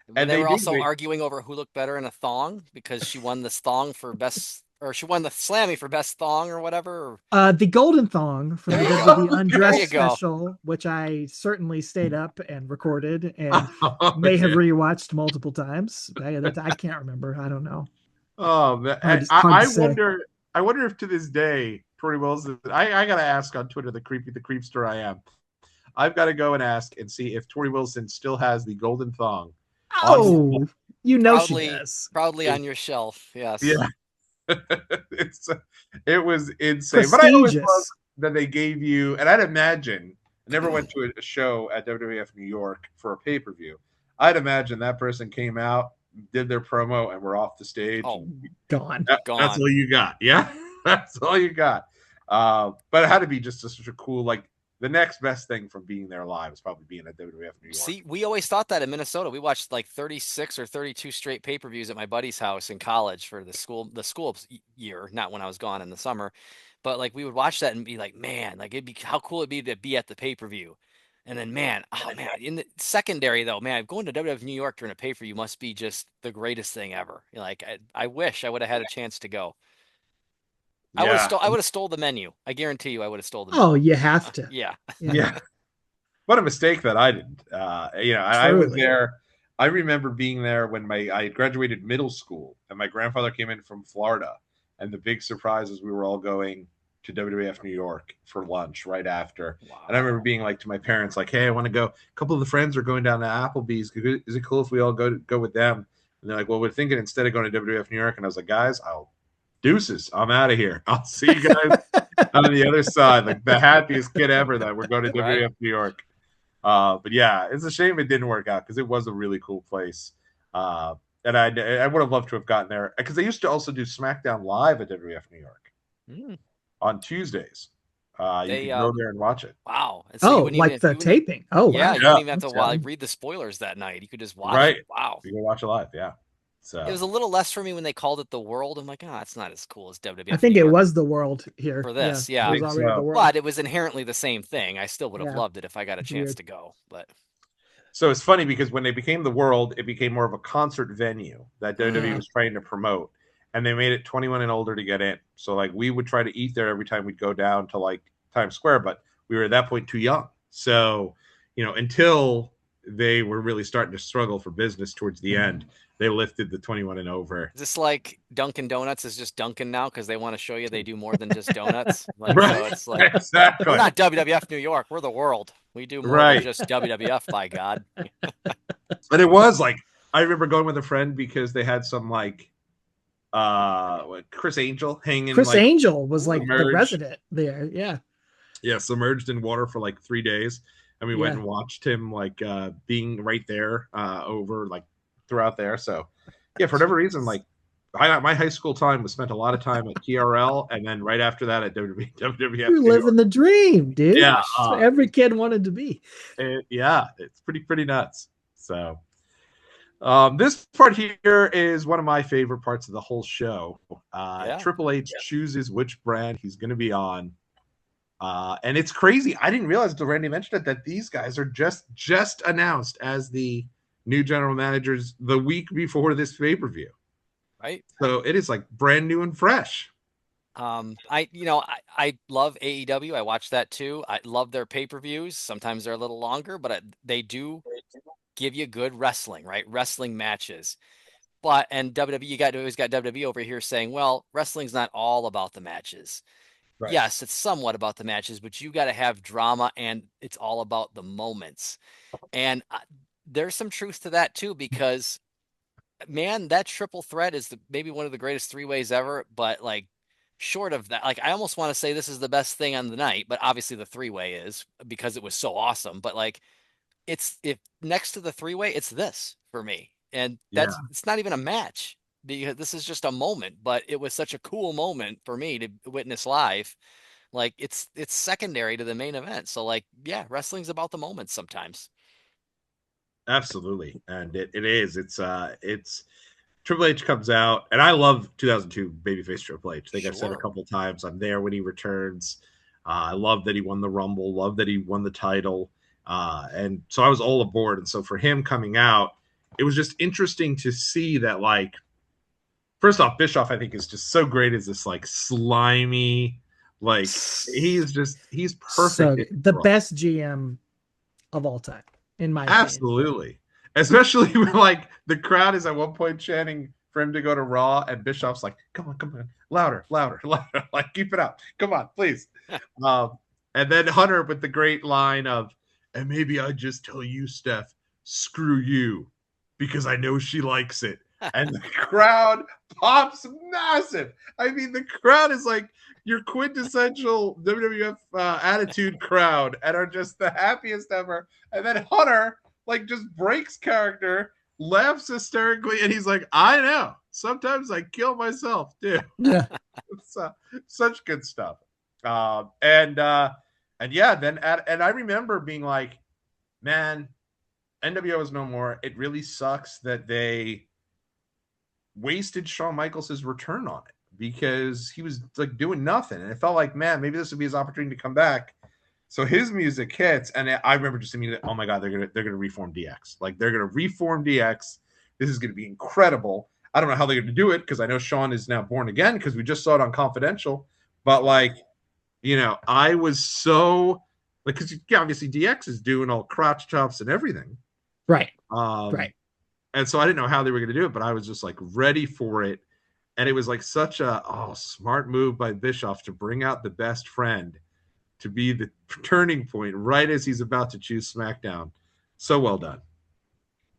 When And they they were do. also arguing over who looked better in a thong because she won this thong for best, or she won the Slammy for best thong or whatever. The Golden Thong from the There you WWE go. Undress There you go. special, which I certainly stayed up and recorded and Oh, may have yeah. rewatched multiple times. I can't remember. I don't know. Oh, man. Hard to I say. wonder if to this day, Tori Wilson, I gotta ask on Twitter, the creepster I am. I've got to go and ask and see if Tori Wilson still has the golden thong. Oh, she does. Proudly on your shelf. Yes. Yeah. It was insane. But I always loved Prestigious. that they gave you, and I'd imagine, I never went to a show at WWF New York for a pay-per-view. I'd imagine that person came out, did their promo, and we're off the stage. Oh, gone. That's all you got. Yeah. That's all you got. But it had to be just such a cool, like, the next best thing from being there live is probably being at WWF New York. See, we always thought that in Minnesota. We watched like 36 or 32 straight pay-per-views at my buddy's house in college for the school year, not when I was gone in the summer. But like we would watch that and be like, man, like it'd be how cool it'd be to be at the pay-per-view. And then man, oh man, in the secondary though, man, going to WWF New York during a pay-per-view must be just the greatest thing ever. Like I wish I would have had a chance to go. I would have stole the menu. I guarantee you I would have stole the menu. Oh, you have to. Yeah. Yeah. What a mistake that I didn't. I was there. I remember being there when I had graduated middle school, and my grandfather came in from Florida, and the big surprise is we were all going to WWF New York for lunch right after. Wow. And I remember being like to my parents, like, "Hey, I want to go. A couple of the friends are going down to Applebee's. Is it cool if we all go with them?" And they're like, "Well, we're thinking instead of going to WWF New York." And I was like, "Guys, deuces. I'm out of here. I'll see you guys on the other side." Like the happiest kid ever that we're going to WWF New York. But yeah, it's a shame it didn't work out because it was a really cool place. And I would have loved to have gotten there because they used to also do SmackDown Live at WWF New York on Tuesdays. You can go there and watch it. Wow. And so like the taping. Oh, yeah. Wow. You didn't even have to read the spoilers that night. You could just watch it. Wow. You can watch it live. Yeah. So it was a little less for me when they called it the World. I'm like, it's not as cool as WWF. I think it was the World here for this. Yeah. It was already the World. But it was inherently the same thing. I still would have loved it if I got a chance to go. But so it's funny because when they became the World, it became more of a concert venue that WWE was trying to promote, and they made it 21 and older to get in. So like we would try to eat there every time we'd go down to like Times Square, but we were at that point too young. So until they were really starting to struggle for business towards the end, they lifted the 21 and over. Is this like Dunkin' Donuts is just Dunkin' now because they want to show you they do more than just donuts? Right. So it's like, exactly. We're not WWF New York. We're the World. We do more than just WWF, by God. But it was like, I remember going with a friend because they had some like Chris Angel hanging. Chris Angel was like submerged. The resident there. Yeah. Yeah. Submerged in water for like 3 days. And we went and watched him like being right there over like throughout there. So yeah, for whatever reason, like my high school time was spent a lot of time at TRL, and then right after that at WWF. You're living the dream, dude. Yeah, that's what every kid wanted to be. It's pretty nuts. So this part here is one of my favorite parts of the whole show. Triple H chooses which brand he's going to be on. And it's crazy. I didn't realize until Randy mentioned it that these guys are just announced as the new general managers the week before this pay-per-view. Right. So it is like brand new and fresh. I love AEW. I watch that too. I love their pay-per-views. Sometimes they're a little longer, but they do give you good wrestling, right? Wrestling matches. And WWE, always got WWE over here saying, well, wrestling's not all about the matches. Right. Yes, it's somewhat about the matches, but you got to have drama and it's all about the moments. And there's some truth to that too, because man, that triple threat is maybe one of the greatest three ways ever. But like, short of that, like, I almost want to say this is the best thing on the night, but obviously the three way is because it was so awesome. But like, if next to the three way, it's this for me, and Yeah, it's not even a match because this is just a moment. But it was such a cool moment for me to witness live. Like it's secondary to the main event. So like, yeah, wrestling's about the moments sometimes. absolutely. And it is. It's Triple H comes out, and I love 2002 babyface Triple H. I think I've said a Sure. couple times. I'm there when he returns. I love that he won the Rumble. Love that he won the title. And so I was all aboard. And so for him coming out, it was just interesting to see that, like, first off, Bischoff, I think, is just so great as this, like, slimy, like, he's So perfect. the best GM of all time, in my opinion. Absolutely. Especially when, like, the crowd is at one point chanting for him to go to Raw, and Bischoff's like, come on, louder, louder, louder. Like, keep it up. Come on, please. um, and then Hunter with the great line of, and maybe I just tell you, Steph, screw you, because I know she likes it. And the crowd pops massive. I mean, the crowd is like your quintessential WWF attitude crowd and are just the happiest ever. And then Hunter, like, just breaks character, laughs hysterically, and he's like, I know. Sometimes I kill myself, too. Yeah. It's such good stuff. And yeah, and I remember being like, man, NWO is no more. It really sucks that they wasted Shawn Michaels' return on it because he was like doing nothing. And it felt like, man, maybe this would be his opportunity to come back. So his music hits, and I remember just immediately, oh my god, they're gonna reform DX. Like, they're gonna reform DX. This is gonna be incredible. I don't know how they're gonna do it because I know Shawn is now born again because we just saw it on Confidential. But like, I was so like, because obviously DX is doing all crotch chops and everything. Right. Right. And so I didn't know how they were gonna do it, but I was just like ready for it. And it was like such a smart move by Bischoff to bring out the best friend to be the turning point right as he's about to choose SmackDown. So well done.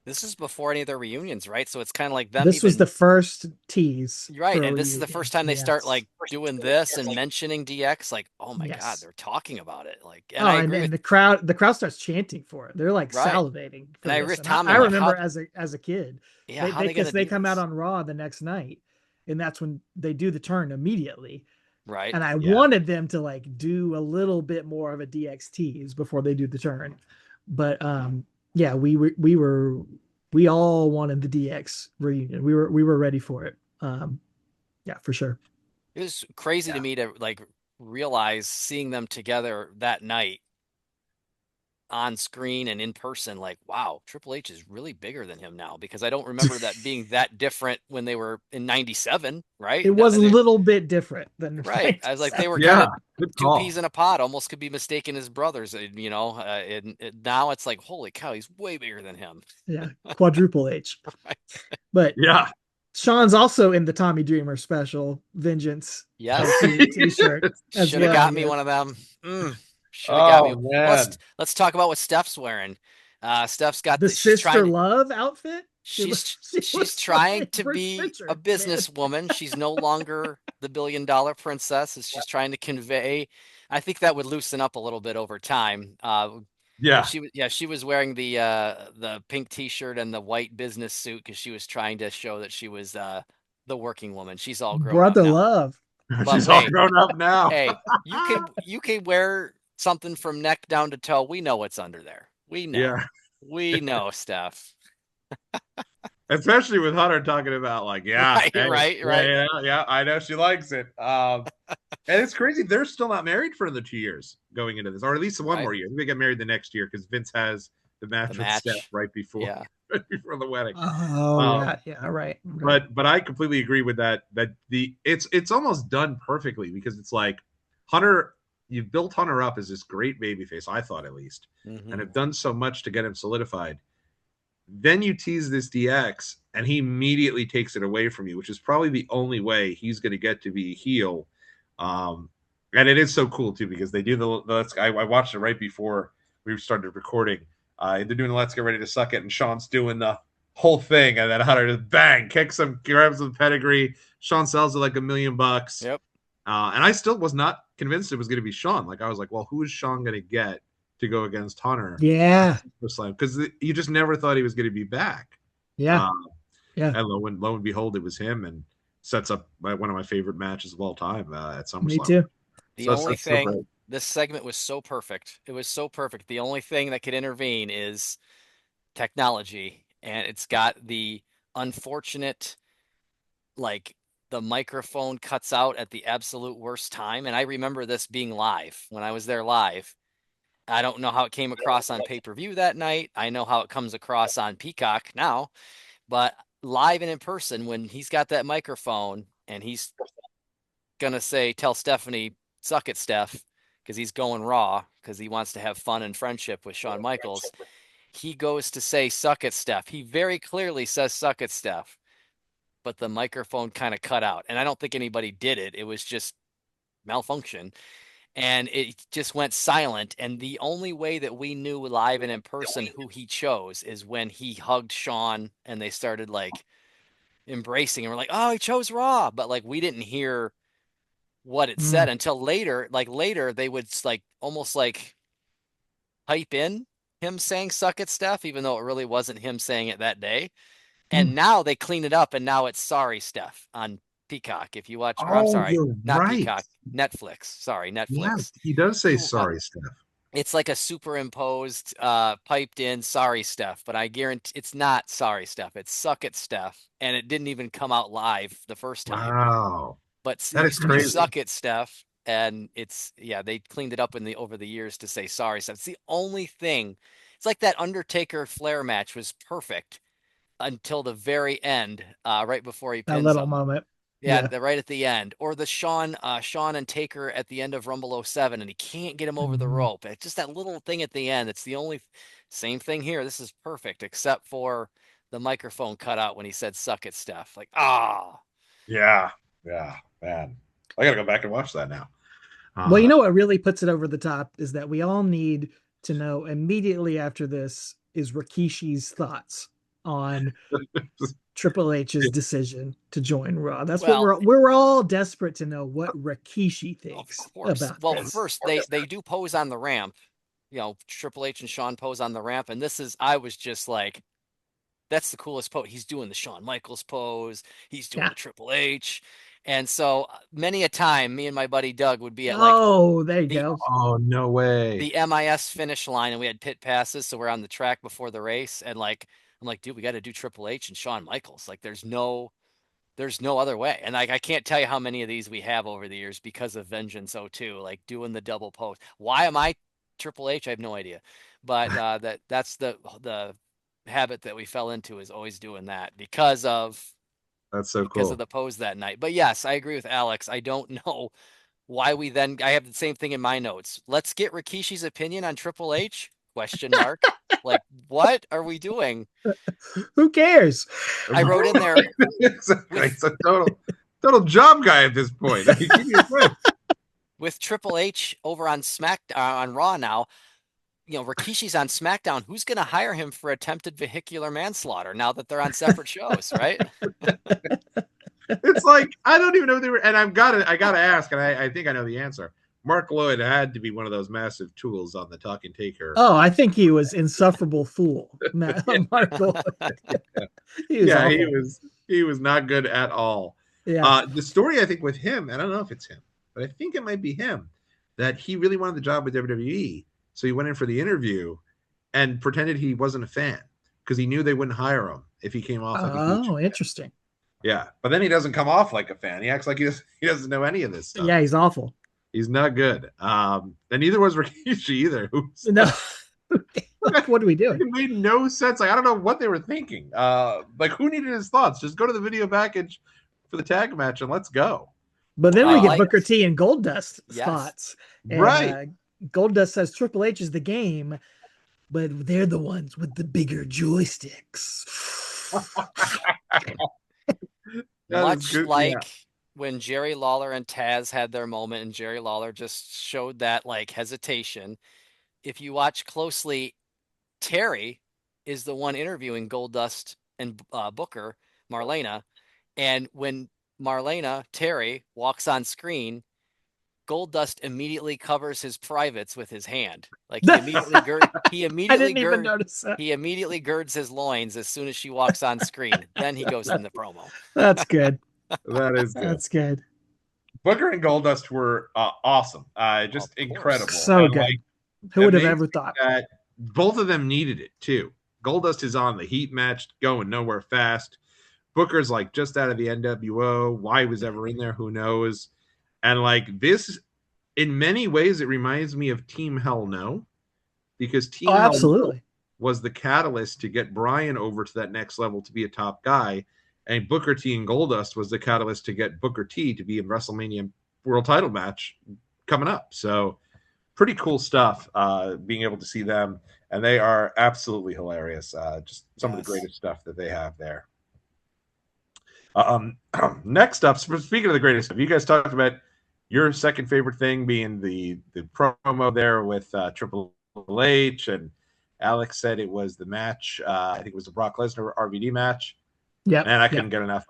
This is before any of their reunions, right? So it's kind of like them This was the first tease. right. And this is the first time they start Yes. like doing this and mentioning DX. Like, oh my God, Yes. they're talking about it. Like, and I agree with the crowd starts chanting for it. They're like right. salivating for And I this. agree with And Tommy. I I'm like, remember how, as a kid, yeah, how they gonna they do come out this? on Raw the next night, and that's when they do the turn immediately. Right. And I Yeah. wanted them to like do a little bit more of a DX tease before they do the turn. But yeah, we all wanted the DX reunion. We were ready for it. Yeah, for sure. It was crazy to me to like realize seeing them together that night on screen and in person, like, wow, Triple H is really bigger than him now because I don't remember that being that different when they were in 97, right? It was a little bit different than Right. I was like, they 97. were kind Yeah. of Good two call. peas in a pod, almost could be mistaken as brothers, and now it's like, holy cow, he's way bigger than him. Yeah, quadruple H. Right. But Yeah. Sean's also in the Tommy Dreamer special Vengeance Yes. t-shirt as Should have well. got me Yes. one of them. Should have got me. Oh man. Let's talk about what Steph's wearing. Steph's got The she's Sister trying to Love outfit. she's trying to Bruce be a Pritchard, man. businesswoman. She's no longer the billion-dollar princess, as she's trying to convey. I think that would loosen up a little bit over time. Yeah. But she was wearing the pink T-shirt and the white business suit because she was trying to show that she was the working woman. She's all grown up Brother now. Love. But She's all grown up now. hey, you can wear something from neck down to toe. We know what's under there. We know. Yeah. We know, Steph. Especially with Hunter talking about, like, yeah, Right, hey, right. yeah, I know she likes it. And it's crazy. They're still not married for another 2 years going into this, or at least one Right. more year. They get married the next year because Vince has the match The with Steph match. right before Yeah. right before the wedding. Oh Um, yeah, right. but I completely agree with that. That it's almost done perfectly because it's like Hunter, you've built Hunter up as this great babyface, I thought at least, and have done so much to get him solidified. Then you tease this DX, and he immediately takes it away from you, which is probably the only way he's going to get to be a heel. And it is so cool too because they do I watched it right before we started recording. They're doing the Let's Get Ready to Suck It, and Sean's doing the whole thing, and then Hunter just bang kicks him, grabs the pedigree. Sean sells it like $1,000,000. Yep. And I still was not convinced it was going to be Sean. Like I was like, well, who is Sean going to get to go against Hunter? Yeah. Because you just never thought he was going to be back. Yeah. Yeah. And lo and behold, it was him, and sets up one of my favorite matches of all time at SummerSlam. Me too. The only thing, this segment was so perfect. It was so perfect. The only thing that could intervene is technology, and it's got the unfortunate, like, the microphone cuts out at the absolute worst time. And I remember this being live when I was there live. I don't know how it came across on pay-per-view that night. I know how it comes across on Peacock now, but live and in person, when he's got that microphone and he's gonna say, tell Stephanie, suck it, Steph, because he's going raw because he wants to have fun and friendship with Shawn Michaels. He goes to say, suck it, Steph. He very clearly says, suck it, Steph. But the microphone kind of cut out. And I don't think anybody did it. It was just malfunction. And it just went silent. And the only way that we knew live and in person who he chose is when he hugged Shawn and they started like embracing and we're like, oh, he chose Raw. But like we didn't hear what it said until later. Like later they would like almost like hype in him saying suck it, Steph, even though it really wasn't him saying it that day. And now they clean it up and now it's sorry, Steph on Peacock. If you watch, or I'm sorry, you're not right. Peacock, Netflix. Sorry, Netflix. Yeah, he does say sorry, Steph. It's like a superimposed, piped in sorry, Steph, but I guarantee it's not sorry, Steph. It's suck it, Steph. And it didn't even come out live the first time. Wow. But That is crazy. suck it, Steph. And it's, yeah, they cleaned it up over the years to say sorry, Steph. It's the only thing. It's like that Undertaker Flair match was perfect until the very end, right before he pins that little him. moment. Yeah, right at the end. Or the Shawn and Taker at the end of Rumble 07, and he can't get him over the rope. It's just that little thing at the end. It's the only same thing here. This is perfect, except for the microphone cut out when he said suck it, Steph. Like, Yeah, man. I gotta go back and watch that now. Well, you know what really puts it over the top is that we all need to know immediately after this is Rikishi's thoughts on Triple H's decision to join Raw. That's what we're all desperate to know what Rikishi thinks about. Well, first they do pose on the ramp. You know, Triple H and Shawn pose on the ramp, and I was just like, that's the coolest pose. He's doing the Shawn Michaels pose. He's doing the Triple H. And so many a time, me and my buddy Doug would be at like, there you go. Oh, no way. The MIS finish line, and we had pit passes, so we're on the track before the race, and like I'm like, dude, we got to do Triple H and Shawn Michaels. Like, there's no other way. And like I can't tell you how many of these we have over the years because of Vengeance 02, like doing the double post. Why am I Triple H? I have no idea, but that's the habit that we fell into, is always doing that because of the pose that night. But yes, I agree with Alex. I don't know why we then. I have the same thing in my notes. Let's get Rikishi's opinion on Triple H? Question mark. Like, what are we doing? Who cares? I wrote in there. It's a total job guy at this point. With Triple H over on on Raw now, you know, Rikishi's on SmackDown. Who's going to hire him for attempted vehicular manslaughter now that they're on separate shows, right? It's like, I don't even know who they were. And I gotta ask, and I think I know the answer. Mark Lloyd had to be one of those massive tools on the Talking Taker. Oh, I think he was insufferable fool. Mark Lloyd. He was not good at all. Yeah. The story, I think, with him, I don't know if it's him, but I think it might be him, that he really wanted the job with WWE. So he went in for the interview and pretended he wasn't a fan because he knew they wouldn't hire him if he came off like a huge fan. Interesting. Yeah, but then he doesn't come off like a fan. He acts like he doesn't know any of this stuff. Yeah, he's awful. He's not good. And neither was Rikishi either. Who's No, what are we doing? it made no sense. Like I don't know what they were thinking. Like who needed his thoughts? Just go to the video package for the tag match and let's go. But then I we get liked, Booker T and Goldust's yes. thoughts, and Right. Goldust says Triple H is the game, but they're the ones with the bigger joysticks. Much Good. like Yeah. when Jerry Lawler and Taz had their moment, and Jerry Lawler just showed that like hesitation. If you watch closely, Terry is the one interviewing Goldust and Booker, Marlena. And when Terry walks on screen, Goldust immediately covers his privates with his hand. Like he I didn't even notice that. he immediately girds his loins as soon as she walks on screen. Then he goes in the promo. That's good. That is good. That's good. Booker and Goldust were awesome. Just incredible. So and, good. like, Who would have amazing ever thought? that both of them needed it too. Goldust is on the Heat match, going nowhere fast. Booker's like just out of the NWO. Why he was ever in there, who knows? And like this, in many ways, it reminds me of Team Hell No, because Team Hell No absolutely. was the catalyst to get Brian over to that next level to be a top guy. And Booker T and Goldust was the catalyst to get Booker T to be in WrestleMania World Title match coming up. So pretty cool stuff. Being able to see them, and they are absolutely hilarious. Just some of the greatest stuff that they have there. Next up, speaking of the greatest stuff, you guys talked about your second favorite thing being the promo there with Triple H, and Alex said it was the match. I think it was the Brock Lesnar RVD match. Yeah, and I couldn't get enough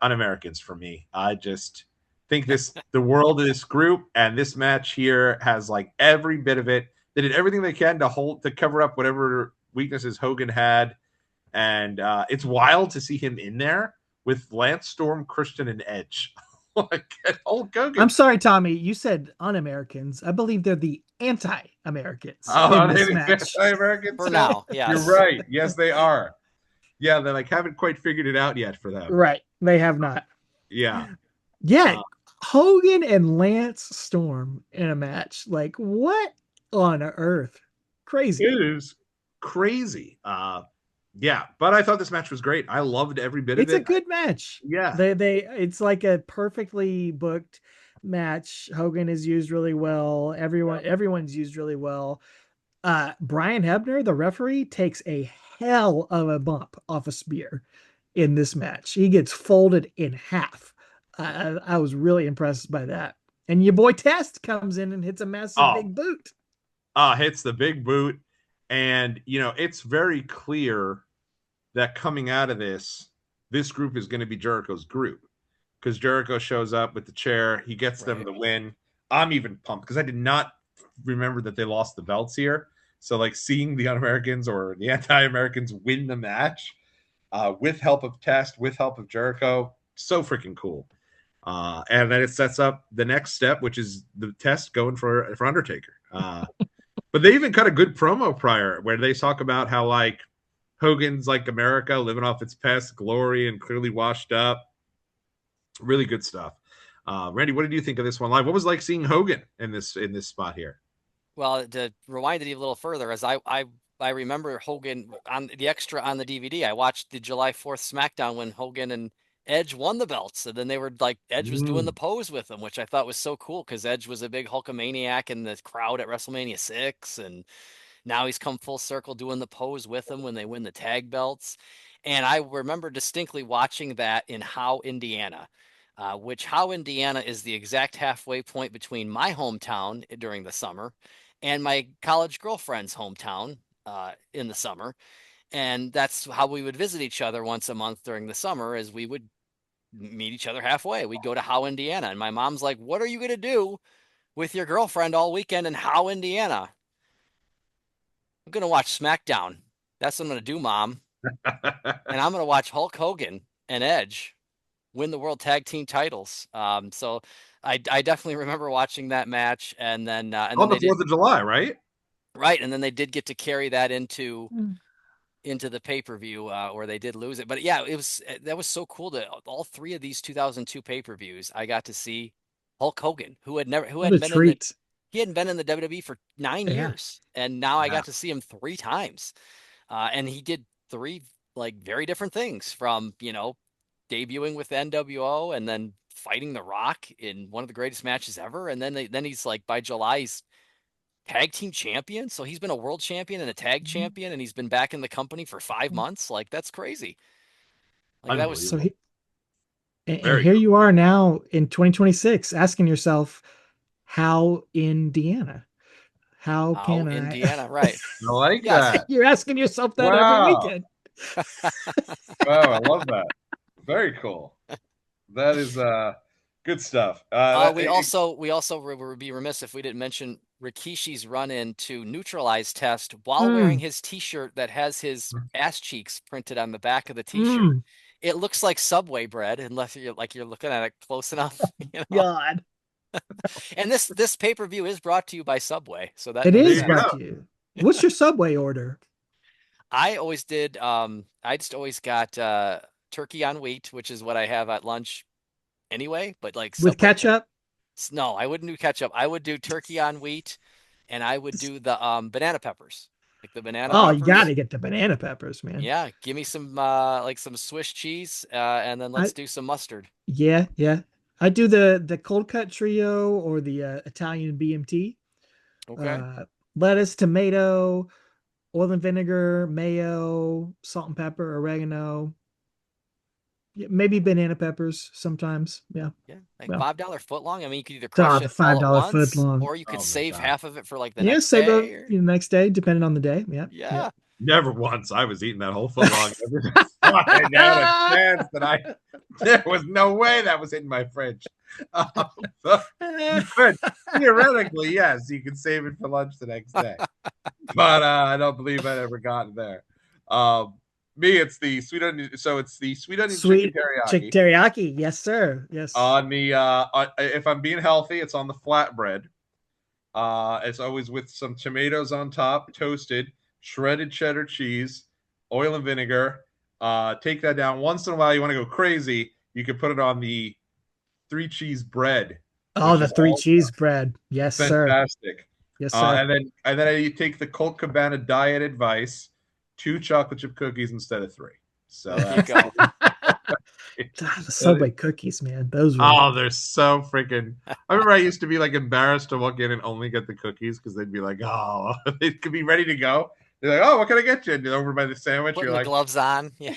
Un-Americans for me. I just think the world of this group and this match here has like every bit of it. They did everything they can to cover up whatever weaknesses Hogan had, and it's wild to see him in there with Lance Storm, Christian, and Edge. Like Hulk Hogan. I'm sorry, Tommy. You said un-Americans. I believe they're the anti-Americans in this match. Anti-Americans for now. Yes, you're right. Yes, they are. Yeah, they like haven't quite figured it out yet for them. Right, they have not. Yeah. Hogan and Lance Storm in a match. Like what on earth? Crazy. It is crazy. Yeah, but I thought this match was great. I loved every bit of it. It's a good match. Yeah. It's like a perfectly booked match. Hogan is used really well. Everyone's used really well. Brian Hebner, the referee, takes a hell of a bump off a spear in this match. He gets folded in half. I was really impressed by that. And your boy Test comes in and hits a massive big boot. Hits the big boot. And, it's very clear that coming out of this group is going to be Jericho's group. Because Jericho shows up with the chair. He gets them the win. I'm even pumped because I did not remember that they lost the belts here. So, like, seeing the Un-Americans or the anti-Americans win the match with help of Test, with help of Jericho, so freaking cool. And then it sets up the next step, which is the Test going for Undertaker. But they even cut a good promo prior where they talk about how, like, Hogan's like America, living off its past glory and clearly washed up. Really good stuff. Randy, what did you think of this one live? What was it like seeing Hogan in this spot here? Well, to rewind it a little further, as I remember Hogan on the extra on the DVD. I watched the July 4th SmackDown when Hogan and Edge won the belts, and then they were like Edge was doing the pose with them, which I thought was so cool because Edge was a big Hulkamaniac in the crowd at WrestleMania 6, and now he's come full circle doing the pose with them when they win the tag belts. And I remember distinctly watching that in Howe, Indiana. Which Howe, Indiana is the exact halfway point between my hometown during the summer and my college girlfriend's hometown in the summer. And that's how we would visit each other once a month during the summer, as we would meet each other halfway. We'd go to Howe, Indiana. And my mom's like, what are you going to do with your girlfriend all weekend in Howe, Indiana? I'm going to watch SmackDown. That's what I'm going to do, Mom. And I'm going to watch Hulk Hogan and Edge win the World Tag Team titles. So I definitely remember watching that match. And then on the 4th of July, right? Right. And then they did get to carry that into into the pay-per-view where they did lose it. But yeah, that was so cool to all three of these 2002 pay-per-views. I got to see Hulk Hogan, who What a hadn't been in the treat. he hadn't been in the WWE for 9 Yeah. years, and now I Yeah. got to see him three times. And he did three like very different things from, debuting with the NWO and then fighting The Rock in one of the greatest matches ever. And then he's like, by July, he's tag team champion. So he's been a world champion and a tag champion, and he's been back in the company for 5 months. Like, that's crazy. Like, that was So Unbelievable. and Very here cool. you are now in 2026 asking yourself, how Indiana? How how can I? Indiana, right? I like Yes. that. You're asking yourself that every Wow. weekend. Wow, I love that. Very cool. That is good stuff. We also would be remiss if we didn't mention Rikishi's run in to neutralize Test while wearing Mm, his T-shirt that has his ass cheeks printed on the back of the T-shirt. mm, It looks like Subway bread, unless you're looking at it close enough, God. And this pay-per-view is brought to you by Subway, so that It makes There is you sense. brought go. to you. What's your Subway order? I always did. I just always got turkey on wheat, which is what I have at lunch anyway. But like With Subway, ketchup? no, I wouldn't do ketchup. I would do turkey on wheat, and I would do the banana peppers, like the banana Oh, you got peppers. to get the banana peppers, man. Yeah, give me some like some Swiss cheese, and then I let's do some mustard. Yeah, yeah. I do the cold cut trio or the Italian BMT. Okay. Uh, lettuce, tomato, oil and vinegar, mayo, salt and pepper, oregano. Yeah, maybe banana peppers sometimes. Yeah. Yeah, like Well, $5 foot long. I mean, you could either oh, crush the it all at $5 foot once, long. or you could Oh my save God. half of it for like the Yeah, next save day. up Or next day, depending on the day. Yep. Yep. yeah. Never once. I was eating that whole foot long every time I had a chance that there was no way that was in my fridge. So you could theoretically, yes, you could save it for lunch the next day, but I don't believe I ever got there. Um, Me, it's the sweet onion. So it's the sweet onion chicken Sweet chick teriyaki. teriyaki. Yes, sir. Yes. On the if I'm being healthy, it's on the flatbread. It's always with some tomatoes on top, toasted, shredded cheddar cheese, oil and vinegar. Take that down. Once in a while, you want to go crazy, you can put it on the three cheese bread, Oh, which the is three also cheese bread. Yes, sir. fantastic. Yes, sir. And then I take the Colt Cabana diet advice, two chocolate chip cookies instead of three. So There you go. God, the Subway cookies, man. Those were oh, they're so freaking. I remember I used to be like embarrassed to walk in and only get the cookies because they'd be like, oh, they could be ready to go. They're like, oh, what can I get you? And you're over by the sandwich. Putting You're the like, gloves on. Yeah.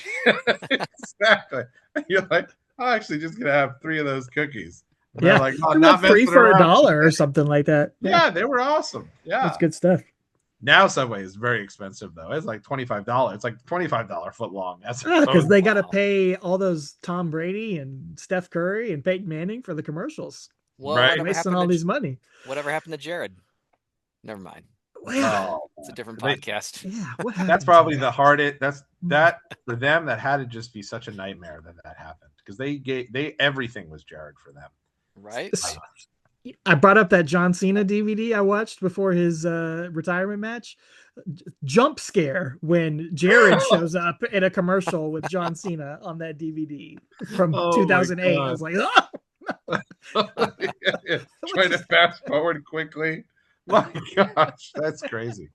exactly. You're like, I'm actually just gonna have three of those cookies. And they're yeah. like, oh, They're like not three messing for a around. dollar or something like that. Yeah, Yeah, they were awesome. that's Yeah. good stuff. Now Subway is very expensive though. It's like $25. It's like $25 foot long. As Because opposed, they got to Wow. pay all those Tom Brady and Steph Curry and Peyton Manning for the commercials. Well, right? Wasting all these money. whatever happened to Jared? Never mind. Well, It's yeah, Oh, it's a man. different They, podcast. yeah. What that's happened to probably him? the hardest. That's Hmm. that for them. That had to just be such a nightmare that happened because they everything was Jared for them. Right? I brought up that John Cena DVD I watched before his retirement match. Jump scare when Jared shows up in a commercial with John Cena on that DVD from Oh my 2008. I god! was like, oh, Trying to fast forward quickly. My gosh, that's crazy.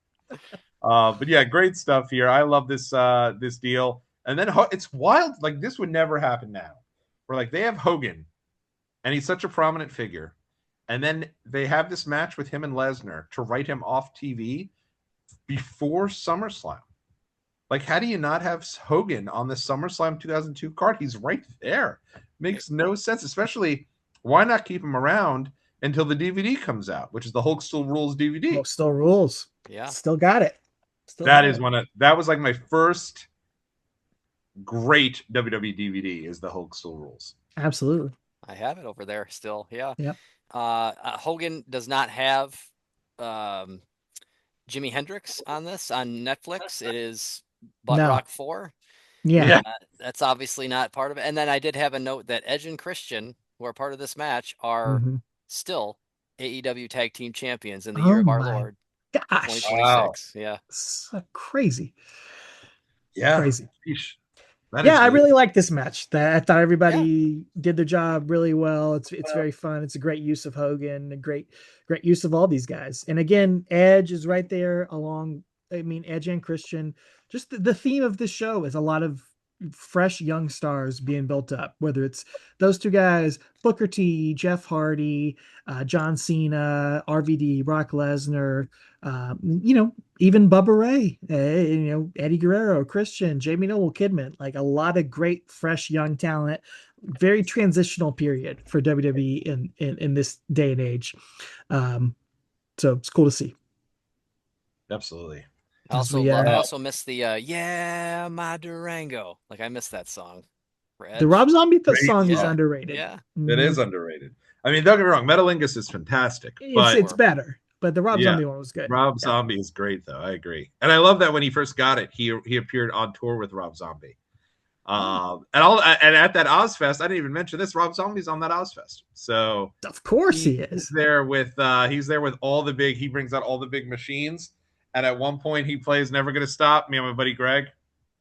But yeah, great stuff here. I love this deal. And then it's wild. Like this would never happen now. Where like they have Hogan, and he's such a prominent figure, and then they have this match with him and Lesnar to write him off TV before SummerSlam. Like, how do you not have Hogan on the SummerSlam 2002 card? He's right there. Makes no sense. Especially, why not keep him around until the DVD comes out, which is the Hulk Still Rules DVD. still rules. Yeah. Still got it. Still That got is it. that was like my first great WWE DVD is the Hulk Still Rules. Absolutely. I have it over there still. Yeah. Yep. Hogan does not have um, Jimi Hendrix on this on Netflix. It is Butt No. Rock 4. Yeah. That's obviously not part of it. And then I did have a note that Edge and Christian, who are part of this match, are Mhm. still AEW Tag Team Champions in the year Oh of our my Lord gosh. Wow. 2026. Yeah. So crazy. Yeah. Crazy. Sheesh. That Yeah, is I good. really like this match. I thought Yeah. everybody did their job really well. It's very fun. It's a great use of Hogan, a great use of all these guys. And again, Edge is right there along. I mean, Edge and Christian. Just the theme of this show is a lot of fresh young stars being built up. Whether it's those two guys, Booker T, Jeff Hardy, John Cena, RVD, Brock Lesnar. Even Bubba Ray, Eddie Guerrero, Christian, Jamie Noble, Kidman, like a lot of great, fresh, young talent. Very transitional period for WWE in this day and age. Um, so it's cool to see. Absolutely. As I also miss the yeah, my Durango. Like I miss that song for the Edge. Rob Zombie Great song is Yeah. song. underrated. Yeah. It Mhm. is underrated. I mean, don't get me wrong, Metalingus is fantastic, It's but it's Sure. better, but the Rob yeah, Zombie one was good. Rob Yeah. Zombie is great though. I agree, and I love that when he first got it, he appeared on tour with Rob Zombie. And at that Ozfest, I didn't even mention this. Rob Zombie's on that Ozfest, so Of course he is. he's there with all the big. He brings out all the big machines, and at one point he plays "Never Gonna Stop." Me and my buddy Greg,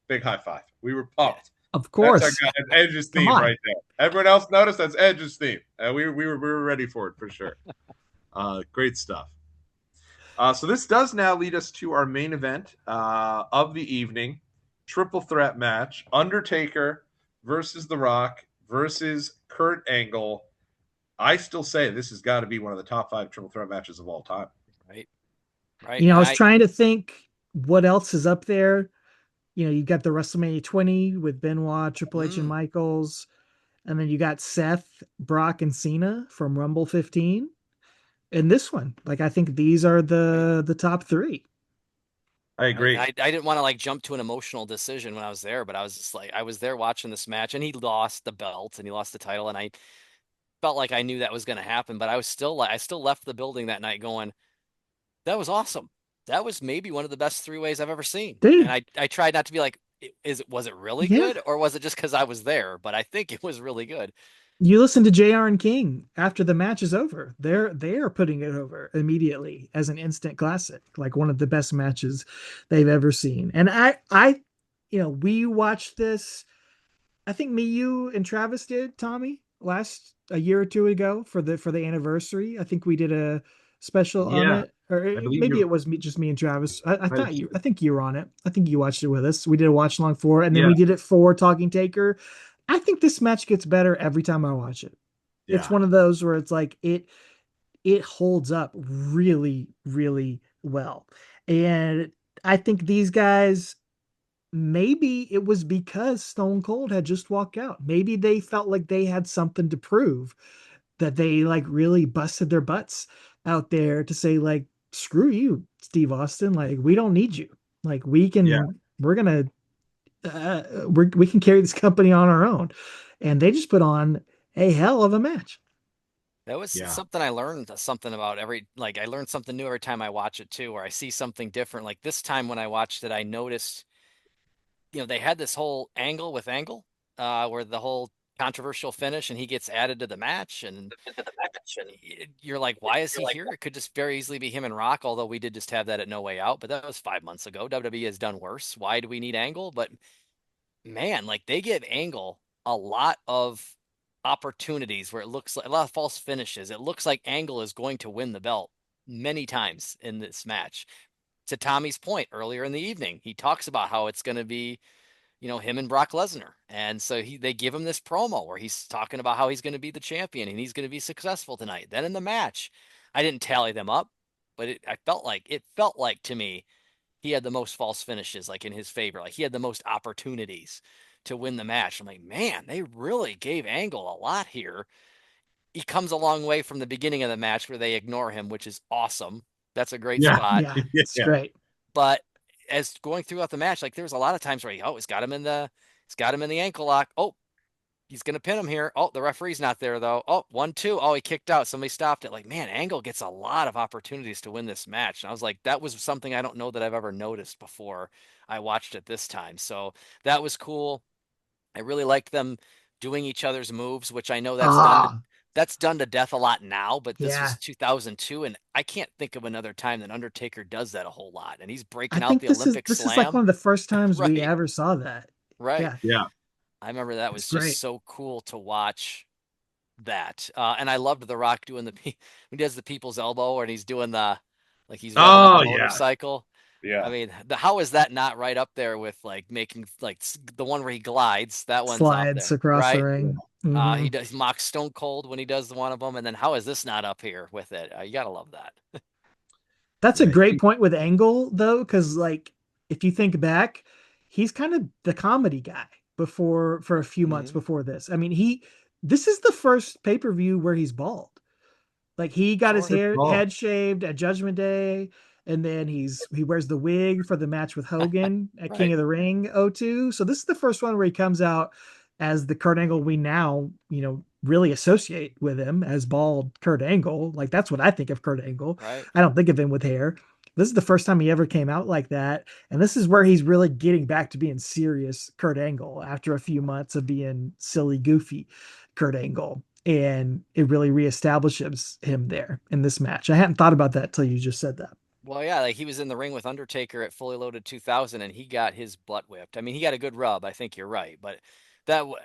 big high five. We were Yeah. pumped. Of That's our course. guy. Edge's Come theme on. right there. Everyone else noticed that's Edge's theme. We were ready for it for sure. Great stuff. So this does now lead us to our main event of the evening, triple threat match: Undertaker versus The Rock versus Kurt Angle. I still say this has got to be one of the top 5 triple threat matches of all time. Right. Right. You know, I And was trying to think what else is up there. You got the WrestleMania 20 with Benoit, Triple H, and mm, Michaels. And then you got Seth, Brock, and Cena from Rumble 15. And this one, like I think these are right. the top three. I Right. agree. I didn't want to like jump to an emotional decision when I was there, but I was just like I was there watching this match and he lost the belt and he lost the title and I felt like I knew that was going to happen, but I was still like I still left the building that night going, that was awesome. That was maybe one of the best 3 ways I've ever seen. And Dude, I tried not to be like, was it really yeah. good or was it just because I was there? But I think it was really good. You listen to JR and King after the match is over. They are putting it over immediately as an instant classic, like one of the best matches they've ever seen. And we watched this. I think me, you, and Travis did, Tommy, last a year or two ago for the anniversary. I think we did a special on Yeah, it, or I believe maybe you. it was just me and Travis. I Might have thought you, said- I think you were on it. I think you watched it with us. We did a watch along for it, and then Yeah, we did it for Talking Taker. I think this match gets better every time I watch it. It's yeah, one of those where it's like it holds up really, really well. And I think these guys, maybe it was because Stone Cold had just walked out. Maybe they felt like they had something to prove, that they like really busted their butts out there to say like, screw you, Steve Austin. Like, we don't need you. Like, yeah, we're gonna we can carry this company on our own. And they just put on a hell of a match. That was yeah, something I learned something about like I learned something new every time I watch it too, where I see something different. Like this time when I watched it, I noticed, they had this whole angle with Angle, where the whole controversial finish and he gets added to the match and you're like, why is he here? It could just very easily be him and Rock, although we did just have that at No Way Out, but that was 5 months ago. WWE has done worse. Why do we need Angle? But man, like they give Angle a lot of opportunities where it looks like a lot of false finishes. It looks like Angle is going to win the belt many times in this match. To Tommy's point earlier in the evening, he talks about how it's going to be, him and Brock Lesnar. And so they give him this promo where he's talking about how he's going to be the champion and he's going to be successful tonight. Then in the match, I didn't tally them up, but it felt like to me he had the most false finishes like in his favor. Like he had the most opportunities to win the match. I'm like, man, they really gave Angle a lot here. He comes a long way from the beginning of the match where they ignore him, which is awesome. That's a great yeah, spot. Yeah, it's yeah, great. But as going throughout the match, like there was a lot of times where he's got him in the ankle lock. Oh, he's gonna pin him here. Oh, the referee's not there though. Oh, 1-2. Oh, he kicked out. Somebody stopped it. Like, man, Angle gets a lot of opportunities to win this match. And I was like, that was something I don't know that I've ever noticed before I watched it this time. So that was cool. I really liked them doing each other's moves, which I know that's done to Ah, that's done to death a lot now, but this Yeah. was 2002, and I can't think of another time that Undertaker does that a whole lot. And he's I breaking out think the this is Olympic this is like Slam. one of the first times we Right, ever saw that. right. Yeah, Yeah. I remember that it's was just great. so cool to watch that. And I loved The Rock doing when he does the people's elbow and he's doing like he's revving up a Oh yeah. motorcycle. I Yeah. mean, how is that not right up there with like making like the one where he glides? That one's up Slides there, across the right? ring. He Hmm. does mock Stone Cold when he does one of them, and then how is this not up here with it? You gotta love that. That's a Yeah. great point with Angle, though, because like if you think back, he's kind of the comedy guy before for a few months Hmm. before this. I mean, this is the first pay-per-view where he's bald. Like he got his Sure. Good call. head shaved at Judgment Day, and then he wears the wig for the match with Hogan at King Right. of the Ring '02. So this is the first one where he comes out as the Kurt Angle we now, really associate with him as bald Kurt Angle. Like that's what I think of Kurt Angle. Right. I don't think of him with hair. This is the first time he ever came out like that. And this is where he's really getting back to being serious Kurt Angle after a few months of being silly, goofy Kurt Angle. And it really reestablishes him there in this match. I hadn't thought about that till you just said that. Well, yeah, like he was in the ring with Undertaker at Fully Loaded 2000, and he got his butt whipped. I mean, he got a good rub. I think you're right, but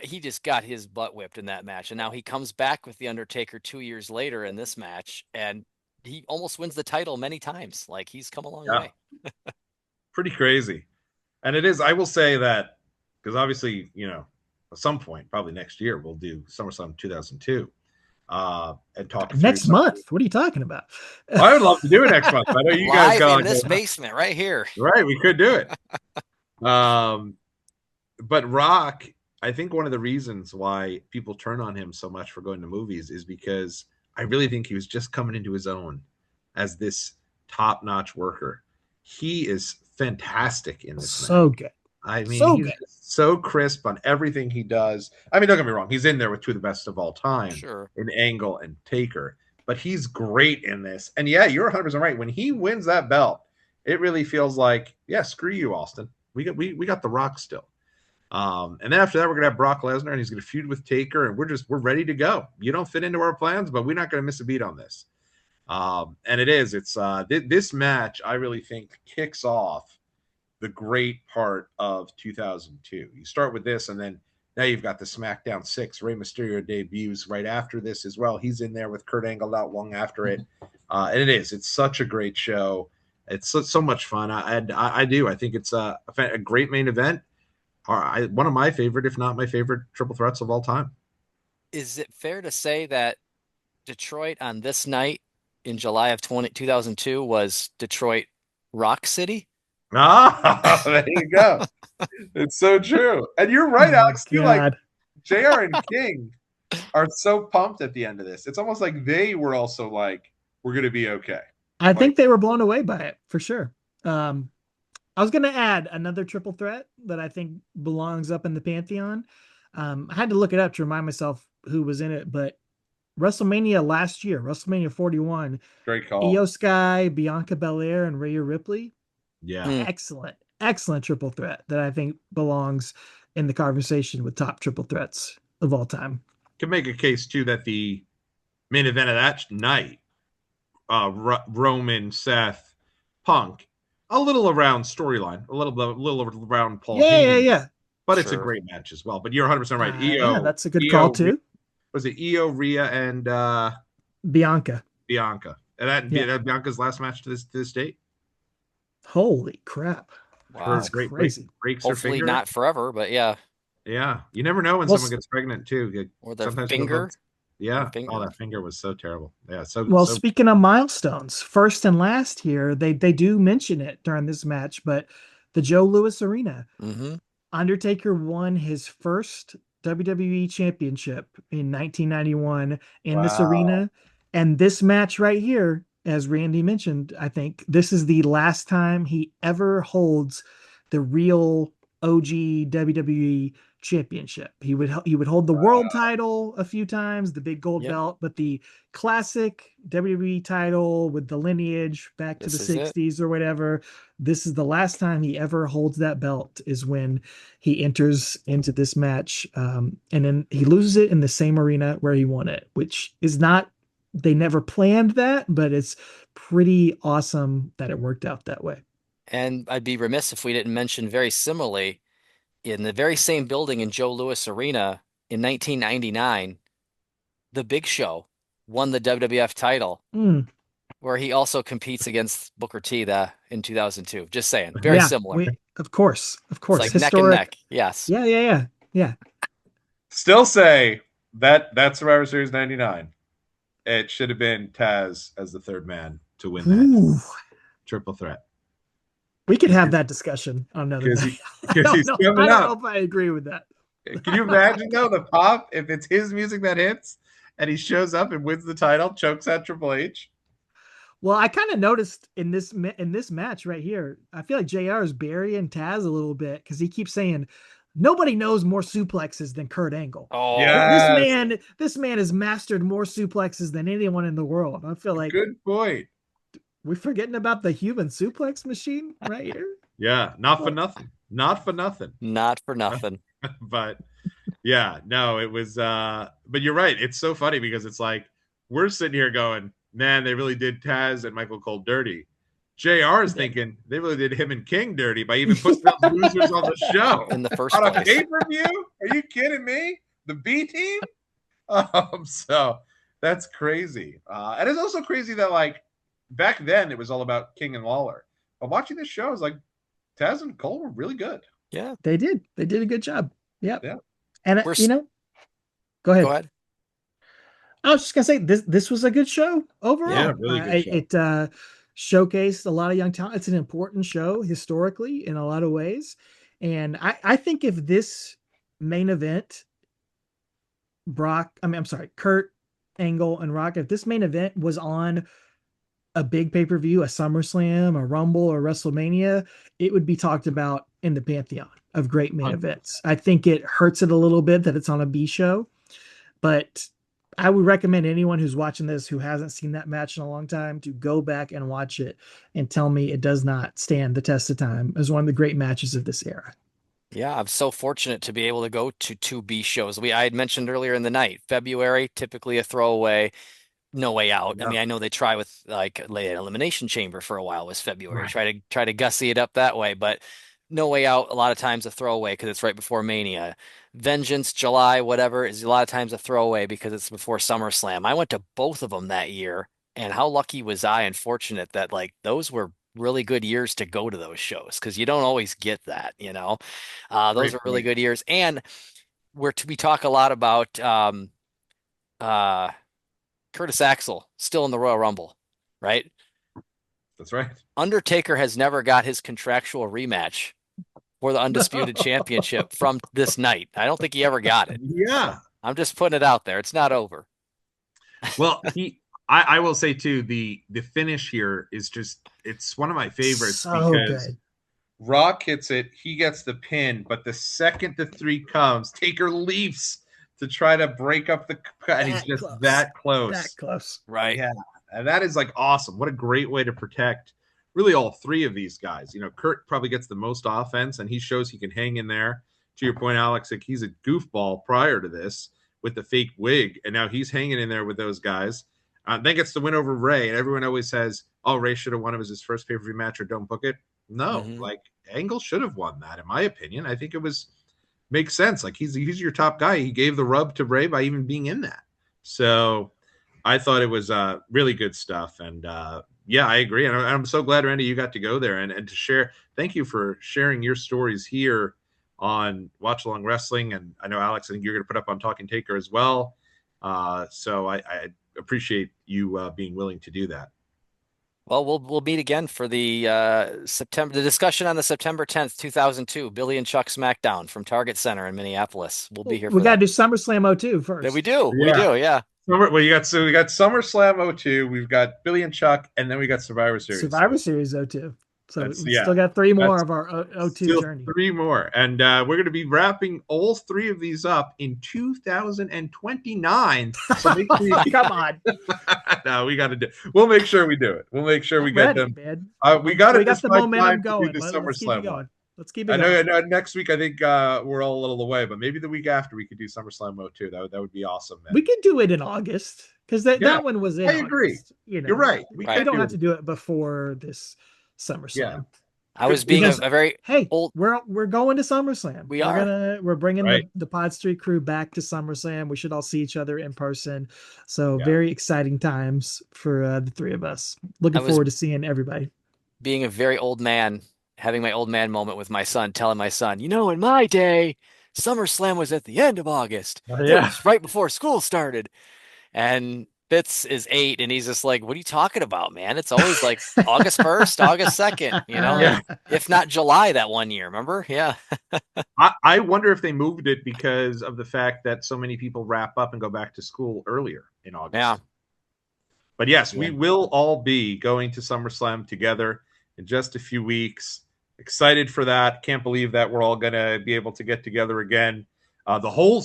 he just got his butt whipped in that match, and now he comes back with the Undertaker 2 years later in this match, and he almost wins the title many times. Like he's come a long Yeah. way. Pretty crazy. And it is, I will say that, because obviously, at some point, probably next year, we'll do SummerSlam 2002 and talk through Next some. month. What are you talking about? I would love to do it next month. I know you guys Live got in like this basement right here. right. We could do it. But Rock, I think one of the reasons why people turn on him so much for going to movies is because I really think he was just coming into his own as this top-notch worker. He is fantastic in this match. So good. I mean, So he's good. so crisp on everything he does. I mean, don't get me wrong, he's in there with two of the best of all time Sure. in Angle and Taker, but he's great in this. And yeah, you're 100% right. When he wins that belt, it really feels like, yeah, screw you, Austin. We got the Rock still. And then after that, we're gonna have Brock Lesnar, and he's gonna feud with Taker, and we're ready to go. You don't fit into our plans, but we're not gonna miss a beat on this. And this match I really think kicks off the great part of 2002. You start with this, and then now you've got the SmackDown 6. Rey Mysterio debuts right after this as well. He's in there with Kurt Angle not long after it. And it's such a great show. It's so much fun. I do. I think it's a great main event. One of my favorite, if not my favorite, triple threats of all time. Is it fair to say that Detroit on this night in July of 2002 was Detroit Rock City? Ah, there you go. It's so true. And you're right, Oh my Alex, too. Like, God. JR and King are so pumped at the end of this. It's almost like they were also like, we're going to be okay. I Like, think they were blown away by it for sure. I was going to add another triple threat that I think belongs up in the pantheon. I had to look it up to remind myself who was in it, but WrestleMania last year, WrestleMania 41, great call. Io Sky, Bianca Belair, and Rhea Ripley. Yeah. Hmm. Excellent triple threat that I think belongs in the conversation with top triple threats of all time. Can make a case, too, that the main event of that night, Roman, Seth, Punk, a little around storyline, a little around Paul Heyman. Yeah. But it's a Sure. great match as well. But you're 100% right. Yeah, that's a good call too. Was it Io, Rhea, and Bianca? And that Bianca's last match to this date. Holy crap! Wow. That's crazy. Breaks her Hopefully finger. not forever, but yeah. Yeah, you never know when someone gets pregnant too. Or their Sometimes finger. Yeah. Finger. Oh, that finger was so terrible. Yeah. Speaking of milestones, first and last here, they do mention it during this match, but the Joe Louis Arena. Mm-hmm. Undertaker won his first WWE championship in 1991 in this arena. And this match right here, as Randy mentioned, I think this is the last time he ever holds the real OG WWE championship. He would hold the world title a few times, the big gold Yep. belt, but the classic WWE title with the lineage back to the This is it. 60s or whatever, this is the last time he ever holds that belt, is when he enters into this match. And then he loses it in the same arena where he won it, which is not, they never planned that, but it's pretty awesome that it worked out that way. And I'd be remiss if we didn't mention very similarly in the very same building in Joe Louis Arena in 1999, The Big Show won the WWF title, Mm, where he also competes against Booker T in 2002. Just saying, very yeah, similar. of course, It's like neck and historic. neck. Yes. Yeah. Still say that Survivor Series 99. It should have been Taz as the third man to win that Ooh, triple threat. we could have that discussion on another Because day. he's I coming don't up. know if I agree with that. Can you imagine though the pop if it's his music that hits and he shows up and wins the title, chokes out Triple H? Well, I kind of noticed in this match right here, I feel like JR is burying Taz a little bit because he keeps saying nobody knows more suplexes than Kurt Angle. Oh, Yeah. This man has mastered more suplexes than anyone in the world. I feel like Good point. we're forgetting about the human suplex machine right here. Yeah, not for nothing. Not for nothing. not for nothing. But yeah, no, it was but you're right. It's so funny because it's like we're sitting here going, man, they really did Taz and Michael Cole dirty. JR is thinking they really did him and King dirty by even putting those losers on the show In the first on a place. pay-per-view. Are you kidding me? The B team? So that's crazy. And it's also crazy that like back then it was all about King and Lawler. But watching this show is like Taz and Cole were really good. Yeah. They did a good job. Yep. Yeah. And We're go ahead. Go ahead. I was just gonna say this was a good show overall. Yeah, really good show. It showcased a lot of young talent. It's an important show historically in a lot of ways, and I think if this main event, Kurt Angle and Rock, if this main event was on a big pay-per-view, a SummerSlam, a Rumble, or WrestleMania, it would be talked about in the pantheon of great main events. I think it hurts it a little bit that it's on a B show, but I would recommend anyone who's watching this who hasn't seen that match in a long time to go back and watch it and tell me it does not stand the test of time as one of the great matches of this era. Yeah, I'm so fortunate to be able to go to two B shows. I had mentioned earlier in the night, February, typically a throwaway. No Way Out. I mean, I know they try with like an Elimination Chamber for a while was February. Right. Try to gussy it up that way, but No Way Out a lot of times a throwaway because it's right before Mania. Vengeance, July, whatever is a lot of times a throwaway because it's before SummerSlam. I went to both of them that year, and how lucky was I and fortunate that like those were really good years to go to those shows because you don't always get that, you know. Those Great were really point. good years, and we talk a lot about uh Curtis Axel still in the Royal Rumble, right? That's right. Undertaker has never got his contractual rematch for the Undisputed Championship from this night. I don't think he ever got it. Yeah. I'm just putting it out there. It's not over. Well, I will say too, the finish here is just it's one of my favorites So because good. Rock hits it, he gets the pin, but the second the three comes, Taker leaps to try to break up the and he's just that close. That close. Right. Yeah. And that is like awesome. What a great way to protect really all three of these guys. You know, Kurt probably gets the most offense and he shows he can hang in there. To your point, Alex, like he's a goofball prior to this with the fake wig, and now he's hanging in there with those guys. Then gets the win over Ray, and everyone always says, "Oh, Ray should have won. It was his first pay-per-view match, or don't book it." No, like Angle should have won that, in my opinion. I think it makes sense. Like he's your top guy. He gave the rub to Ray by even being in that. So I thought it was really good stuff, and yeah, I agree. And I'm so glad, Randy, you got to go there and to share. Thank you for sharing your stories here on Watch Along Wrestling, and I know Alex, I think you're going to put up on Talking Taker as well. So I appreciate you being willing to do that. Well, we'll meet again for the the discussion on the September 10th, 2002, Billy and Chuck SmackDown from Target Center in Minneapolis. We'll be here for We got to that. do SummerSlam 02 first. Yeah, we do, yeah. Well, we got SummerSlam 02, we've got Billy and Chuck, and then we got Survivor Series. Survivor Series 02. So That's we yeah. still got 3 more That's of our O2 still journey. 3 more, and we're going to be wrapping all 3 of these up in 2029. So make sure you Come on. no, we got to do. We'll make sure we do it. We'll make sure we I'm get ready, them. man. We got We it got this the by momentum time to do going. the Let's keep it SummerSlam one. going. Let's keep it I going. know next week I think we're all a little away, but maybe the week after we could do SummerSlam Mode 2. That would be awesome, man. We could do it in August because Yeah, that one was in I agree. August. You know, You're right. we Right. don't do have it. to do it before this Yeah. SummerSlam. I was being Because a very hey, old. we're going to SummerSlam. We are. We're bringing Right. the Pod Street crew back to SummerSlam. We should all see each other in person. So Yeah. very exciting times for the 3 of us. Looking I was forward to seeing everybody. being a very old man, having my old man moment with my son, telling my son, in my day, SummerSlam was at the end of August. It Yeah. was right before school started. And Fitz is 8, and he's just like, "What are you talking about, man? It's always like August 1st, August 2nd, Yeah. if not July that one year, remember? Yeah. I wonder if they moved it because of the fact that so many people wrap up and go back to school earlier in August. Yeah. But yes, Yeah. we will all be going to SummerSlam together in just a few weeks. Excited for that. Can't believe that we're all going to be able to get together again. The whole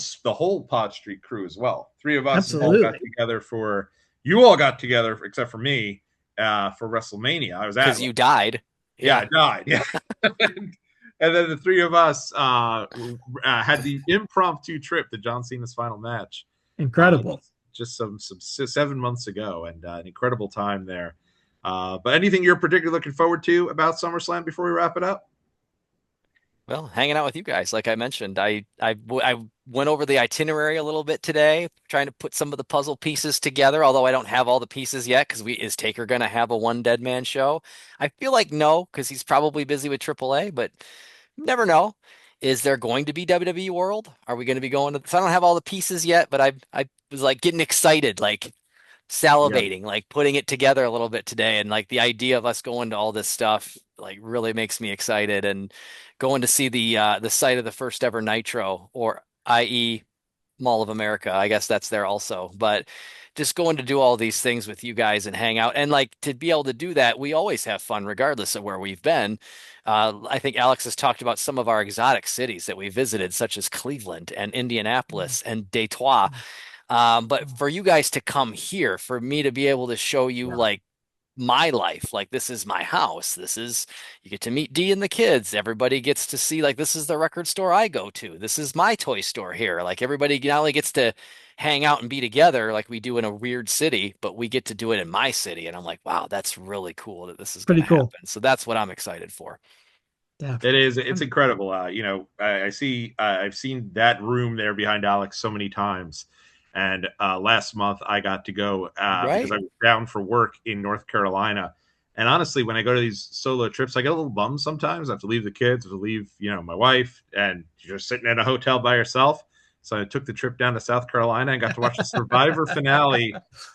Pod Street crew as well. 3 of us all got Absolutely. together you all got together except for me for WrestleMania. I was at Because you died. Yeah, Yeah. I died. Yeah. And then the 3 of us had the impromptu trip to John Cena's final match. Incredible. Just some 7 months ago, and an incredible time there. But anything you're particularly looking forward to about SummerSlam before we wrap it up? Well, hanging out with you guys, like I mentioned, I went over the itinerary a little bit today, trying to put some of the puzzle pieces together. Although I don't have all the pieces yet, because is Taker going to have a one dead man show? I feel like no, because he's probably busy with AAA, but never know. Is there going to be WWE World? Are we going to be going to? So I don't have all the pieces yet, but I was like getting excited, like Yeah. salivating, like putting it together a little bit today, and like the idea of us going to all this stuff like really makes me excited, and going to see the site of the first ever Nitro, or i.e. Mall of America. I guess that's there also, but just going to do all these things with you guys and hang out, and like to be able to do that, we always have fun regardless of where we've been. I think Alex has talked about some of our exotic cities that we visited, such as Cleveland and Indianapolis and Detroit. But for you guys to come here, for me to be able to show you Yeah. like my life, like this is my house. You get to meet Dee and the kids. Everybody gets to see, like, this is the record store I go to. This is my toy store here. Like everybody not only gets to hang out and be together like we do in a weird city, but we get to do it in my city. And I'm like, wow, that's really cool that this is going Pretty to cool. happen. So that's what I'm excited for. Yeah. It is. It's incredible. I see. I've seen that room there behind Alex so many times, and last month I got to go Right. because I was down for work in North Carolina. And honestly, when I go to these solo trips, I get a little bummed sometimes. I have to leave the kids, I have to leave, my wife, and you're just sitting in a hotel by yourself. So I took the trip down to South Carolina and got to watch the Survivor finale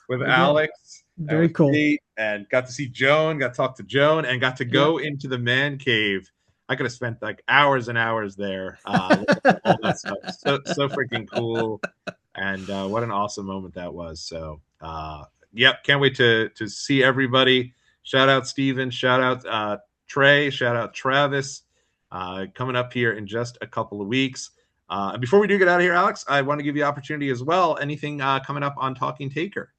with Alex. Very cool. Kate, and got to see Joan, got to talk to Joan, and got to go into the man cave. I could have spent like hours and hours there. All that stuff. So freaking cool. And what an awesome moment that was. So, yep, can't wait to see everybody. Shout out Steven, shout out Trey, shout out Travis, coming up here in just a couple of weeks. And before we do get out of here, Alex, I want to give you opportunity as well. Anything coming up on Talking Taker?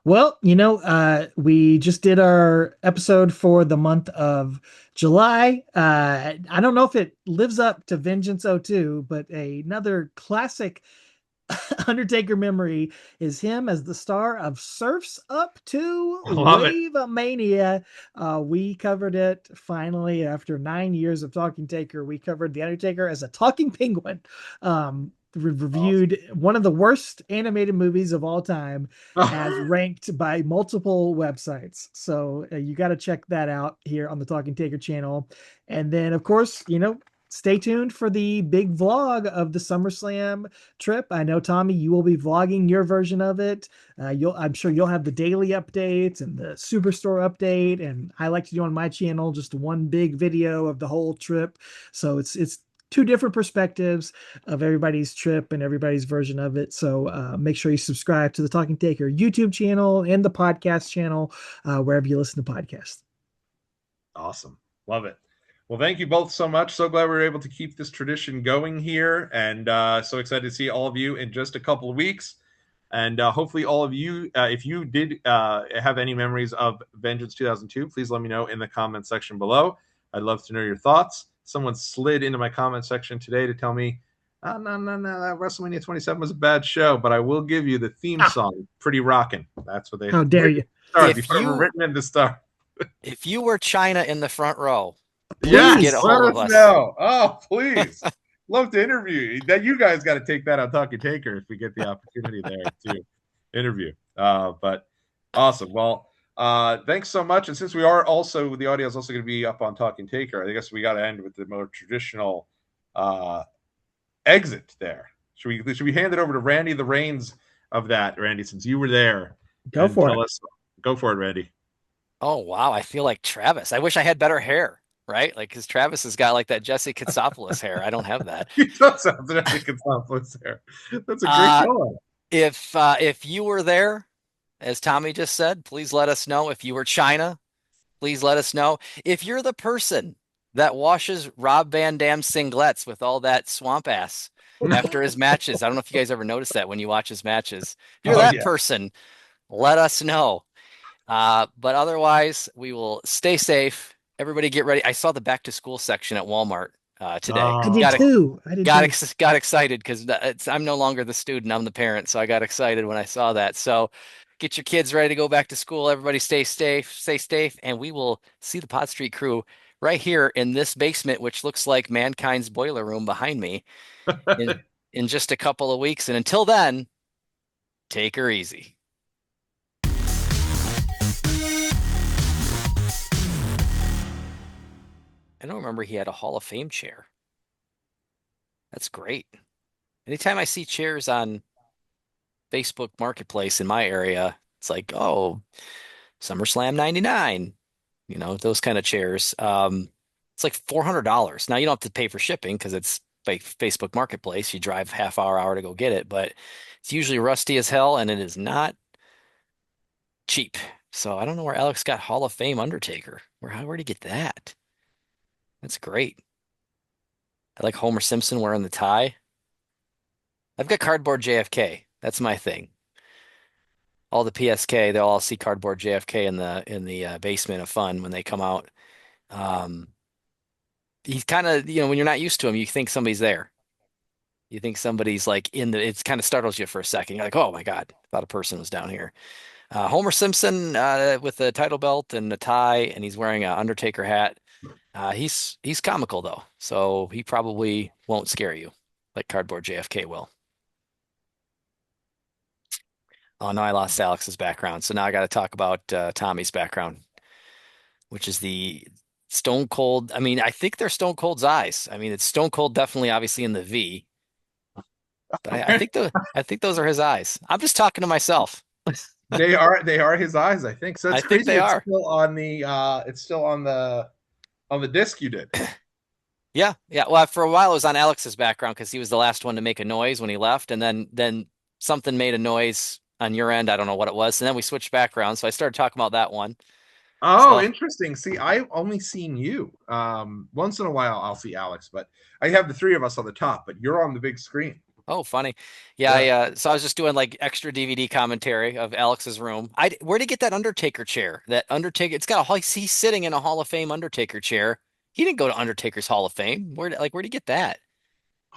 Well, we just did our episode for the month of July. I don't know if it lives up to Vengeance '02, but another classic Undertaker memory is him as the star of Surf's Up to Wave-a-Mania. We covered it finally after 9 years of Talking Taker. We covered The Undertaker as a talking penguin. Reviewed one of the worst animated movies of all time, as ranked by multiple websites. So you got to check that out here on the Talking Taker channel. And then, of course, stay tuned for the big vlog of the SummerSlam trip. I know, Tommy, you will be vlogging your version of it. I'm sure you'll have the daily updates and the Superstore update. And I like to do on my channel just one big video of the whole trip. So it's two different perspectives of everybody's trip and everybody's version of it. So make sure you subscribe to the Talking Taker YouTube channel and the podcast channel, wherever you listen to podcasts. Awesome. Love it. Well, thank you both so much. So glad we were able to keep this tradition going here. And so excited to see all of you in just a couple of weeks. And hopefully, all of you, if you did have any memories of Vengeance 2002, please let me know in the comment section below. I'd love to know your thoughts. Someone slid into my comment section today to tell me, oh, no, that WrestleMania 27 was a bad show, but I will give you the theme song, Pretty Rockin'. That's what they How dare you? started before we're written into star. If you were China in the front row, Yes, get a let hold of us us. know. Oh, please. Love to interview you. That you guys got to take that on Talking Taker if we get the opportunity there to interview. But awesome. Well, thanks so much. And since we are also the audio is also going to be up on Talking Taker, I guess we got to end with the more traditional exit there. Should we hand it over to Randy, the reins of that, Randy, since you were there? Go for it. Go for it, Randy. Oh wow, I feel like Travis. I wish I had better hair, right? Like, because Travis has got like that Jesse Katsopoulos hair. I don't have that. He does sound like it's not there. That's a great color. If you were there, as Tommy just said, please let us know. If you were China, please let us know. If you're the person that washes Rob Van Dam's singlets with all that swamp ass after his matches, I don't know if you guys ever noticed that when you watch his matches. If you're that person, let us know. But otherwise, we will stay safe. Everybody get ready. I saw the back to school section at Walmart today. I did too. Got excited because I'm no longer the student. I'm the parent. So I got excited when I saw that. So get your kids ready to go back to school. Everybody stay safe. And we will see the Pod Street crew right here in this basement, which looks like mankind's boiler room behind me in just a couple of weeks. And until then, take her easy. I don't remember he had a Hall of Fame chair. That's great. Anytime I see chairs on Facebook Marketplace in my area, it's like, oh, SummerSlam 99, those kind of chairs. It's like $400. Now you don't have to pay for shipping because it's like Facebook Marketplace. You drive half hour to go get it, but it's usually rusty as hell and it is not cheap. So I don't know where Alex got Hall of Fame Undertaker. Where'd he get that? That's great. I like Homer Simpson wearing the tie. I've got cardboard JFK. That's my thing. All the PSK, they'll all see cardboard JFK in the basement of fun when they come out. He's kind of, when you're not used to him, you think somebody's there. You think somebody's like it kind of startles you for a second. You're like, oh my God, I thought a person was down here. Homer Simpson with the title belt and the tie, and he's wearing an Undertaker hat. He's comical though, so he probably won't scare you like cardboard JFK will. Oh no, I lost Alex's background, so now I got to talk about Tommy's background, which is the Stone Cold. I mean, I think they're Stone Cold's eyes. I mean, it's Stone Cold definitely, obviously in the V, but I think those are his eyes. I'm just talking to myself. They are his eyes, I think. So it's I think crazy. they are. It's still on the disc you did. Yeah. Well, for a while it was on Alex's background because he was the last one to make a noise when he left, and then something made a noise on your end. I don't know what it was, and then we switched backgrounds. So I started talking about that one. Oh, interesting. See, I've only seen you. Once in a while I'll see Alex, but I have the three of us on the top, but you're on the big screen. Oh, funny. Yeah, so I was just doing like extra DVD commentary of Alex's room. Where'd he get that Undertaker chair? That Undertaker, he's sitting in a Hall of Fame Undertaker chair. He didn't go to Undertaker's Hall of Fame. Where'd he get that?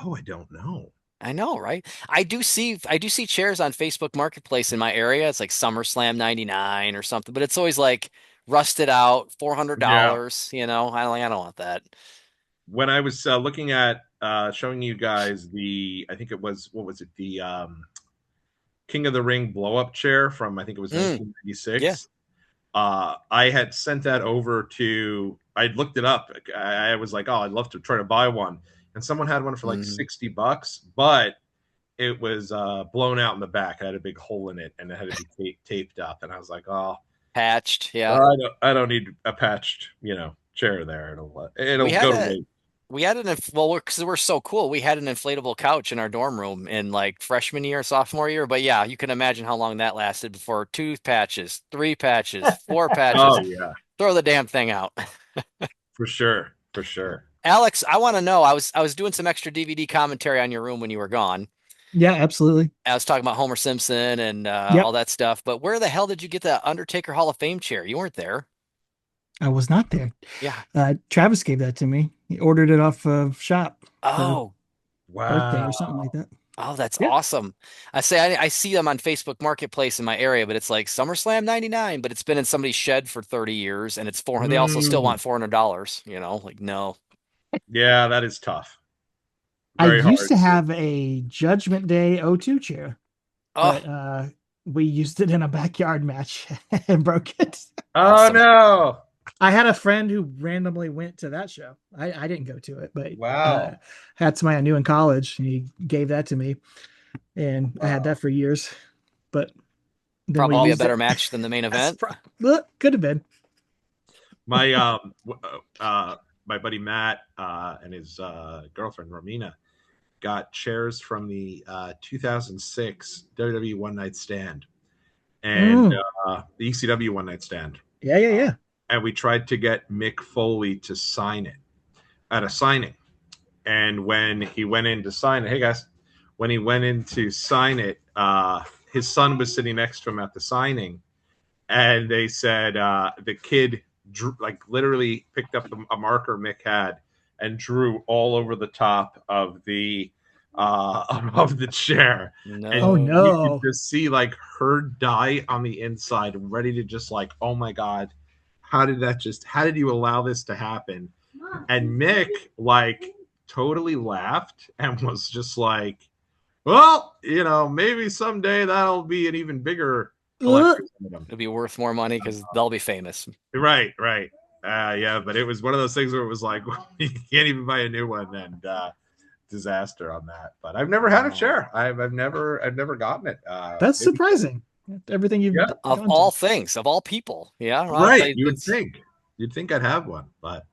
Oh, I don't know. I know, right? I do see chairs on Facebook Marketplace in my area. It's like SummerSlam 99 or something, but it's always like rusted out, $400. I don't want that. When I was looking at showing you guys I think it was, what was it? The King of the Ring blow up chair from, I think it was 1996. Yeah. I had sent that over I'd looked it up. I was like, oh, I'd love to try to buy one. And someone had one for like $60, but it was blown out in the back. It had a big hole in it and it had to be taped up. And I was like, oh, patched. Yeah. I don't need a patched, chair there. It'll go to waste. We had because we're so cool. We had an inflatable couch in our dorm room in like freshman year, sophomore year. But yeah, you can imagine how long that lasted before 2 patches, 3 patches, 4 patches. Oh yeah. Throw the damn thing out. For sure. For sure. Alex, I want to know. I was doing some extra DVD commentary on your room when you were gone. Yeah, absolutely. I was talking about Homer Simpson and all Yep. that stuff. But where the hell did you get the Undertaker Hall of Fame chair? You weren't there. I was not there. Yeah. Travis gave that to me. He ordered it off of shop for Oh, birthday or Wow. something like that. oh, that's Yeah. awesome. I see them on Facebook Marketplace in my area, but it's like SummerSlam 99, but it's been in somebody's shed for 30 years and it's 400. They also still Mm. want $400, like no. Yeah, that is tough. I Very used hard to to. have a Judgment Day O2 chair, Oh, but we used it in a backyard match and broke it. Oh awesome. no. I had a friend who randomly went to that show. I didn't go to it, but Wow. had somebody I knew in college, and he gave that to me, and I had Wow. that for years. But then we Probably a used better it. match than the main That's event. could have been. My my buddy Matt and his girlfriend Romina got chairs from the 2006 WWE One Night Stand and Mm. the ECW One Night Stand, Yeah, yeah, yeah. and we tried to get Mick Foley to sign it at a signing. And when he went in to sign it, hey guys, when he went in to sign it, his son was sitting next to him at the signing, and they said the kid drew, like literally picked up a marker Mick had and drew all over the top of the chair, Oh and No. you could no. just see like her die on the inside, ready to just like, oh my god, how did you allow this to happen? And Mick like totally laughed and was just like, well, maybe someday that'll be an even bigger Ugh. collector's item. It'll be worth more money because they'll be famous. Right, right. Yeah, but it was one of those things where it was like you can't even buy a new one, and disaster on that. But I've never had a Oh. chair. I've never gotten it. That's Maybe, surprising. Everything you've yeah, Of gone all to. things, of all people. Yeah, well, right. it's You'd think I'd have one, AI but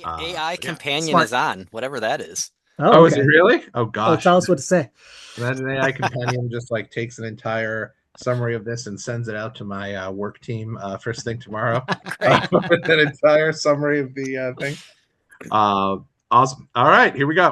yeah. companion is Smart. on, whatever that is. Oh, Oh, is it okay. really? Oh Oh, gosh. tell us what to say. Imagine AI companion just like takes an entire summary of this and sends it out to my work team first thing tomorrow Great. with an entire summary of the thing. Uh, awesome. All right, here we go.